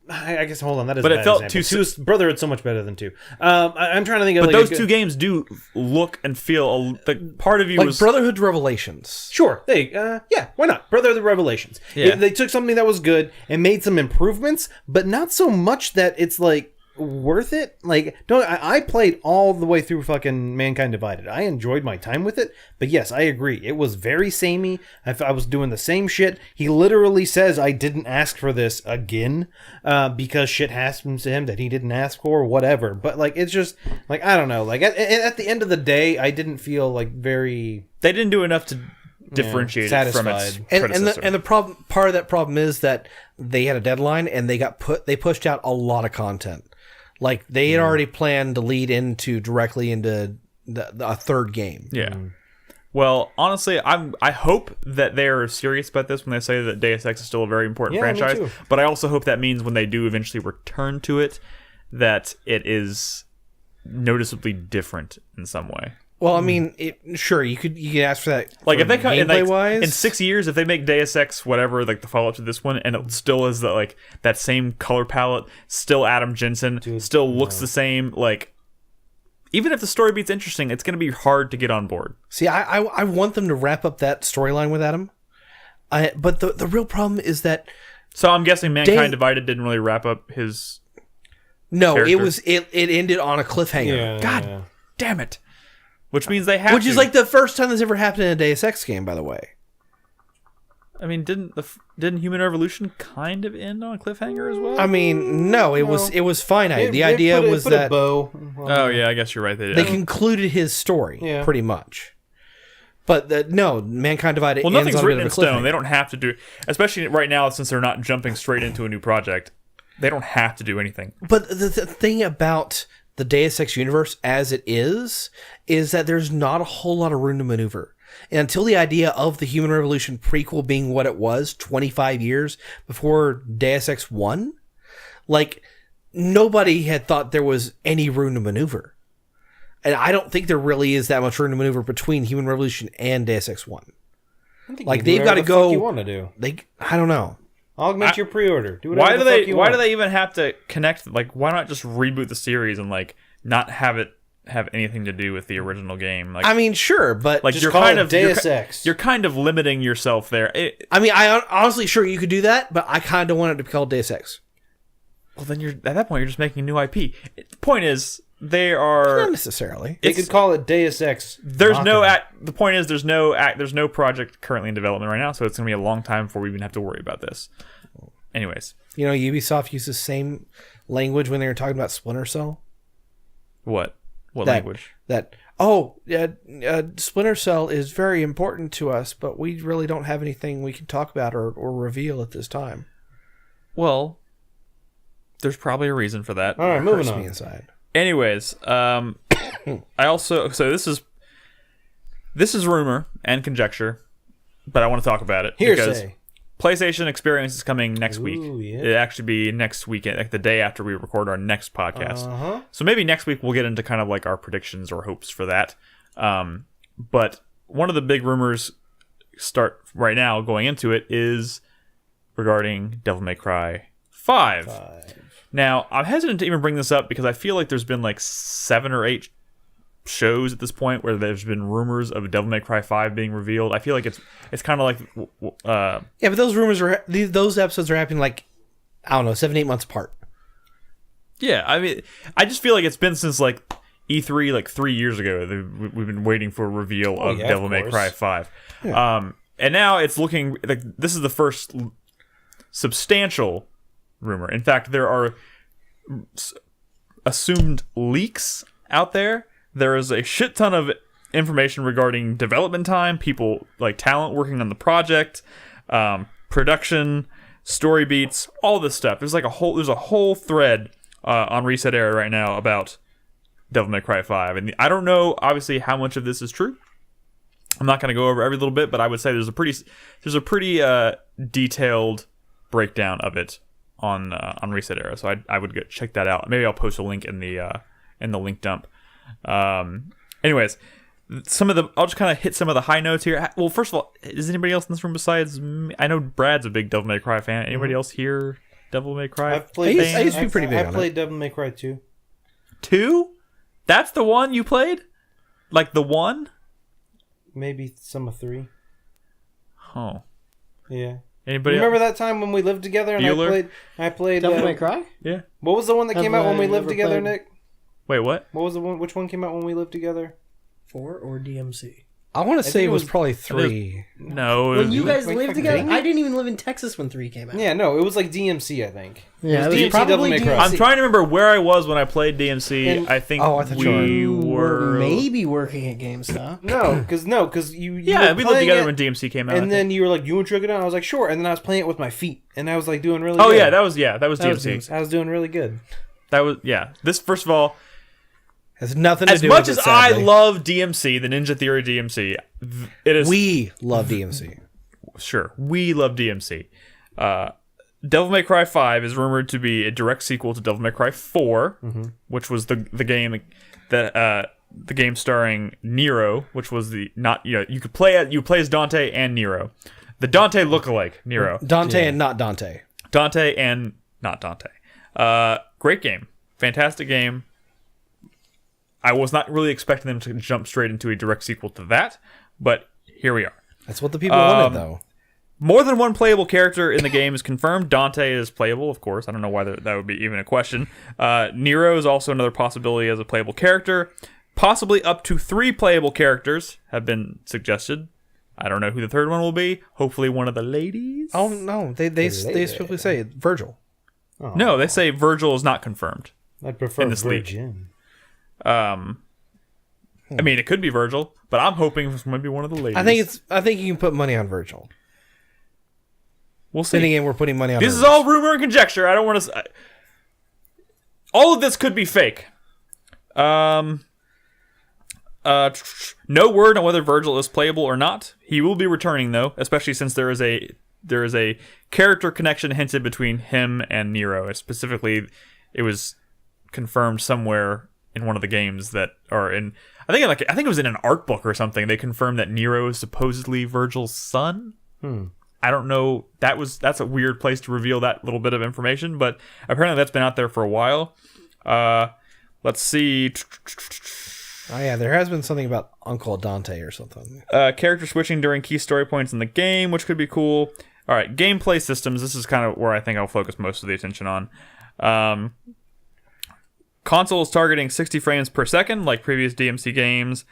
I guess, hold on, that is but a it bad felt example. too. Brotherhood's so much better than 2. I'm trying to think of. But those 2 games do look and feel. Part of you was Brotherhood Revelations. Sure. Yeah, why not? Brotherhood Revelations. Yeah. They took something that was good and made some improvements, but not so much that it's like worth it. I played all the way through fucking Mankind Divided. I enjoyed my time with it, but yes, I agree, it was very samey. I was doing the same shit. He literally says, I didn't ask for this again, because shit happens to him that he didn't ask for, or whatever. But it's just I don't know, at the end of the day, I didn't feel very. They didn't do enough to differentiate it from its predecessor. And the problem, part of that problem is that they had a deadline and they pushed out a lot of content. They had already planned to lead directly into a third game. Yeah. Well, honestly, I hope that they're serious about this when they say that Deus Ex is still a very important franchise. Me too. But I also hope that means when they do eventually return to it, that it is noticeably different in some way. Well, I mean, sure, you could ask for that. If they come gameplay-wise, in 6 years, if they make Deus Ex whatever, the follow up to this one, and it still is that same color palette, still Adam Jensen, still looks the same. Even if the story beat's interesting, it's going to be hard to get on board. See, I want them to wrap up that storyline with Adam. But the real problem is that. So I'm guessing Mankind Divided didn't really wrap up his. No, character. it ended on a cliffhanger. Yeah, God damn it. Which means they have Which is the first time this ever happened in a Deus Ex game, by the way. I mean, didn't Human Revolution kind of end on a cliffhanger as well? I mean, no, it was finite. The idea was that a bow. Oh yeah, I guess you're right. They concluded his story pretty much. But no, Mankind Divided. Well, nothing's written in stone. cliffhanger. They don't have to do, especially right now since they're not jumping straight into a new project. They don't have to do anything. But the thing about the Deus Ex universe as it is that there's not a whole lot of room to maneuver. And until the idea of the Human Revolution prequel being what it was 25 years before Deus Ex 1, nobody had thought there was any room to maneuver. And I don't think there really is that much room to maneuver between Human Revolution and Deus Ex 1. They've got to go. You want to do? I don't know. Augment your pre-order. Do Why do they even have to connect? Why not just reboot the series and not have it have anything to do with the original game? I mean, sure, but you're kind of Deus Ex. You're kind of limiting yourself there. I honestly, sure, you could do that, but I kind of want it to be called Deus Ex. Well, then at that point you're just making a new IP. The point is not necessarily. They could call it Deus Ex. The point is there's no project currently in development right now, so it's going to be a long time before we even have to worry about this. Anyways, You know, Ubisoft used the same language when they were talking about Splinter Cell. what That- language? Splinter Cell is very important to us, but we really don't have anything we can talk about or reveal at this time. Well, there's probably a reason for that. All right, moving Hurts me on. inside. Anyways, I also this is rumor and conjecture, but I want to talk about it because Hearsay. PlayStation Experience is coming next week. yeah. It'll actually be next weekend, like the day after we record our next podcast. Uh-huh. So maybe next week we'll get into kind of like our predictions or hopes for that. But one of the big rumors start right now going into it is regarding Devil May Cry 5. Now, I'm hesitant to even bring this up because I feel like there's been like 7 or 8 shows at this point where there's been rumors of Devil May Cry 5 being revealed. I feel like it's kind of like Yeah, but those rumors are those episodes are happening like, I don't know, 7-8 months apart. yeah, I mean, I just feel like it's been since like E3 like 3 years ago that we've been waiting for a reveal of yeah, Devil of May course. Cry 5. And now it's looking like this is the first substantial rumor. In fact, there are assumed leaks out there. There is a shit ton of information regarding development time, people like talent working on the project, production, story beats, all this stuff. There's a whole thread on Reset Era right now about Devil May Cry 5, and I don't know obviously how much of this is true. I'm not going to go over every little bit, but I would say there's a pretty detailed breakdown of it on Reset Era. So I would go check that out. Maybe I'll post a link in the link dump. Anyways, I'll just kind of hit some of the high notes here. Well, first of all, is anybody else in this room besides me? I know Brad's a big Devil May Cry fan. Anybody else here Devil May Cry? I've played. I used to be pretty big I on played Devil May Cry 2. 2? That's the one you played? Like the one? Maybe some of 3. Oh. Yeah. Anybody Remember else? that time when we lived together and Bueller? I played Devil May Cry? Yeah. What was the one that came Have out when we I lived never together, played- Nick? Wait, what? What was the one? Which one came out when we lived together? 4 or DMC? I want to say think it it was was- probably 3. No. When you guys Wait, lived fucking together? kidding me? I didn't even live in Texas when 3 came out. Yeah, no, it was like DMC, I think. Yeah, it was DMC Devil May Cry. I'm trying to remember where I was when I played DMC. And- I think I thought we you were maybe working at GameStop. because you Yeah, were we lived playing together it, when DMC came out. I and think. then you were like, "You want to check it out?" I was like, "Sure." And then I was playing it with my feet, and I was like doing really. Oh good. yeah, that was That was DMC. DMC. I was doing really good. That was This first of all, Has nothing to as do much with as it, I sadly. love DMC, the Ninja Theory DMC, it is We love DMC. sure we love DMC. Devil May Cry 5 is rumored to be a direct sequel to Devil May Cry 4, which was the game that the game starring Nero, which was you play as Dante and Nero, the Dante lookalike Nero, Dante and not Dante. Dante and not Dante. Great game, fantastic game. I was not really expecting them to jump straight into a direct sequel to that, but here we are. That's what the people wanted, though. More than one playable character in the game is confirmed. Dante is playable, of course. I don't know why that would be even a question. Nero is also another possibility as a playable character. Possibly up to 3 playable characters have been suggested. I don't know who the third one will be. Hopefully one of the ladies. Oh no, they specifically say Virgil. No, they say Virgil is not confirmed. I'd prefer In this league. Virgin. I mean, it could be Virgil, but I'm hoping it's maybe one of the ladies. I think you can put money on Virgil. We'll see. Then again, we're putting money on. This is Hermes. all rumor and conjecture. I don't want to. All of this could be fake. No word on whether Virgil is playable or not. He will be returning though, especially since there is a character connection hinted between him and Nero. Specifically, it was confirmed somewhere in one of the games that are in. I think it was in an art book or something. They confirmed that Nero is supposedly Virgil's son. I don't know. That's a weird place to reveal that little bit of information, but apparently that's been out there for a while. Let's see. Oh yeah, there has been something about Uncle Dante or something. Character switching during key story points in the game, which could be cool. All right, gameplay systems. This is kind of where I think I'll focus most of the attention on. Console is targeting 60 frames per second, like previous DMC games.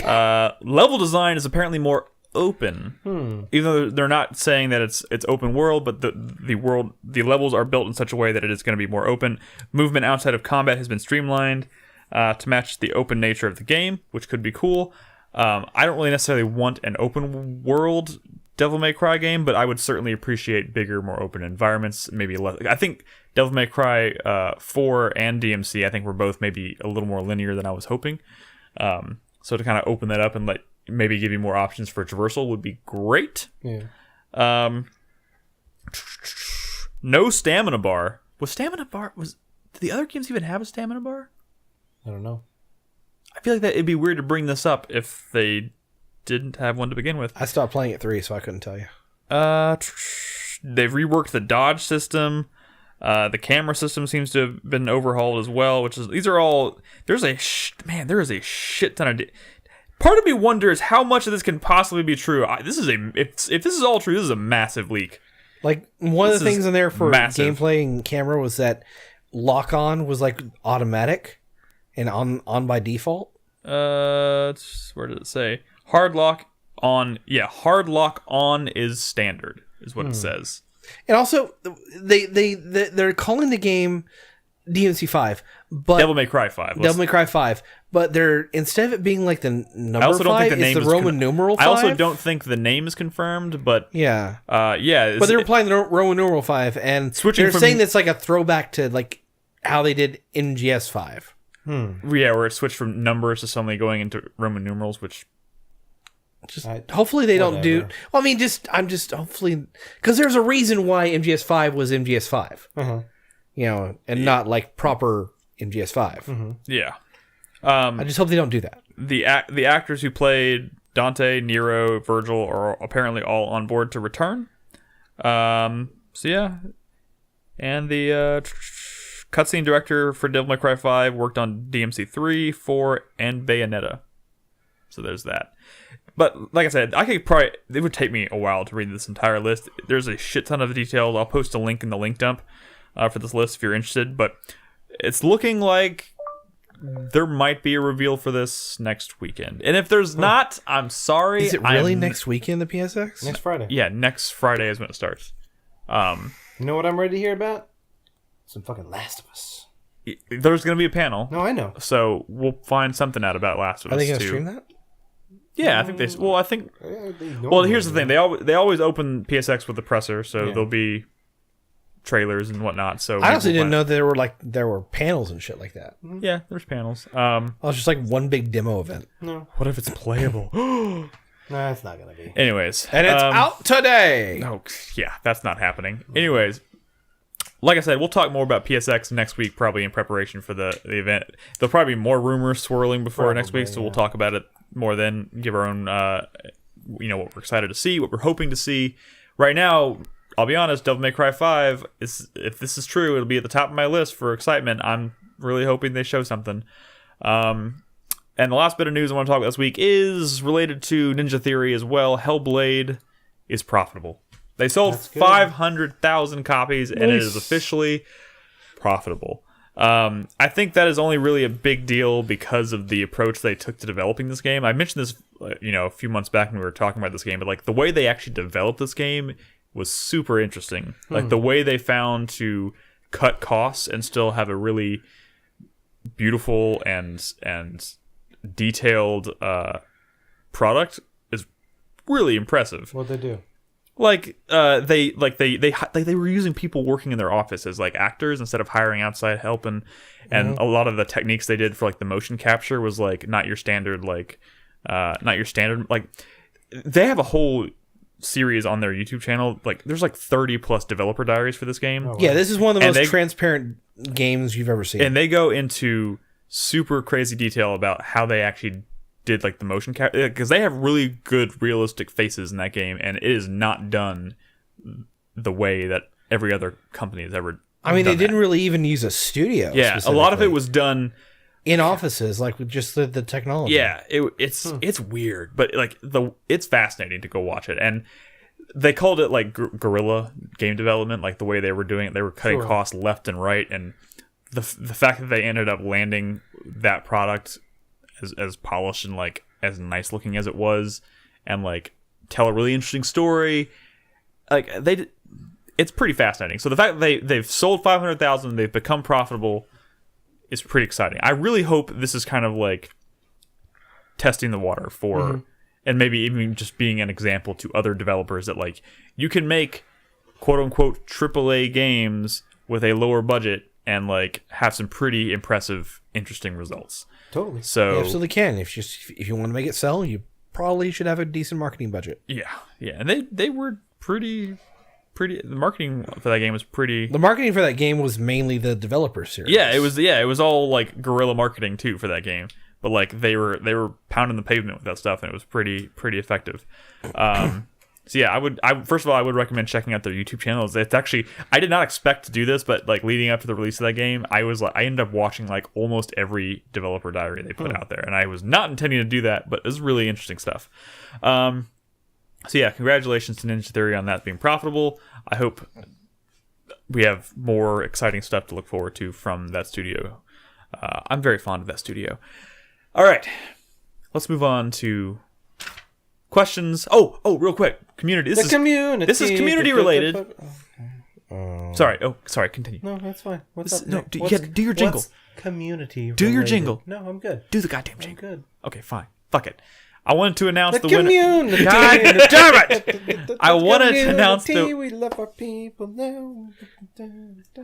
Level design is apparently more open. Even though they're not saying that it's open world, but the levels are built in such a way that it is going to be more open. Movement outside of combat has been streamlined to match the open nature of the game, which could be cool. I don't really necessarily want an open world Devil May Cry game, but I would certainly appreciate bigger, more open environments. Maybe less. I think Devil May Cry 4 and DMC, I think were both maybe a little more linear than I was hoping. So to kind of open that up and maybe give you more options for traversal would be great. Yeah. No stamina bar. Did the other games even have a stamina bar? I don't know. I feel like that it'd be weird to bring this up if they didn't have one to begin with. I stopped playing at 3, so I couldn't tell you. They've reworked the dodge system. The camera system seems to have been overhauled as well, these are all. There is a shit ton of. Part of me wonders how much of this can possibly be true. If this is all true, this is a massive leak. Like, one of the things in there for massive. gameplay and camera was that lock-on was, like, automatic and on by default. Where did it say? Hard lock on. Yeah, hard lock on is standard, is what it says. And also, they're calling the game DMC5, but Devil May Cry 5. Devil May Cry 5, but they're, instead of it being like the number 5, it's the Roman numeral 5. I also don't think the name is confirmed, but yeah, but they're applying the Roman numeral 5, and they're saying that's like a throwback to like how they did MGS 5. Yeah, where it switched from numbers to suddenly going into Roman numerals, which. Hopefully they don't do. Well, I mean, I'm just hopefully, because there's a reason why MGS 5 was MGS 5, and not like proper MGS 5. Yeah. I just hope they don't do that. The actors who played Dante, Nero, Virgil are apparently all on board to return. So yeah, and the cutscene director for Devil May Cry 5 worked on DMC 3, 4, and Bayonetta. So there's that. But like I said, it would take me a while to read this entire list. There's a shit ton of details. I'll post a link in the link dump for this list if you're interested. But it's looking like there might be a reveal for this next weekend. And if there's not, I'm sorry. Is it really next weekend, the PSX? Next Friday. Yeah, next Friday is when it starts. You know what I'm ready to hear about? Some fucking Last of Us. There's going to be a panel. No, I know. So we'll find something out about Last of Us. Are they going to too. stream that? Yeah, I think they. Well, I think. Well, here's the thing. They always open PSX with the presser, so there'll be trailers and whatnot. So I honestly didn't know there were panels and shit like that. Yeah, there's panels. I was just like one big demo event. No. What if it's playable? No, it's not gonna be. Anyways, And it's out today. Oh, yeah, that's not happening. Anyways, like I said, we'll talk more about PSX next week, probably in preparation for the event. There'll probably be more rumors swirling before next week, so we'll talk about it more then, give our own, what we're excited to see, what we're hoping to see. Right now, I'll be honest, Devil May Cry 5, if this is true, it'll be at the top of my list for excitement. I'm really hoping they show something. And the last bit of news I want to talk about this week is related to Ninja Theory as well. HellBlade is profitable. They sold 500,000 copies, and it is officially profitable. I think that is only really a big deal because of the approach they took to developing this game. I mentioned this, a few months back when we were talking about this game, but like the way they actually developed this game was super interesting. Like the way they found to cut costs and still have a really beautiful and detailed product is really impressive. What'd they do? Like they were using people working in their office as like actors instead of hiring outside help, and a lot of the techniques they did for like the motion capture was like not your standard like they have a whole series on their YouTube channel. Like there's like 30 plus developer diaries for this game. Yeah, this is one of the most transparent games you've ever seen. And they go into super crazy detail about how they actually did like the motion capture, because they have really good realistic faces in that game, and it is not done the way that every other company has ever they didn't really even use a studio. Yeah, a lot of it was done in offices, like with just the technology. Yeah, it's weird, but like it's fascinating to go watch it. And they called it like guerrilla game development, like the way they were doing it. They were cutting costs left and right, and the fact that they ended up landing that product as polished and like as nice looking as it was, and like tell a really interesting story. Like it's pretty fascinating. So the fact that they've sold 500,000, they've become profitable, is pretty exciting. I really hope this is kind of like testing the water for, and maybe even just being an example to other developers that like you can make quote unquote AAA games with a lower budget and like have some pretty impressive, interesting results. Totally. So You absolutely can. If you want to make it sell, you probably should have a decent marketing budget. yeah, and they were pretty. The marketing for that game was pretty. The marketing for that game was mainly the developer series. Yeah, it was all like guerrilla marketing too for that game. But like they were pounding the pavement with that stuff, and it was pretty effective. So yeah, first of all, I would recommend checking out their YouTube channels. It's actually, I did not expect to do this, but like leading up to the release of that game, I ended up watching like almost every developer diary they put out there, and I was not intending to do that, but it was really interesting stuff. So yeah, congratulations to Ninja Theory on that being profitable. I hope we have more exciting stuff to look forward to from that studio. I'm very fond of that studio. All right, let's move on to questions. Oh, real quick, community. This is community related. Sorry. Continue. No, that's fine. What's up? Do your jingle. What's community Do your related? jingle. No, I'm good. Do the goddamn jingle. I'm good. Okay, fine. Fuck it. I wanted to announce the winner. community. God damn it! I wanted to announce We love our people now.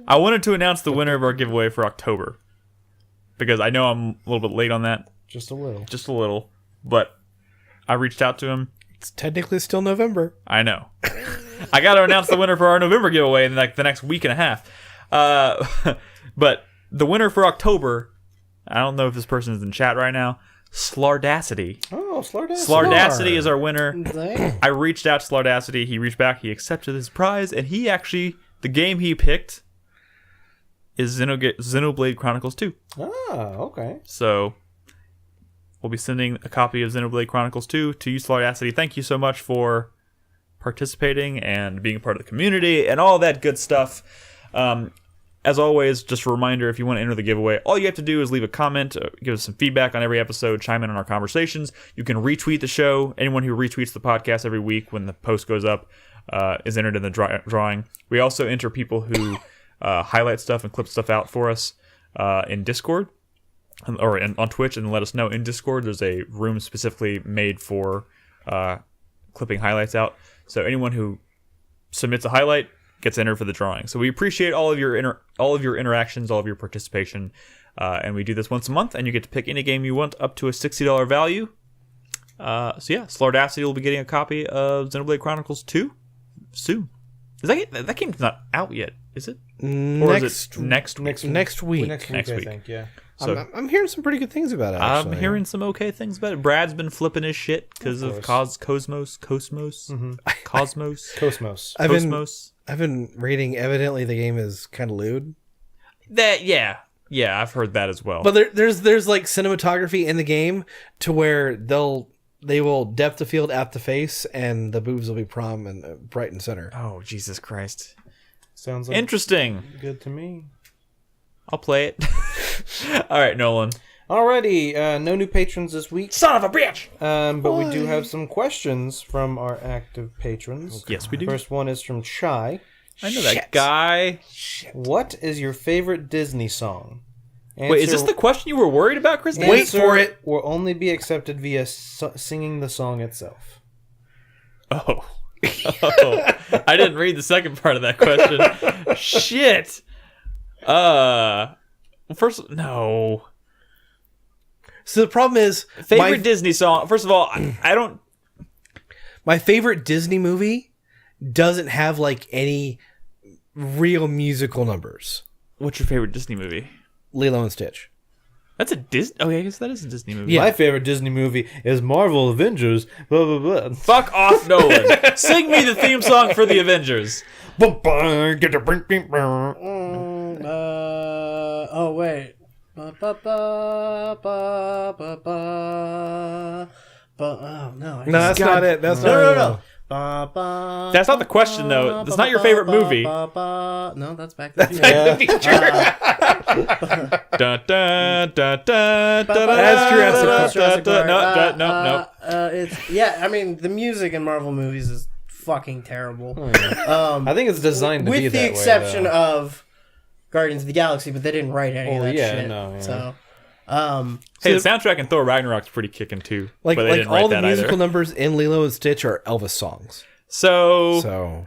I wanted to announce the winner of our giveaway for October, because I know I'm a little bit late on that. Just a little. But I reached out to him. It's technically still November. I know. I got to announce the winner for our November giveaway in like the next week and a half. But the winner for October, I don't know if this person is in chat right now. Slardacity. Oh, Slardacity. Slardacity is our winner. Dang. I reached out to Slardacity. He reached back. He accepted his prize, and the game he picked is Xenoblade Chronicles 2. Oh, okay. So we'll be sending a copy of Xenoblade Chronicles 2 to you, Slardacity. Thank you so much for participating and being a part of the community and all that good stuff. As always, just a reminder, if you want to enter the giveaway, all you have to do is leave a comment, give us some feedback on every episode, chime in on our conversations. You can retweet the show. Anyone who retweets the podcast every week when the post goes up is entered in the drawing. We also enter people who highlight stuff and clip stuff out for us in Discord or on Twitch, and let us know. In Discord, there's a room specifically made for clipping highlights out. So anyone who submits a highlight gets entered for the drawing. So we appreciate all of your interactions, all of your participation, and we do this once a month. And you get to pick any game you want up to a $60 value. So yeah, Slardacity will be getting a copy of Xenoblade Chronicles 2 soon. That game's not out yet, is it? Or is it next week? Next week. Next Next week, week. I think, yeah. So I'm hearing some pretty good things about it, actually. I'm hearing some okay things about it. Brad's been flipping his shit because of Cosmos. Cosmos. I've been reading, evidently the game is kind of lewd. Yeah, I've heard that as well. But there's like cinematography in the game to where they will depth of field at the face, and the boobs will be bright and center. Oh, Jesus Christ. Sounds like Interesting. good to me. I'll play it. All right, Nolan. Alrighty, no new patrons this week. Son of a bitch! But we do have some questions from our active patrons. Yes, we do. First one is from Chai. I know that guy. What is your favorite Disney song? Wait, is this the question you were worried about, Chris? Wait for it. Will only be accepted via singing the song itself. Oh. I didn't read the second part of that question. Shit. First, no. So the problem is Favorite Disney song. First of all, I don't. my favorite Disney movie doesn't have like any real musical numbers. What's your favorite Disney movie? Lilo and Stitch. That's a Disney. Oh, yeah, I guess that is a Disney movie. Yeah. My favorite Disney movie is Marvel Avengers. Blah blah blah. Fuck off, Nolan. Sing me the theme song for the Avengers. Oh wait. Ba, ba, ba, ba, ba, ba. Oh no. No, that's not it. That's not No. That's not the question, though. That's not your favorite movie. No, that's Back to the Future. Back to the Future. Dun, dun, dun, dun, dun, That's Jurassic That's Jurassic Park. No. I mean, the music in Marvel movies is fucking terrible. I think it's designed to be with that the way, exception though. of Guardians of the Galaxy, but they didn't write any of that shit. So, Hey, the soundtrack in Thor Ragnarok's pretty kicking too. Like but they didn't write all the that musical either. numbers in Lilo and Stitch are Elvis songs. So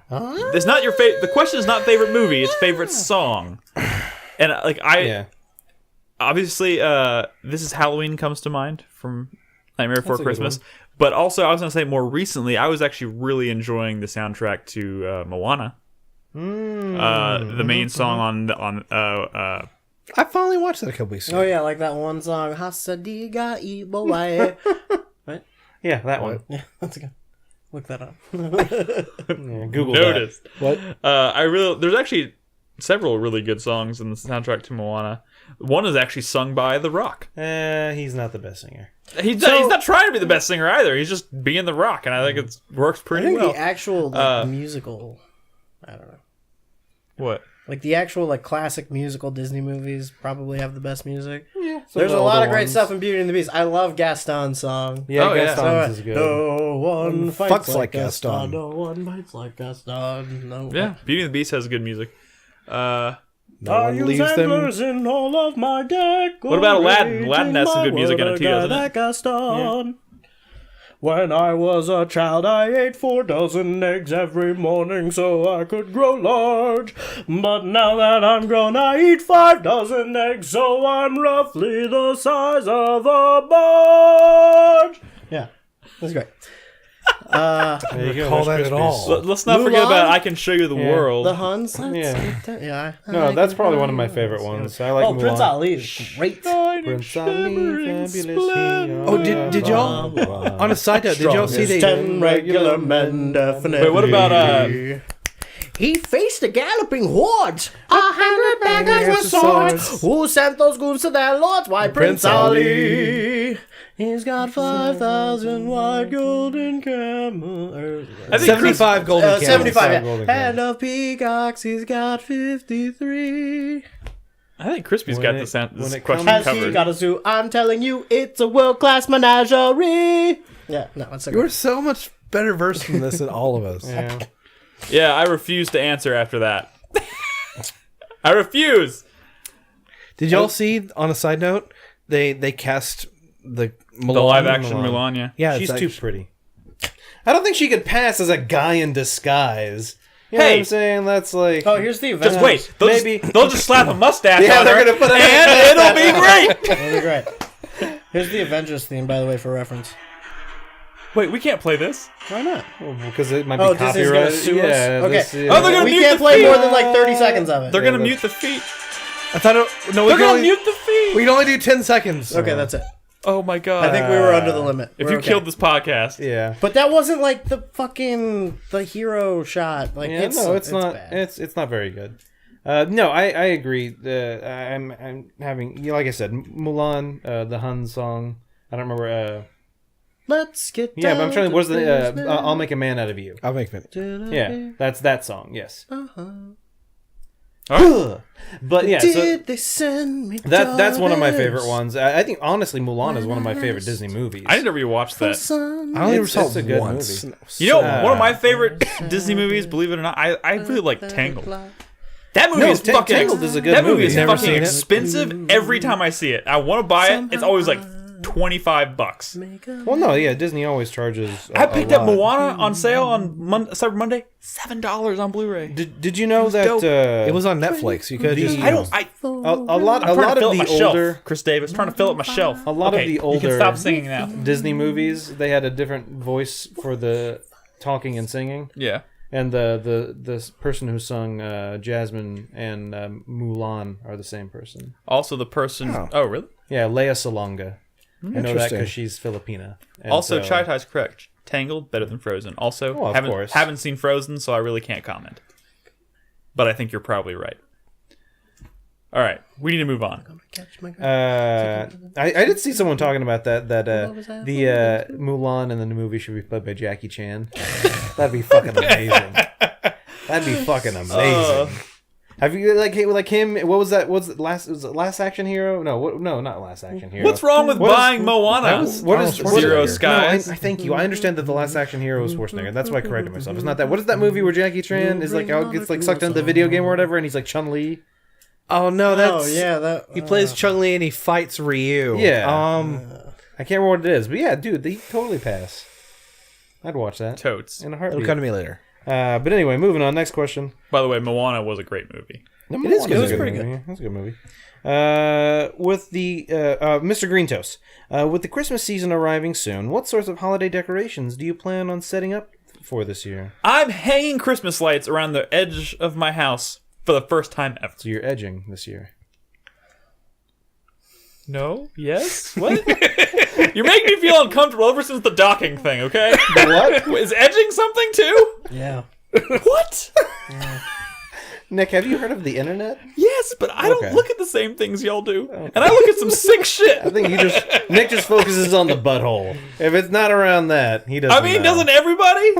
it's not your favorite. The question is not favorite movie; it's favorite song. And obviously, this is Halloween comes to mind from Nightmare Before Christmas. But also, I was going to say more recently, I was actually really enjoying the soundtrack to Moana. The main song on I finally watched that a couple weeks ago. oh yeah, like that one song, Hasadiga Ibowae. Right? Yeah, that one. Yeah, that's good. Look that up. Yeah, Google noticed. What? There's actually several really good songs in the soundtrack to Moana. One is actually sung by The Rock. that. He's not the best singer. He's not trying to be the best singer either. He's just being The Rock, and I think it works I pretty think well. the actual musical, I don't know. What? Like the actual classic musical Disney movies probably have the best music. Yeah, There's a lot of great stuff in Beauty and the Beast. I love Gaston's song. Yeah, Oh, yeah. Gaston's is good. No one fights Fucks like Gaston. No one fights like Gaston. No. Yeah, Beauty and the Beast has good music. No one leaves them. In all of my deck. What about Aladdin? Aladdin has some good music in it too, doesn't it? Gaston. When I was a child, I ate 4 dozen eggs every morning so I could grow large. But now that I'm grown, I eat 5 dozen eggs so I'm roughly the size of a barge. Yeah, that's great. There you go, Call that's that at Crispy's. all. Let's not forget Mulan? about I Can Show You the Yeah. World. The Huns? Yeah. Yeah. No, that's probably one of my favorite ones. I like Oh, Prince Mulan. Ali is great. Prince Ali, fabulous. Oh, did y'all? On a side note, did y'all see they? 10 regular men, definitely. Wait, what about He faced the galloping hordes, 100 baggers with swords. Who sent those goons to their lords? Why, Prince Ali. He's got 5,000 white golden camels. I think 75 golden camels. 75, yeah. golden And of peacocks, he's got 53. I think Crispy's got this when it question Has he covered. got a zoo? I'm telling you, it's a world-class menagerie. Yeah, no, it's a You're so much better versed in this than all of us. Yeah. Yeah, I refuse to answer after that. I refuse. Did y'all see? On a side note, they cast the Mulan. The live action Mulan, yeah. Yeah, She's it's too pretty. I don't think she could pass as a guy in disguise. You know Hey! what I'm saying? That's like... Oh, here's the event. Just wait. Maybe. They'll just slap a mustache Yeah, on they're her, gonna put it- and it'll be great. That'll be great. Here's the Avengers theme, by the way, for reference. Wait, we can't play this. Why not? Because it might be Oh, Disney's copyright. gonna sue us? Yeah, Okay. this- yeah. Oh, they're gonna We mute can't the play feed. more than like 30 seconds of it. They're gonna that's- mute the feed. I thought no, we They're can gonna only mute the feed. we can only do 10 seconds. Okay, that's it. Oh my god. I think we were under the limit. if We're you okay. killed this podcast, Yeah. But that wasn't like the hero shot. Like Yeah, it's not. bad. It's not very good. No, I agree. I'm having, like I said, Mulan, the Hun song. I don't remember. Let's get Yeah, but I'm trying to. What's the? business. I'll make a man out of you. I'll make it. Yeah, that's that song. Yes. Alright. But yeah, so Did they send me that's one of my daughters? favorite ones. I think honestly, Mulan is one of my favorite Disney movies. I need to rewatch that. Son. I only ever It's- saw it's a it good once. movie. You know, So- one of my favorite Disney movies, believe it or not, I really like Tangled. That movie is fucking Tangled is a good that movie. movie is Never fucking seen it. expensive every time I see it. I want to buy it. It's always like $25. Well, no, yeah, Disney always charges. I picked up lot. Moana on sale on Cyber Monday, $7 on Blu-ray. Did you know that dope. It was on Netflix. You could just. I don't. a lot I'm trying to of fill up the my shelf, older Chris Davis. Trying to fill up my shelf. A lot of Okay, the You older- can stop singing now. Disney movies, they had a different voice for the talking and singing. Yeah. And the person who sung Jasmine and Mulan are the same person. Also, the person. Oh, really? Yeah, Lea Salonga. I know that Interesting. because she's Filipina. And Also, so- Chai Tai's correct. Tangled better than Frozen. Also, Oh, of course. haven't seen Frozen, so I really can't comment. But I think you're probably right. All right, we need to move on. I did see someone talking about that the Mulan in the movie should be played by Jackie Chan. That'd be fucking amazing. That'd be fucking amazing. Have you like him? What was that? Was it Last Action Hero? No, not Last Action Hero. What's wrong with buying Moana? What is Zero Skies? No, I thank you. I understand that the Last Action Hero was Schwarzenegger. That's why I corrected myself. It's not that. What is that movie where Jackie Chan is like gets like sucked into the video game or whatever, and he's like Chun-Li? Oh no, that's that he plays Chun-Li and he fights Ryu. Yeah. I can't remember what it is, but yeah, dude, they totally pass. I'd watch that. Totes. In a It'll heartbeat. come to me later. But anyway, moving on. Next question. By the way, Moana was a great movie. It is good. It was pretty good. That's a good movie. With the Mr. Green Toast, with the Christmas season arriving soon, what sorts of holiday decorations do you plan on setting up for this year? I'm hanging Christmas lights around the edge of my house for the first time ever. So you're edging this year. No? Yes? What? You're making me feel uncomfortable ever since the docking thing, okay? The what? Is edging something too? Yeah. What? Nick, have you heard of the internet? Yes, but I don't Okay. look at the same things y'all do. And I look at some sick shit. I think Nick just focuses on the butthole. If it's not around that, he doesn't. I mean, know. doesn't everybody?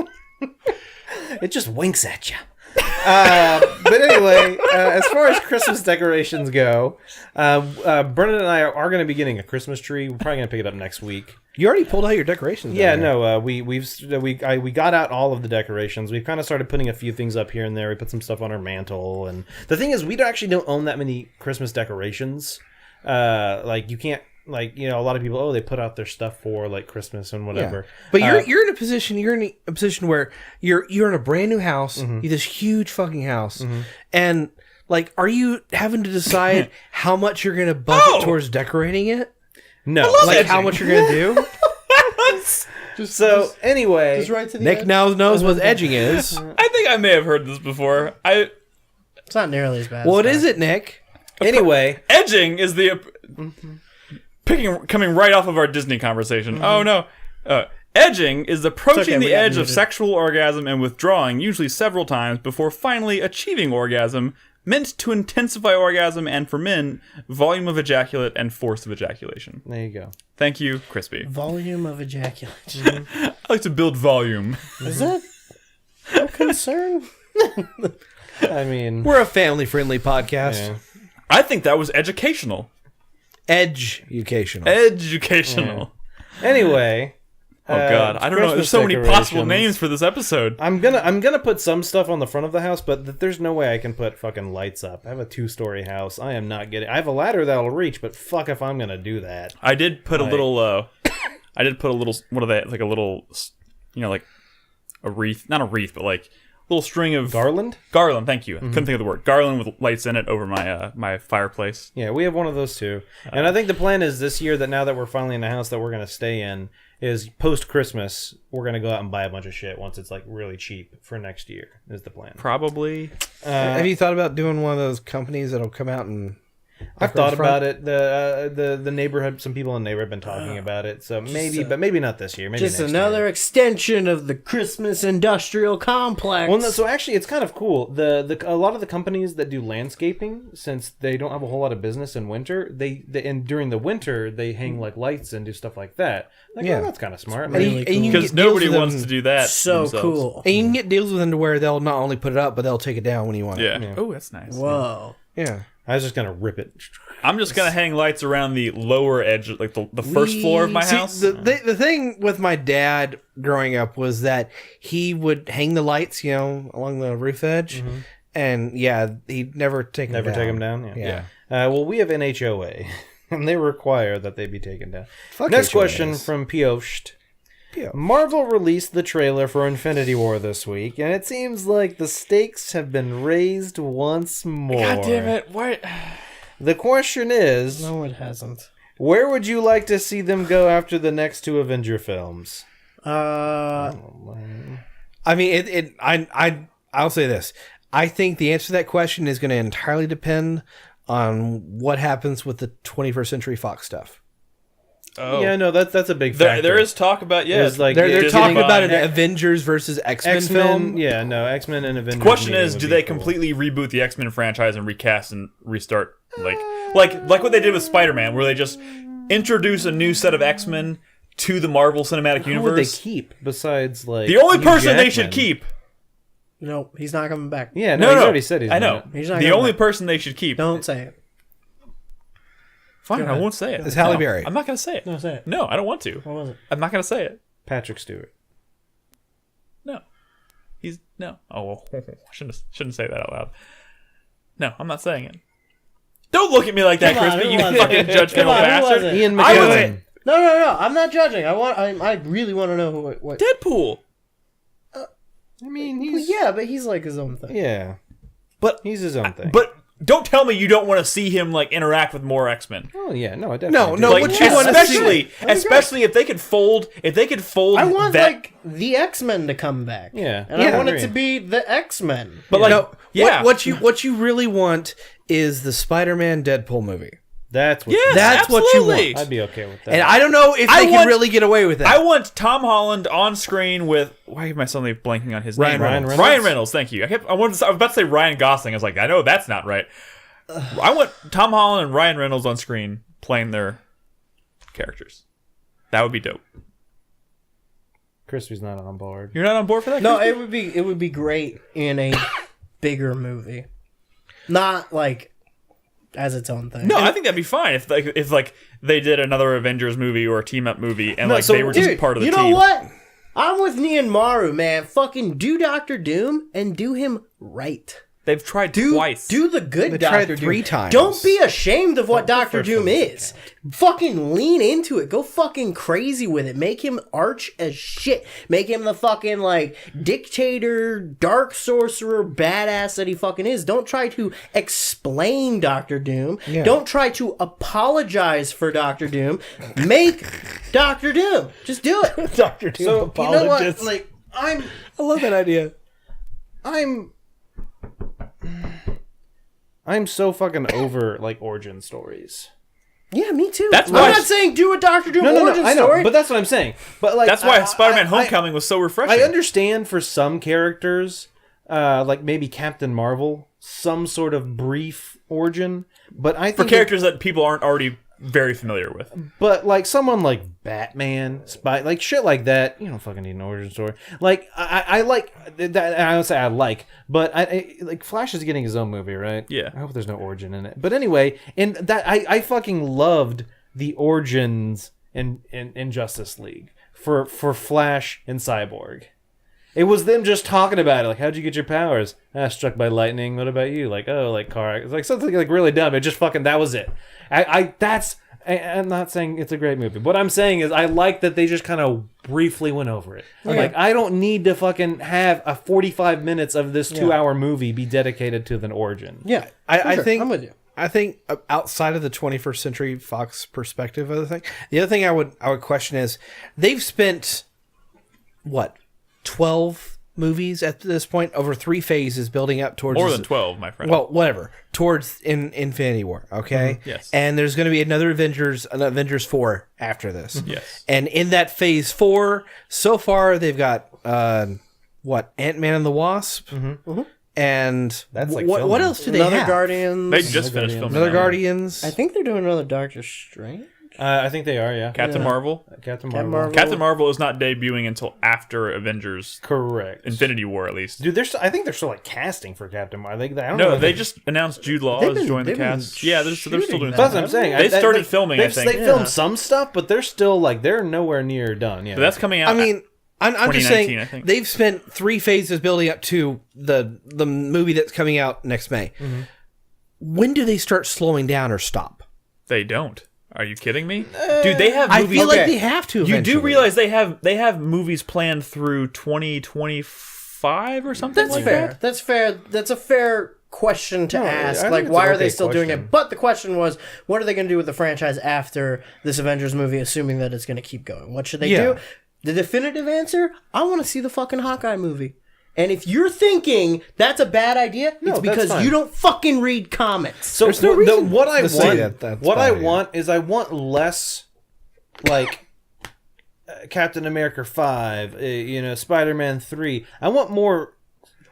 It just winks at you. But anyway, as far as Christmas decorations go, Brennan and I are going to be getting a Christmas tree. We're probably going to pick it up next week. You already pulled out your decorations. Yeah, down there. no, we got out all of the decorations. We've kind of started putting a few things up here and there. We put some stuff on our mantle, and the thing is, we actually don't own that many Christmas decorations. Like you can't, like, you know, a lot of people, they put out their stuff for like Christmas and whatever. Yeah. But you're in a position where you're in a brand new house, you have this huge fucking house, and like, are you having to decide how much you're gonna budget towards decorating it? No, Like how much you're gonna do? So anyway, Just right to the Nick edge. now knows what edging is. I think I may have heard this before. It's not nearly as bad. What as is it, Nick? anyway, Edging is the coming right off of our Disney conversation. Oh no. Edging is approaching we the got edge of muted. sexual orgasm and withdrawing, usually several times, before finally achieving orgasm, meant to intensify orgasm and, for men, volume of ejaculate and force of ejaculation. there you go. Thank you, Crispy. Volume of ejaculation. I like to build volume. Is that no concern? I mean, We're a family-friendly podcast. yeah. I think that was educational. Educational. Educational. Anyway. Oh God, I don't know. There's so many possible names for this episode. I'm gonna put some stuff on the front of the house, but there's no way I can put fucking lights up. I have a 2-story house. I am not getting. I have a ladder that'll reach, but fuck if I'm gonna do that. I did put a little. I did put a little. What are they? Like a little. You know, like a wreath. Not a wreath, but like a little string of Garland? Garland. Thank you. I couldn't think of the word. Garland with lights in it over my my fireplace. Yeah, we have one of those too. And I think the plan is this year that now that we're finally in a house that we're gonna stay in, is post Christmas we're gonna go out and buy a bunch of shit once it's like really cheap for next year. Is the plan. Probably. Have you thought about doing one of those companies that'll come out and... I've thought about it. The neighborhood, some people in the neighborhood have been talking about it. So maybe, but maybe not this year. Maybe Just next another year. extension of the Christmas industrial complex. Well, no, so actually, it's kind of cool. A lot of the companies that do landscaping, since they don't have a whole lot of business in winter, and during the winter they hang like lights and do stuff like that. Like, Yeah. oh, that's kind of smart. Really and you can Because get deals nobody with wants them- to do that. so themselves. cool. And you can get deals with them to where they'll not only put it up, but they'll take it down when you want it. Yeah. Oh, that's nice. Whoa. Yeah. I was just gonna rip it. I'm just gonna hang lights around the lower edge, like the first floor of my See, house. The thing with my dad growing up was that he would hang the lights, along the roof edge, and he'd never take them down. Never take them down. Yeah. Well, we have NHOA, and they require that they be taken down. Fuck Next HOAs. question from Piost. Marvel released the trailer for Infinity War this week, and it seems like the stakes have been raised once more. God damn it! What? The question is, No, it hasn't. where would you like to see them go after the next 2 Avenger films? I mean, I'll say this. I think the answer to that question is going to entirely depend on what happens with the 21st Century Fox stuff. Oh, Yeah, no, that's a big factor. there is talk about There's like They're Disney talking about an buying- Avengers versus X-Men film. Yeah, no, X-Men and Avengers. The question meeting is, would do be they cool. completely reboot the X-Men franchise and recast and restart, like what they did with Spider-Man, where they just introduce a new set of X-Men, to the Marvel Cinematic Who would they Universe. keep besides like The only Hugh person they Jackman? should keep. No, he's not coming back. Yeah, No, no, no, he's already said he's I know. not. He's not The coming only back. person they should keep. Don't say it. Fine, I won't say it. It's Halle No, Berry. I'm not going to say it. No, say it. No, I don't want to. What was it? I'm not going to say it. Patrick Stewart. No. He's no. Oh, well, shouldn't say that out loud. No, I'm not saying it. Don't look at me like that, Come on, Crispy. who You was it? fucking judgmental Come on, who was bastard. it? Ian I was McKellen. No. I'm not judging. I really want to know who. What? Deadpool. I mean, Well, yeah, but he's like his own thing. yeah, But he's his own thing. But don't tell me you don't want to see him like interact with more X-Men. oh yeah, no, I definitely No, do. Like, what you wanna especially if they could fold I want that. like the X-Men to come back. Yeah. and Yeah, I want I it to agree. be the X-Men. but like, No, yeah, what you really want is the Spider-Man Deadpool movie. That's what. yes, That's what you absolutely. want. I'd be okay with that. And I don't know if I they can want- really get away with that. I want Tom Holland on screen with why am I suddenly blanking on his Ryan name? Reynolds. Ryan Reynolds. Thank you. I was about to say Ryan Gosling. I was like, I know that's not right. I want Tom Holland and Ryan Reynolds on screen playing their characters. That would be dope. Crispy's not on board. You're not on board for that? No, Crispy? it would be great in a bigger movie, not like as its own thing. No, I think that'd be fine if they did another Avengers movie or a team up movie and like so- they were just Dude, part of the you team. know what? I'm with Nian Maru, man. Fucking do Doctor Doom and do him right. They've tried twice. Do the good They Doctor tried Doom. 3 times. Don't be ashamed of what Doctor first Doom one is. Fucking lean into it. Go fucking crazy with it. Make him arch as shit. Make him the fucking like dictator, dark sorcerer, badass that he fucking is. Don't try to explain Doctor Doom. Yeah. Don't try to apologize for Doctor Doom. Make Doctor Doom. Just do it. Doctor Doom So you know what? Like I love that idea. I'm so fucking over like origin stories. Yeah, me too. That's I'm why- not saying do a Doctor Doom No, origin I know, story. but that's what I'm saying. But like That's why I- Spider-Man: I- Homecoming was so refreshing. I understand for some characters, like maybe Captain Marvel, some sort of brief origin. But I for think characters that people aren't already very familiar with. But like someone like Batman, like shit like that, you don't fucking need an origin story. Like I like that. I don't say I like, but I like Flash is getting his own movie, right? Yeah. I hope there's no origin in it. But anyway, and that I fucking loved the origins in Justice League for Flash and Cyborg. It was them just talking about it, like, how'd you get your powers? Struck by lightning. What about you? Like, oh, like car. It's like something like really dumb. It just fucking, that was it. I'm not saying it's a great movie. What I'm saying is I like that they just kind of briefly went over it. Like, I don't need to fucking have a 45 minutes of this 2-hour movie be dedicated to an origin. yeah, I sure. think I'm with you. I think outside of the 21st century Fox perspective of the other thing I would question is they've spent what 12 movies at this point over 3 phases building up towards More this- than 12, my friend. well, whatever. Towards Infinity War, okay? Yes. And there's going to be an Avengers 4 after this. Yes. And in that phase 4, so far they've got Ant-Man and the Wasp. And That's like what filming. else do they Another have? Guardians. they just finished filming Another that. Guardians. I think they're doing another Doctor Strange. I think they are, yeah. Captain Marvel. Captain Captain Marvel. Marvel. Captain Marvel is not debuting until after Avengers Correct. Infinity War, at least. Dude, I think they're still like casting for Captain Marvel. I don't No, know. they just announced Jude Law They've has been- joined the they've been cast. Yeah, they're still doing shooting that. That's what I'm saying. They started filming, I think. They filmed some stuff, but they're still like they're nowhere near done. Yeah, But that's coming out. I mean, I'm just 2019, saying I think. they've spent 3 phases building up to the movie that's coming out next May. When do they start slowing down or stop? they don't. Are you kidding me? Dude, they have I movies. feel like they have to. you do eventually. realize they have movies planned through 2025 or something That's like fair. that. That's fair. That's a fair question to ask. I think Like, it's why an are they okay still doing question. it? But the question was, what are they going to do with the franchise after this Avengers movie, assuming that it's going to keep going? What should they Yeah. do? The definitive answer, I want to see the fucking Hawkeye movie. And if you're thinking that's a bad idea, it's that's because fine. you don't fucking read comics. So There's no what- reason what I to say want, that's what bad I idea. want is I want less like Captain America 5, Spider-Man 3. I want more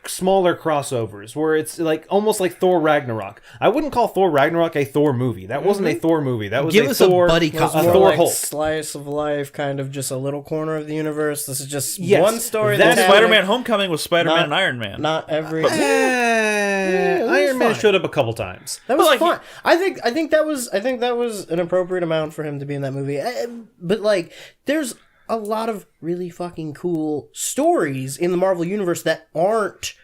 smaller crossovers where it's like almost like Thor Ragnarok. I wouldn't call Thor Ragnarok a Thor movie. That wasn't a Thor movie. That was Give a us a Thor, buddy a cop. More Thor like Hulk. slice of life, kind of just a little corner of the universe. This is just Yes, one story. that's That's Spider-Man happening. Homecoming was Spider-Man Not- and Iron Man. Not every. Iron Man fine. showed up a couple times. That was But, like, fun. I think that was an appropriate amount for him to be in that movie. But like, there's a lot of really fucking cool stories in the Marvel universe that aren't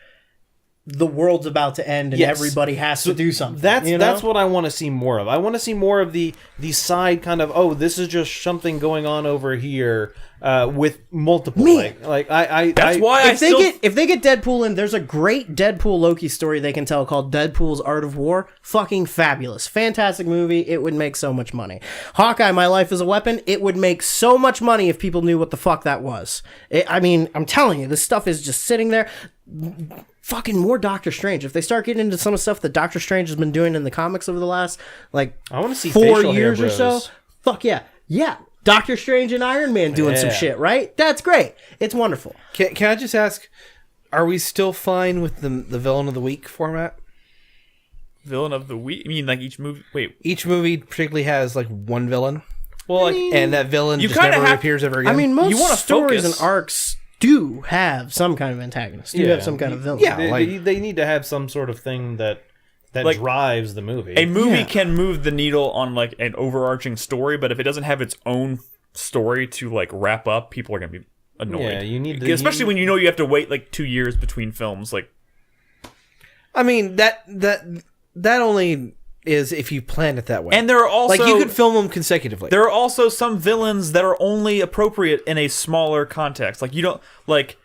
the world's about to end and Yes. everybody has to do something. That's you know? that's what I want to see more of. I want to see more of the side kind of this is just something going on over here with multiple That's why if they get Deadpool in, there's a great Deadpool Loki story they can tell called Deadpool's Art of War. Fucking fabulous. Fantastic movie. It would make so much money. Hawkeye, My Life is a Weapon. It would make so much money if people knew what the fuck that was. I'm telling you, this stuff is just sitting there. Fucking more Doctor Strange. If they start getting into some of the stuff that Doctor Strange has been doing in the comics over the last I want to see 4 facial hair years or so, bros. fuck yeah. Yeah. Doctor Strange and Iron Man doing some Yeah. shit, right? That's great. It's wonderful. Can I just ask, are we still fine with the villain of the week format? Villain of the week? I mean, like each movie. Wait, Each movie particularly has like one villain, well, like and that villain You just kinda never have- appears ever again. I mean, most You wanna stories focus. and arcs do have some kind of antagonist. Do Yeah. have some kind of villain. Yeah. They need to have some sort of thing that Like, drives the movie. a movie Yeah. can move the needle on like an overarching story, but if it doesn't have its own story to like wrap up, people are gonna be annoyed. Yeah, you need to- especially when you know you have to wait like 2 years between films. Like, I mean that only is if you plan it that way. and there are also like you could film them consecutively. there are also some villains that are only appropriate in a smaller context. Like you don't like,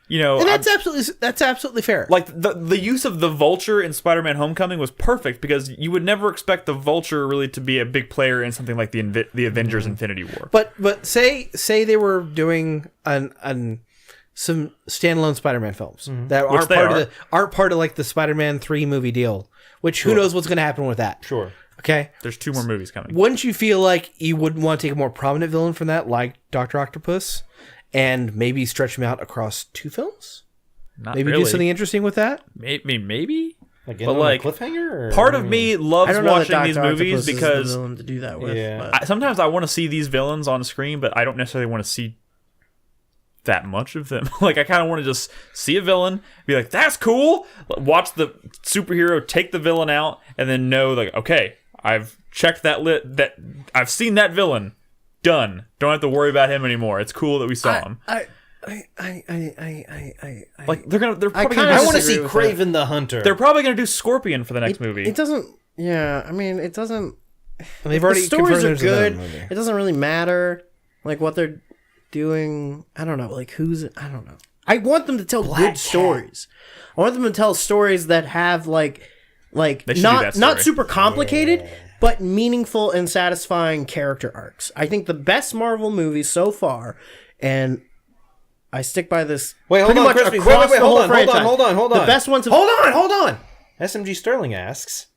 you know, and that's absolutely fair. like the use of the Vulture in Spider-Man: Homecoming was perfect because you would never expect the Vulture really to be a big player in something like the Avengers: Infinity War. But say they were doing some standalone Spider-Man films that Which aren't they part are. aren't part of like the Spider-Man 3 movie deal. Which who knows what's going to happen with that? Sure. Okay. There's 2 more movies coming. Wouldn't you feel like you would want to take a more prominent villain from that, like Dr. Octopus, and maybe stretch him out across 2 films? Not Maybe really. do something interesting with that? Maybe. Like, But, like, a cliffhanger? Or, Part of me loves I don't know that watching Dr. these Octopus movies is the because villain to do that with. Yeah. But sometimes I want to see these villains on screen, but I don't necessarily want to see that much of them. Like, I kind of want to just see a villain, be like, that's cool, watch the superhero take the villain out, and then know, like, okay, I've checked that I've seen that villain. Done. Don't have to worry about him anymore. It's cool that we saw him. Like, they're probably kinda gonna I want to disagree see with Kraven the Hunter. they're probably gonna do Scorpion for the next movie. it doesn't. Yeah, I mean, it doesn't. They've already The stories confirmed are there's a good. villain movie. It doesn't really matter, like what they're doing. I don't know, like who's. I don't know. I want them to tell good stories. I want them to tell stories that have like They should do not that not story. super complicated, but meaningful and satisfying character arcs. I think the best Marvel movies so far, and I stick by this. Wait, hold pretty on, much Crispy. across Wait, the whole hold on. franchise. Hold on. The best ones. Have, Hold on. SMG Sterling asks,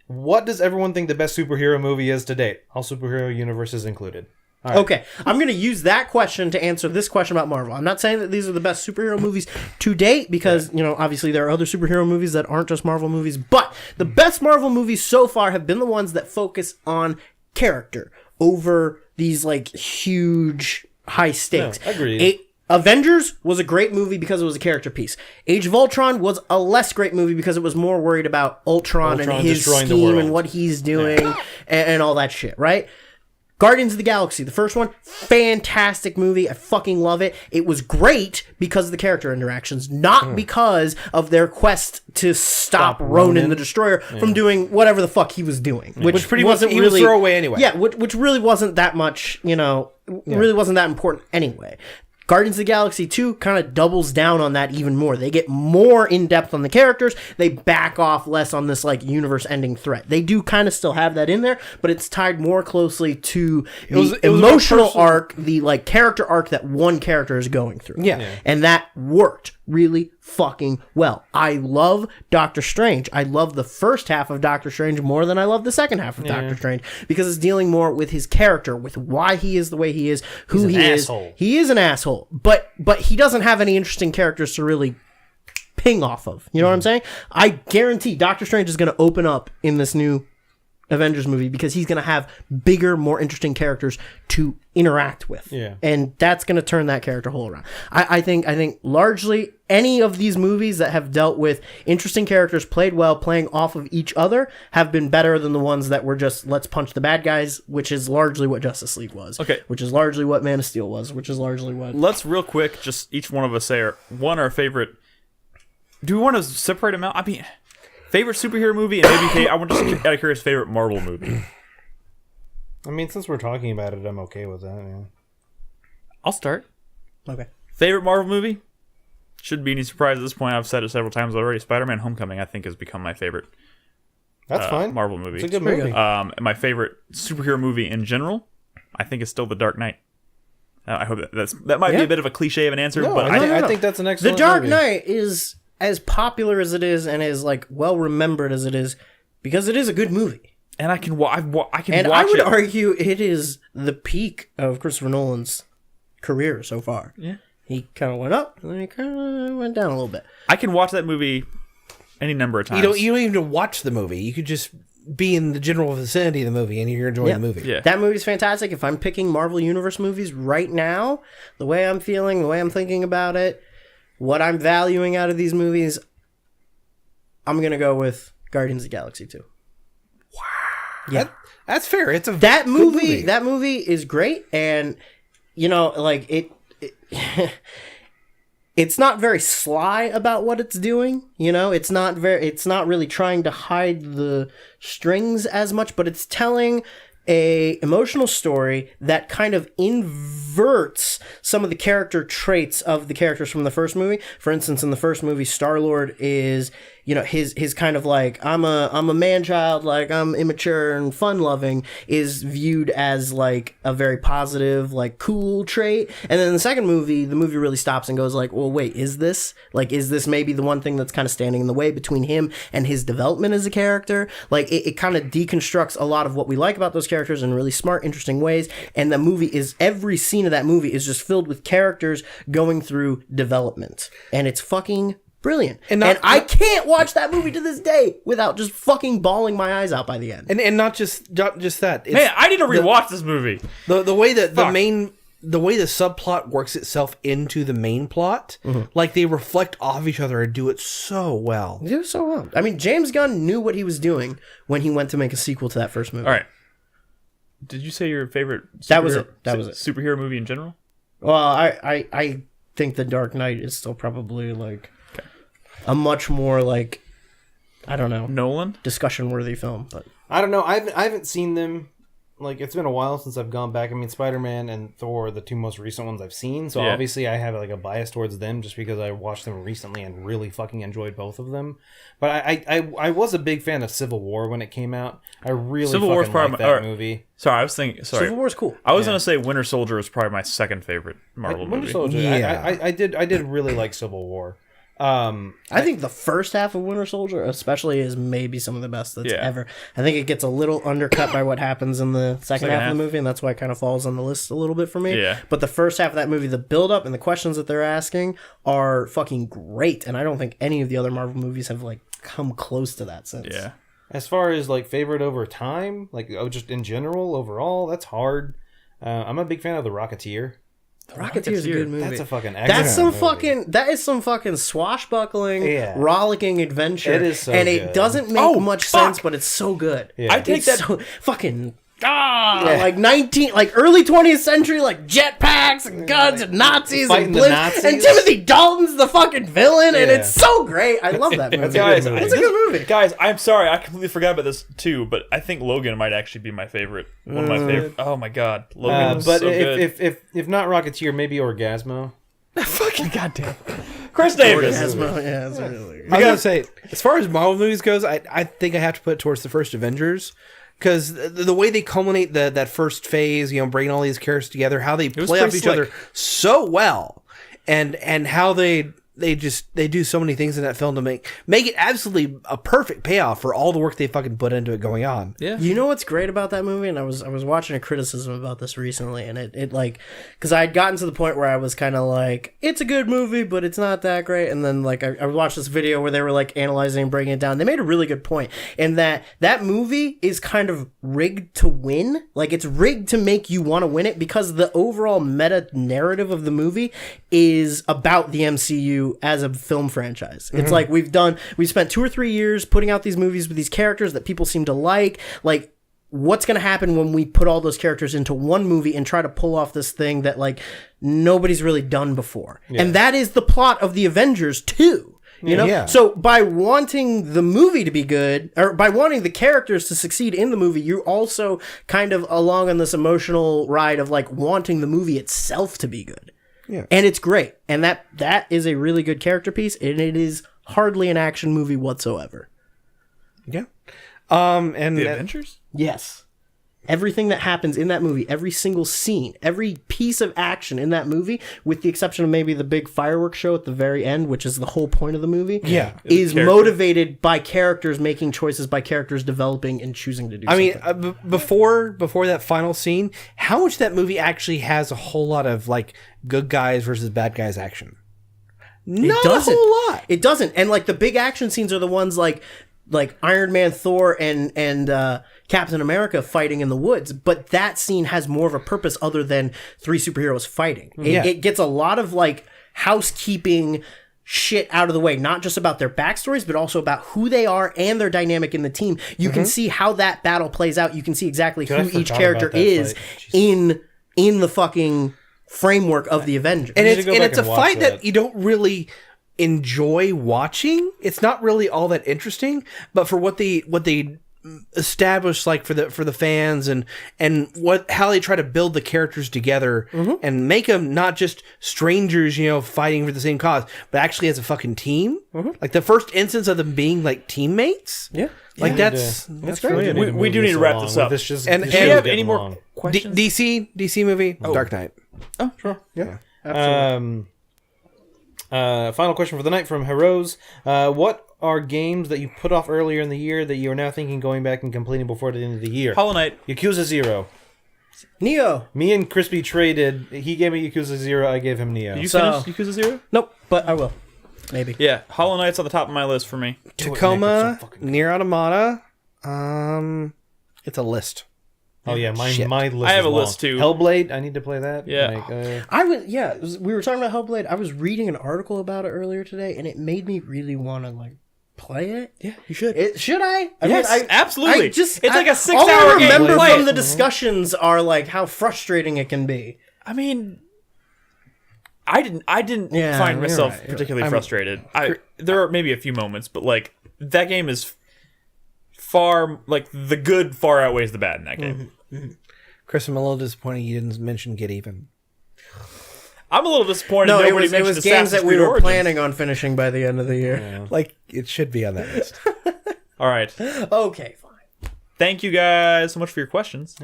what does everyone think the best superhero movie is to date? All superhero universes included. All right. Okay, I'm going to use that question to answer this question about Marvel. I'm not saying that these are the best superhero movies to date because, you know, obviously there are other superhero movies that aren't just Marvel movies, but the best Marvel movies so far have been the ones that focus on character over these, like, huge, high stakes. No, agreed. Avengers was a great movie because it was a character piece. Age of Ultron was a less great movie because it was more worried about Ultron and his destroying the scheme world. and what he's doing and all that shit, right? Guardians of the Galaxy, the first one, fantastic movie. I fucking love it. It was great because of the character interactions, not because of their quest to stop Ronan the Destroyer from doing whatever the fuck he was doing. Which pretty much wasn't he was really throwaway anyway. Yeah, which really wasn't that much, you know, really wasn't that important anyway. Guardians of the Galaxy 2 kind of doubles down on that even more. They get more in-depth on the characters. They back off less on this, like, universe-ending threat. They do kind of still have that in there, but it's tied more closely to the it was about emotional personal- arc, the, like, character arc that one character is going through. Yeah. And that worked really fucking well. I love Doctor Strange. I love the first half of Doctor Strange more than I love the second half of Doctor Strange, because it's dealing more with his character, with why he is the way he is, who he is. He is an asshole, but he doesn't have any interesting characters to really ping off of. You know what I'm saying? I guarantee Doctor Strange is going to open up in this new Avengers movie because he's going to have bigger, more interesting characters to interact with. Yeah. And that's going to turn that character whole around. I think largely any of these movies that have dealt with interesting characters played well, playing off of each other, have been better than the ones that were just, let's punch the bad guys, which is largely what Justice League was. Okay. Which is largely what Man of Steel was, which is largely what... Let's real quick, just each one of us say our favorite... Do we want to separate them out? I mean... Favorite superhero movie, and maybe I want just out of curious favorite Marvel movie. I mean, since we're talking about it, I'm okay with that. Yeah. I'll start. Okay. Favorite Marvel movie? Shouldn't be any surprise at this point. I've said it several times already. Spider-Man: Homecoming, I think, has become my favorite. That's fine. Marvel movie. It's a good movie. And my favorite superhero movie in general, I think, is still The Dark Knight. I hope that might be a bit of a cliche of an answer, but I think that's an excellent. The Dark movie. Knight is as popular as it is and as like well remembered as it is because it is a good movie. And I can watch I would it. argue it is the peak of Christopher Nolan's career so far. Yeah. He kind of went up and then he kind of went down a little bit. I can watch that movie any number of times. You don't even need to watch the movie. You could just be in the general vicinity of the movie and you're enjoying the movie. Yeah. That movie's fantastic. If I'm picking Marvel Universe movies right now, the way I'm feeling, the way I'm thinking about it, what I'm valuing out of these movies, I'm going to go with Guardians of the Galaxy 2. Wow. Yeah. That's fair. It's a that good movie. That movie is great, and you know, like it it's not very sly about what it's doing. You know, it's not really trying to hide the strings as much, but it's telling a emotional story that kind of inverts some of the character traits of the characters from the first movie. For instance, in the first movie, Star-Lord is, you know, his kind of like, I'm a man-child, like I'm immature and fun-loving, is viewed as like a very positive, like cool trait. And then in the second movie, the movie really stops and goes like, well, wait, is this maybe the one thing that's kind of standing in the way between him and his development as a character? Like it kind of deconstructs a lot of what we like about those characters in really smart, interesting ways. And the movie is, every scene of that movie is just filled with characters going through development. And it's fucking brilliant. And I can't watch that movie to this day without just fucking bawling my eyes out by the end. And not just that. It's Man, I need to rewatch this movie. The way that the way the subplot works itself into the main plot, like they reflect off each other and do it so well. They do so well. I mean, James Gunn knew what he was doing when he went to make a sequel to that first movie. All right. Did you say your favorite That was it. superhero movie in general? Well, I think The Dark Knight is still probably like a much more like, I don't know, Nolan? discussion-worthy film. But I don't know. I haven't seen them. Like, it's been a while since I've gone back. I mean, Spider-Man and Thor are the two most recent ones I've seen. So obviously I have like a bias towards them just because I watched them recently and really fucking enjoyed both of them. But I was a big fan of Civil War when it came out. I really Civil War's fucking probably liked that my- movie. Sorry, I was thinking. Sorry, Civil War's cool. I was gonna say Winter Soldier is probably my second favorite Marvel Winter movie. Soldier. Yeah. I did really like Civil War. I think the first half of Winter Soldier especially is maybe some of the best that's ever. I think it gets a little undercut by what happens in the second half of the movie, and that's why it kind of falls on the list a little bit for me. Yeah. But the first half of that movie, the build-up and the questions that they're asking are fucking great, and I don't think any of the other Marvel movies have like come close to that since. Yeah. As far as like favorite over time, like just in general, overall, that's hard. I'm a big fan of The Rocketeer. Rocketeer is a good movie. That's a fucking that is some fucking swashbuckling, rollicking adventure. It is so and good. it doesn't make much sense, but it's so good. Yeah. I take It's that. so fucking like early 20th century, like jetpacks and guns and Nazis Fighting and the blips, Nazis. and Timothy Dalton's the fucking villain, and Yeah. it's so great. I love that movie. Guys, It's a good movie. Guys, I'm sorry, I completely forgot about this too, but I think Logan might actually be my favorite. One of my favorite. Oh my god, Logan was but so good. if not Rocketeer, maybe Orgasmo. Fucking goddamn, Chris Davis. Yeah, it's really good. I was gonna say, as far as Marvel movies goes, I think I have to put it towards the first Avengers. Because the way they culminate that first phase, bringing all these characters together, how they play off each other so well, and how they they do so many things in that film to make it absolutely a perfect payoff for all the work they fucking put into it going on. Yeah. You know what's great about that movie? And I was watching a criticism about this recently, and it like, because I had gotten to the point where I was kind of like, it's a good movie, but it's not that great. And then like I watched this video where they were like analyzing and breaking it down. They made a really good point in that movie is kind of rigged to win. Like it's rigged to make you want to win it because the overall meta narrative of the movie is about the MCU as a film franchise. It's like we've spent 2 or 3 years putting out these movies with these characters that people seem to like what's going to happen when we put all those characters into one movie and try to pull off this thing that like nobody's really done before. And that is the plot of the Avengers too. You know? Yeah. So by wanting the movie to be good, or by wanting the characters to succeed in the movie, you're also kind of along on this emotional ride of like wanting the movie itself to be good. Yeah. And it's great. And that is a really good character piece, and it is hardly an action movie whatsoever. Yeah. And The Avengers? Yes. Everything that happens in that movie, every single scene, every piece of action in that movie, with the exception of maybe the big fireworks show at the very end, which is the whole point of the movie, is motivated by characters making choices, by characters developing and choosing to do something. I mean, before that final scene, how much that movie actually has a whole lot of like good guys versus bad guys action? Not a whole lot. It doesn't. And like the big action scenes are the ones like Iron Man, Thor, and Captain America fighting in the woods. But that scene has more of a purpose other than 3 superheroes fighting. It gets a lot of like housekeeping shit out of the way, not just about their backstories, but also about who they are and their dynamic in the team. You can see how that battle plays out. You can see exactly who each character is in the fucking framework of the Avengers. And it's a fight that you don't really enjoy watching. It's not really all that interesting, but for what they established, like for the fans and how they try to build the characters together and make them not just strangers, you know, fighting for the same cause, but actually as a fucking team. Like the first instance of them being like teammates. Yeah. Like that's great. We do need to wrap this up. This just, And- this and- Do show's you have getting any more long. questions? DC movie, Dark Knight. Oh, sure. Yeah. Final question for the night from Heroes. What are games that you put off earlier in the year that you are now thinking going back and completing before the end of the year? Hollow Knight. Yakuza 0. Neo. Me and Crispy traded. He gave me Yakuza 0. I gave him Neo. You So- finished Yakuza 0? Nope, but I will. Maybe. Yeah, Hollow Knight's on the top of my list for me. Tacoma, Nier Automata. It's a list. Oh yeah, my list. I have is a long. list, too. Hellblade. I need to play that. Yeah. We were talking about Hellblade. I was reading an article about it earlier today, and it made me really want to like play it. Yeah, you should. Should I? Yes, absolutely. It's like a all 6-hour I game. remember Play from it. the discussions are like how frustrating it can be. I mean, I didn't Yeah, find you're myself right, particularly frustrated. There are maybe a few moments, but like that game is far like the good far outweighs the bad in that game. Chris, I'm a little disappointed you didn't mention Get Even. I'm a little disappointed. No, it nobody was mentioned games that Assassin's we Creed were Origins. planning on finishing by the end of the year. Like, it should be on that list. All right, Okay, fine. thank you guys so much for your questions.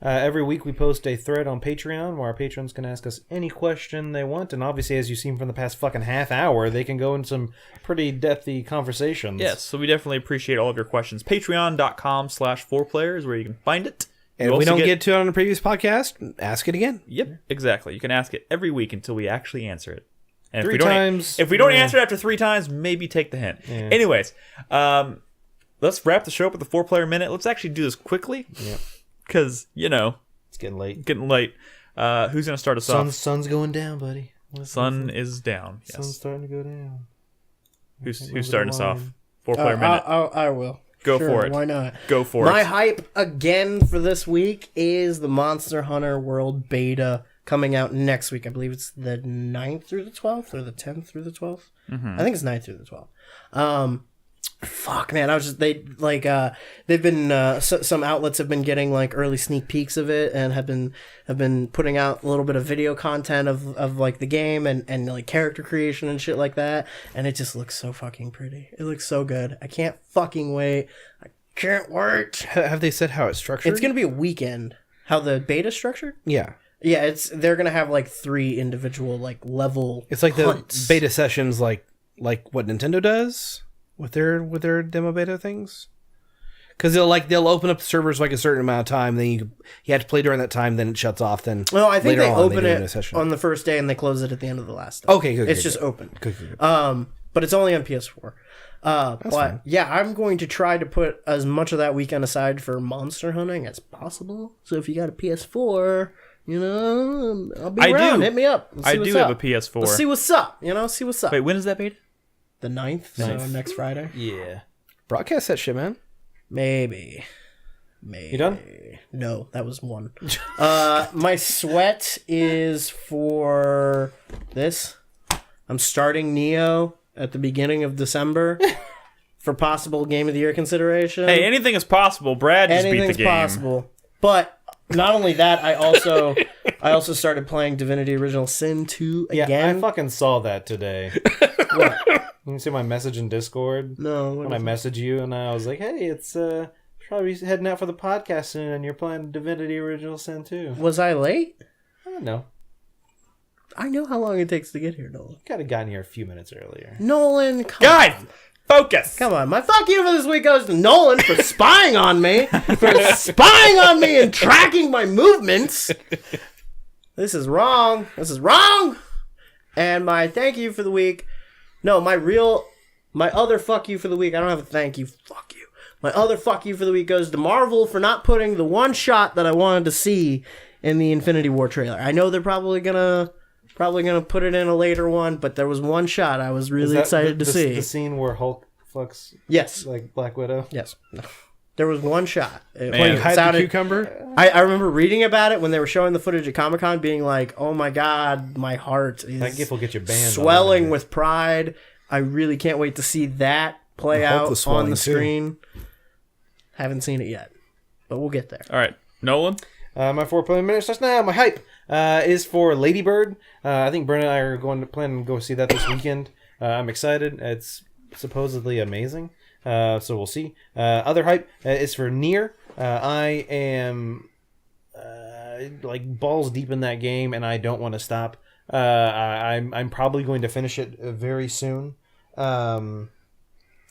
Every week we post a thread on Patreon where our patrons can ask us any question they want, and obviously, as you've seen from the past fucking half hour, they can go into some pretty depthy conversations. Yes, so we definitely appreciate all of your questions. Patreon.com/4Player is where you can find it. And You if we also don't get to it on a previous podcast, ask it again. Yep, exactly. You can ask it every week until we actually answer it. And Three times, if we don't yeah. answer it after 3 times, maybe take the hint. Yeah. Anyways, let's wrap the show up with the 4-player minute. Let's actually do this quickly. Yeah. Because, you know, It's getting late. getting late. Who's going to start us off? Sun's going down, buddy. Sun is down. Yes. Sun's starting to go down. Who's starting us off? 4-player minute. I will. Go Sure, for it. Why not? Go for My it. hype again for this week is the Monster Hunter World Beta coming out next week. I believe it's the 9th through the 12th or the 10th through the 12th. I think it's 9th through the 12th. Fuck, man. They've been some outlets have been getting like early sneak peeks of it and have been putting out a little bit of video content of like the game and like character creation and shit like that, and it just looks so fucking pretty. It looks so good. I can't fucking wait. I can't wait. Have they said how it's structured? It's gonna be a weekend. How the beta's structured? Yeah. Yeah, they're gonna have like 3 individual like level. It's like hunts. the beta sessions, like what Nintendo does with their demo beta things. Because they'll open up servers like a certain amount of time, then you have to play during that time, then it shuts off. Then Well, I think later they on, open do it a session. on the first day and they close it at the end of the last day. Okay, good. It's good, just good. open. Good. But it's only on PS4. But fine. yeah, I'm going to try to put as much of that weekend aside for monster hunting as possible. So if you got a PS4, I'll be I around. do. Hit me up. Let's I see what's do have a up. PS4. Let's see what's up. See what's up. Wait, when is that beta? The 9th, so next Friday. Yeah. Broadcast that shit, man. Maybe. You done? No, that was one. My sweat is for this. I'm starting Neo at the beginning of December for possible Game of the Year consideration. Hey, anything is possible. Brad just beat the Anything's game. possible. But not only that, I also started playing Divinity Original Sin 2 Yeah, again. I fucking saw that today. What? You can see my message in Discord? No. When I messaged you and I was like, hey, it's probably heading out for the podcast soon and you're playing Divinity Original Sin 2. Was I late? I don't know. I know how long it takes to get here, Nolan. Could have gotten here a few minutes earlier. Nolan, come Guys, focus. Come on, my fuck you for this week goes to Nolan for spying on me, and tracking my movements. This is wrong. And my thank you for the week. No, my other fuck you for the week. I don't have a thank you. Fuck you. My other fuck you for the week goes to Marvel for not putting the one shot that I wanted to see in the Infinity War trailer. I know they're probably gonna put it in a later one, but there was one shot I was really excited to see. The scene where Hulk fucks Yes. like Black Widow? Yes. There was one shot. When you hide the cucumber? I remember reading about it when they were showing the footage at Comic-Con, being like, oh my god, my heart That is gif will get you banned. swelling with pride. I really can't wait to see that play Hulk out was on swelling the too. screen. Haven't seen it yet, but we'll get there. All right, Nolan. My 4 minutes just now. My hype is for Lady Bird. I think Brent and I are planning to go see that this weekend. I'm excited. It's supposedly amazing. So we'll see. Other hype is for Nier. I am like balls deep in that game, and I don't want to stop. I'm probably going to finish it very soon.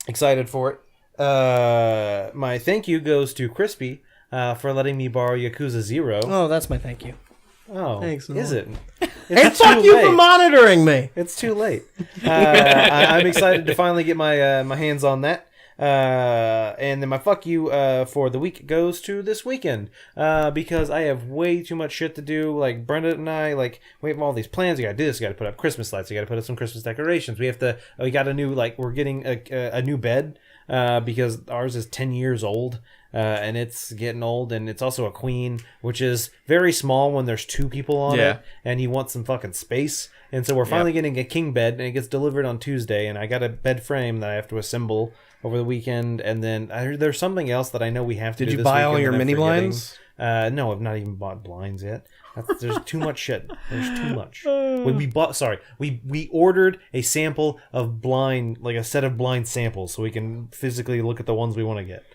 Excited for it. My thank you goes to Crispy for letting me borrow Yakuza 0. Oh, that's my thank you. Oh, Thanks, is it? And fuck you for monitoring me. It's too late. I'm excited to finally get my my hands on that. And then my fuck you for the week goes to this weekend because I have way too much shit to do. Like Brenda and I, we have all these plans. You gotta do this. You gotta put up Christmas lights. You gotta put up some Christmas decorations. We got a new we're getting a new bed because ours is 10 years old. And it's getting old, and it's also a queen, which is very small when there's 2 people on it, and you want some fucking space. And so we're finally getting a king bed, and it gets delivered on Tuesday, and I got a bed frame that I have to assemble over the weekend, and then there's something else that I know we have to do. Did you buy all your mini blinds? No, I've not even bought blinds yet. There's too much shit. There's too much. We ordered a sample of blind, like a set of blind samples, so we can physically look at the ones we want to get.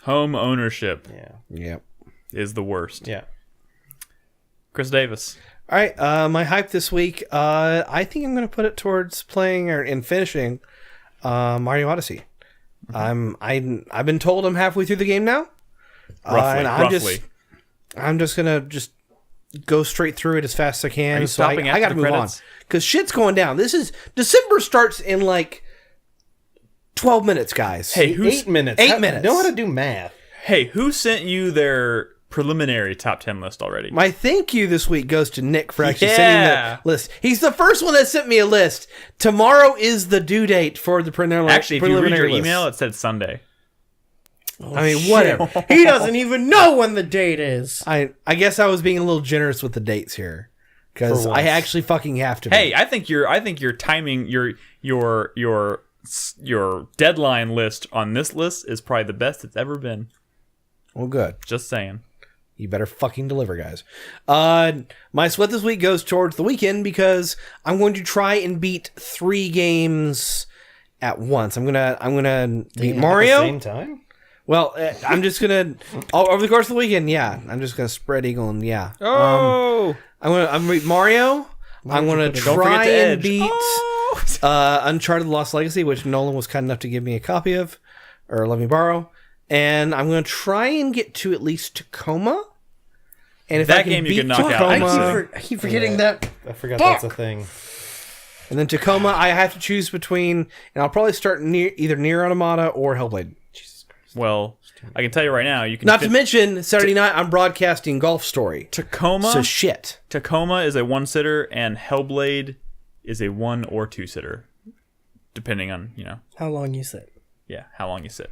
Home ownership Yep. is the worst. Yeah. Chris Davis. All right, my hype this week, I think I'm going to put it towards playing and finishing Mario Odyssey. I've been told I'm halfway through the game now. Roughly. I'm just going to go straight through it as fast as I can. Are you stopping I got after to the move credits? on because shit's going down. December starts in 12 minutes, guys. Hey, 8 minutes. 8 minutes. Know how to do math. Hey, who sent you their preliminary top 10 list already? My thank you this week goes to Nick for actually sending Yeah. the list. He's the first one that sent me a list. Tomorrow is the due date for the preliminary. Actually, if you read your list. email, it said Sunday. I mean, whatever. He doesn't even know when the date is. I guess I was being a little generous with the dates here because For I once. actually fucking have to. Be. Hey, I think your timing, your deadline list on this list is probably the best it's ever been. Well, good. Just saying. You better fucking deliver, guys. My sweat this week goes towards the weekend because I'm going to try and beat 3 games at once. I'm gonna beat At the Mario. same time? Well, I'm just gonna over the course of the weekend. Yeah, I'm just gonna spread eagle and Oh, I'm gonna beat Mario. I'm gonna Don't forget try to and Edge. beat Oh. Uncharted Lost Legacy, which Nolan was kind enough to give me a copy of, or let me borrow. And I'm gonna try and get to at least Tacoma. And if That I can game you beat can knock out. Tacoma, I keep forgetting that. I forgot that's a thing. and then Tacoma, I have to choose between, and I'll probably start either Nier Automata or Hellblade. Well, I can tell you right now, you can. Not to mention Saturday night I'm broadcasting Golf Story. Tacoma. So shit. Tacoma is a 1-sitter, and Hellblade is a 1 or 2-sitter, depending on How long you sit? how long you sit.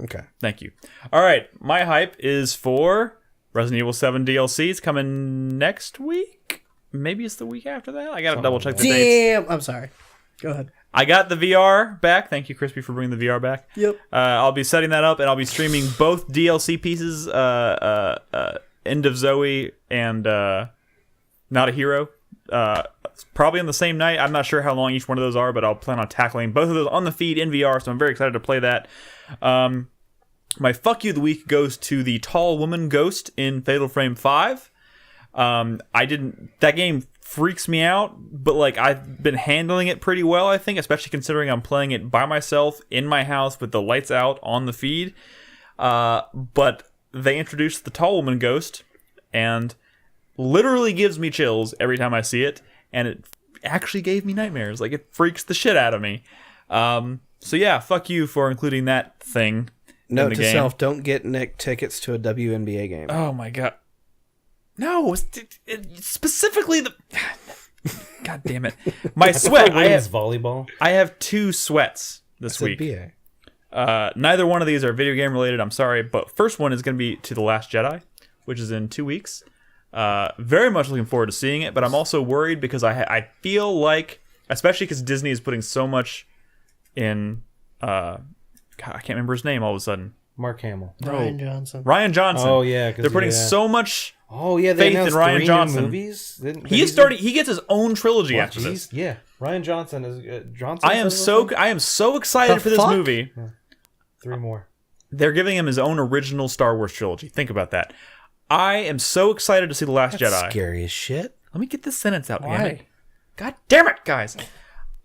Okay. Thank you. All right, my hype is for Resident Evil 7 DLC. It's coming next week. Maybe it's the week after that. I gotta double check the dates. Damn. I'm sorry. Go ahead. I got the VR back. Thank you, Crispy, for bringing the VR back. Yep. I'll be setting that up, and I'll be streaming both DLC pieces, End of Zoe and Not a Hero. Probably on the same night. I'm not sure how long each one of those are, but I'll plan on tackling both of those on the feed in VR, so I'm very excited to play that. My fuck you of the week goes to the tall woman ghost in Fatal Frame 5. That game freaks me out, but like I've been handling it pretty well, I think, especially considering I'm playing it by myself in my house with the lights out on the feed. But they introduced the tall woman ghost and literally gives me chills every time I see it, and it actually gave me nightmares. Like, it freaks the shit out of me. So yeah, fuck you for including that thing. Note to self: don't get Nick tickets to a WNBA game. Oh my god. No, specifically the. God damn it! My sweat. Volleyball. I have 2 sweats this week. BA. Neither one of these are video game related. I'm sorry, but first one is going to be to The Last Jedi, which is in 2 weeks. Very much looking forward to seeing it, but I'm also worried because I feel like, especially because Disney is putting so much in. God, I can't remember his name all of a sudden. Mark Hamill. Ryan Johnson. Ryan Johnson. Oh yeah, they're putting so much. Oh yeah, faith they in announced Ryan 3 Johnson. new movies. He gets his own trilogy What, after this. Yeah, Ryan Johnson is Johnson. I am so excited for this fuck? movie. 3 more. They're giving him his own original Star Wars trilogy. Think about that. I am so excited to see The Last Jedi. Scary as shit. Let me get this sentence out. Why? Damn it. God damn it, guys.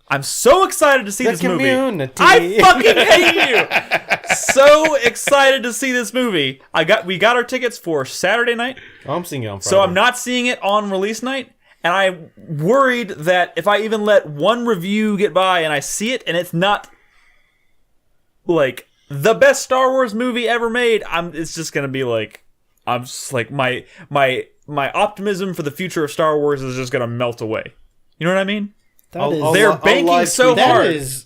I'm so excited to see this movie. Community. I fucking hate you. So excited to see this movie. We got our tickets for Saturday night. Oh, I'm seeing it on Friday. So I'm not seeing it on release night. And I'm worried that if I even let one review get by and I see it and it's not like the best Star Wars movie ever made, it's just gonna be like, I'm just like my optimism for the future of Star Wars is just gonna melt away. You know what I mean? They're banking so hard. That is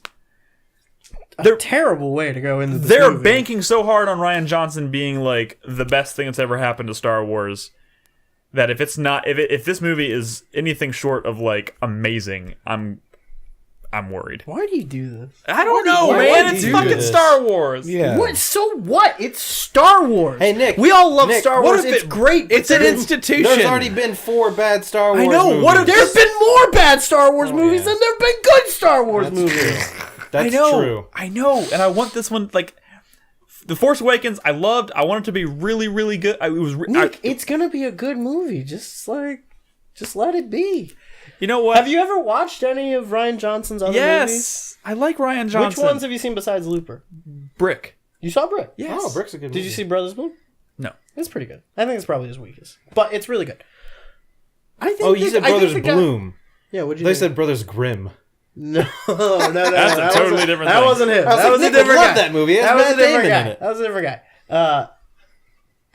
a terrible way to go into this They're movie. banking so hard on Ryan Johnson being like the best thing that's ever happened to Star Wars that if this movie is anything short of like amazing, I'm worried. Why do you do this? I don't know, why man. do It's you fucking do this? Star Wars. Yeah. What? So what? It's Star Wars. Hey, Nick. We all love Nick, Star what Wars. if It's it- great. It's an institution. There's already been 4 bad Star Wars. I know, Movies. what if There's been more bad Star Wars movies yeah. than there've been good Star Wars That's movies. true. That's I know. true. I know, and I want this one like The Force Awakens. I loved. I want it to be really, really good. Nick, it's gonna be a good movie. Just let it be. You know what? Have you ever watched any of Ryan Johnson's other movies? Yes, I like Ryan Johnson. Which ones have you seen besides Looper? Brick? You saw Brick? Yes. Oh, Brick's a good movie. Did you see Brothers Bloom? No. It's pretty good. I think it's probably his weakest, but it's really good. I think. Oh, you said Brothers Bloom. Yeah, what'd you They think? said Brothers Grimm. No, That's that a totally wasn't- different That thing. wasn't him. I was That like, was a Nick would different love guy. that movie. It has That was Matt a different Damon guy. in it. That was a different guy.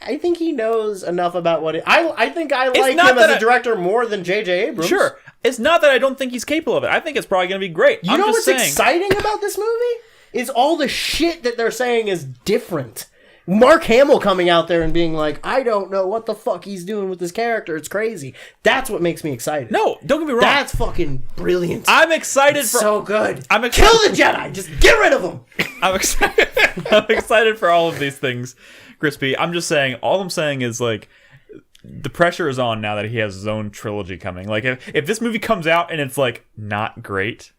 I think he knows enough about what I think I like not him that as a director more than J.J. Abrams. Sure. It's not that I don't think he's capable of it. I think it's probably going to be great. You I'm know just what's saying. exciting about this movie? Is all the shit that they're saying is different. Mark Hamill coming out there and being like, I don't know what the fuck he's doing with this character. It's crazy. That's what makes me excited. No, don't get me wrong. That's fucking brilliant. I'm excited for. so good. I'm excited. Kill the Jedi. Just get rid of them. I'm excited. I'm excited for all of these things, Crispy. I'm just saying. All I'm saying is like, the pressure is on now that he has his own trilogy coming. Like, if this movie comes out and it's like not great,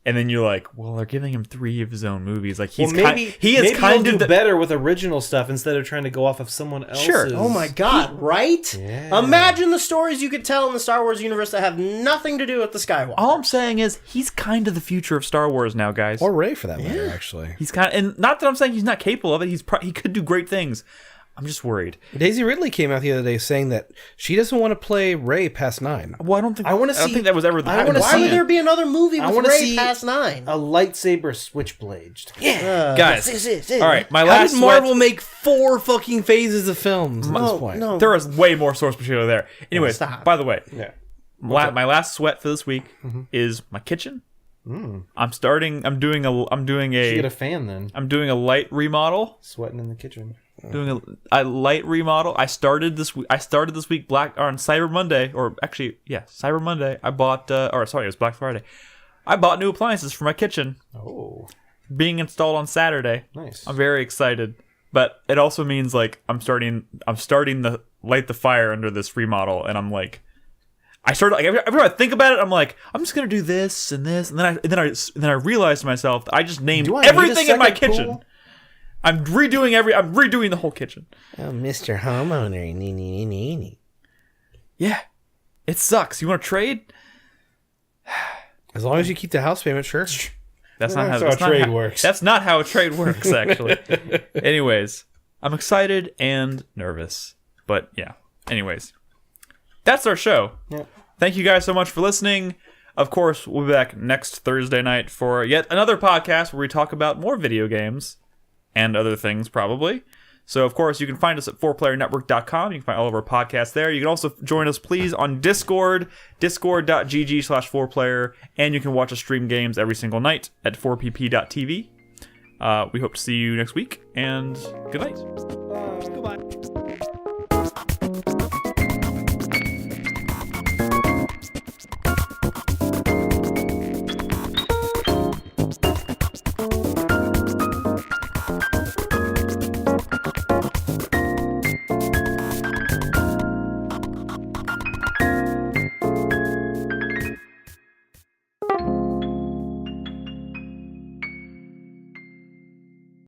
and then you're like, well, they're giving him 3 of his own movies. Like he's Well, maybe he is maybe kind he'll of do better with original stuff instead of trying to go off of someone else's. Sure. Oh my god, right? Yeah. Imagine the stories you could tell in the Star Wars universe that have nothing to do with the Skywalker. All I'm saying is he's kind of the future of Star Wars now, guys. Or Ray, for that matter, actually. He's kind of, and not that I'm saying he's not capable of it. He could do great things. I'm just worried. Daisy Ridley came out the other day saying that she doesn't want to play Ray past 9. Well, I don't think I don't think that was ever the. I wanna Why see- would there be another movie I with wanna Ray see past 9? a lightsaber switchblade. Yeah. Guys. All right, my How last did Marvel make 4 fucking phases of films at this point? No. There is way more source material there. Anyways, Stop. by the way, Yeah. my last sweat for this week is my kitchen. I'm doing You get a fan then. I'm doing a light remodel. Sweating in the kitchen. Doing a light remodel. I started this week on Cyber Monday, or actually, yeah, Cyber Monday. I bought, it was Black Friday. I bought new appliances for my kitchen, Oh, being installed on Saturday. nice. I'm very excited, but it also means like I'm starting to light the fire under this remodel, and I'm like, I started like every time I think about it, I'm like, I'm just gonna do this and this, and then I realized to myself that I just named Do I need a everything in my second kitchen. pool? I'm redoing the whole kitchen. Oh, Mr. Homeowner. Nee. Yeah, it sucks. You want to trade? As long as you keep the house payment, sure. That's not That's how how that's not trade how- works. That's not how a trade works, actually. Anyways, I'm excited and nervous, but yeah. Anyways, that's our show. Yep. Thank you guys so much for listening. Of course, we'll be back next Thursday night for yet another podcast where we talk about more video games and other things, probably. So, of course, you can find us at 4playernetwork.com. You can find all of our podcasts there. You can also join us, please, on Discord, discord.gg/4player, and you can watch us stream games every single night at 4pp.tv. We hope to see you next week, and good night.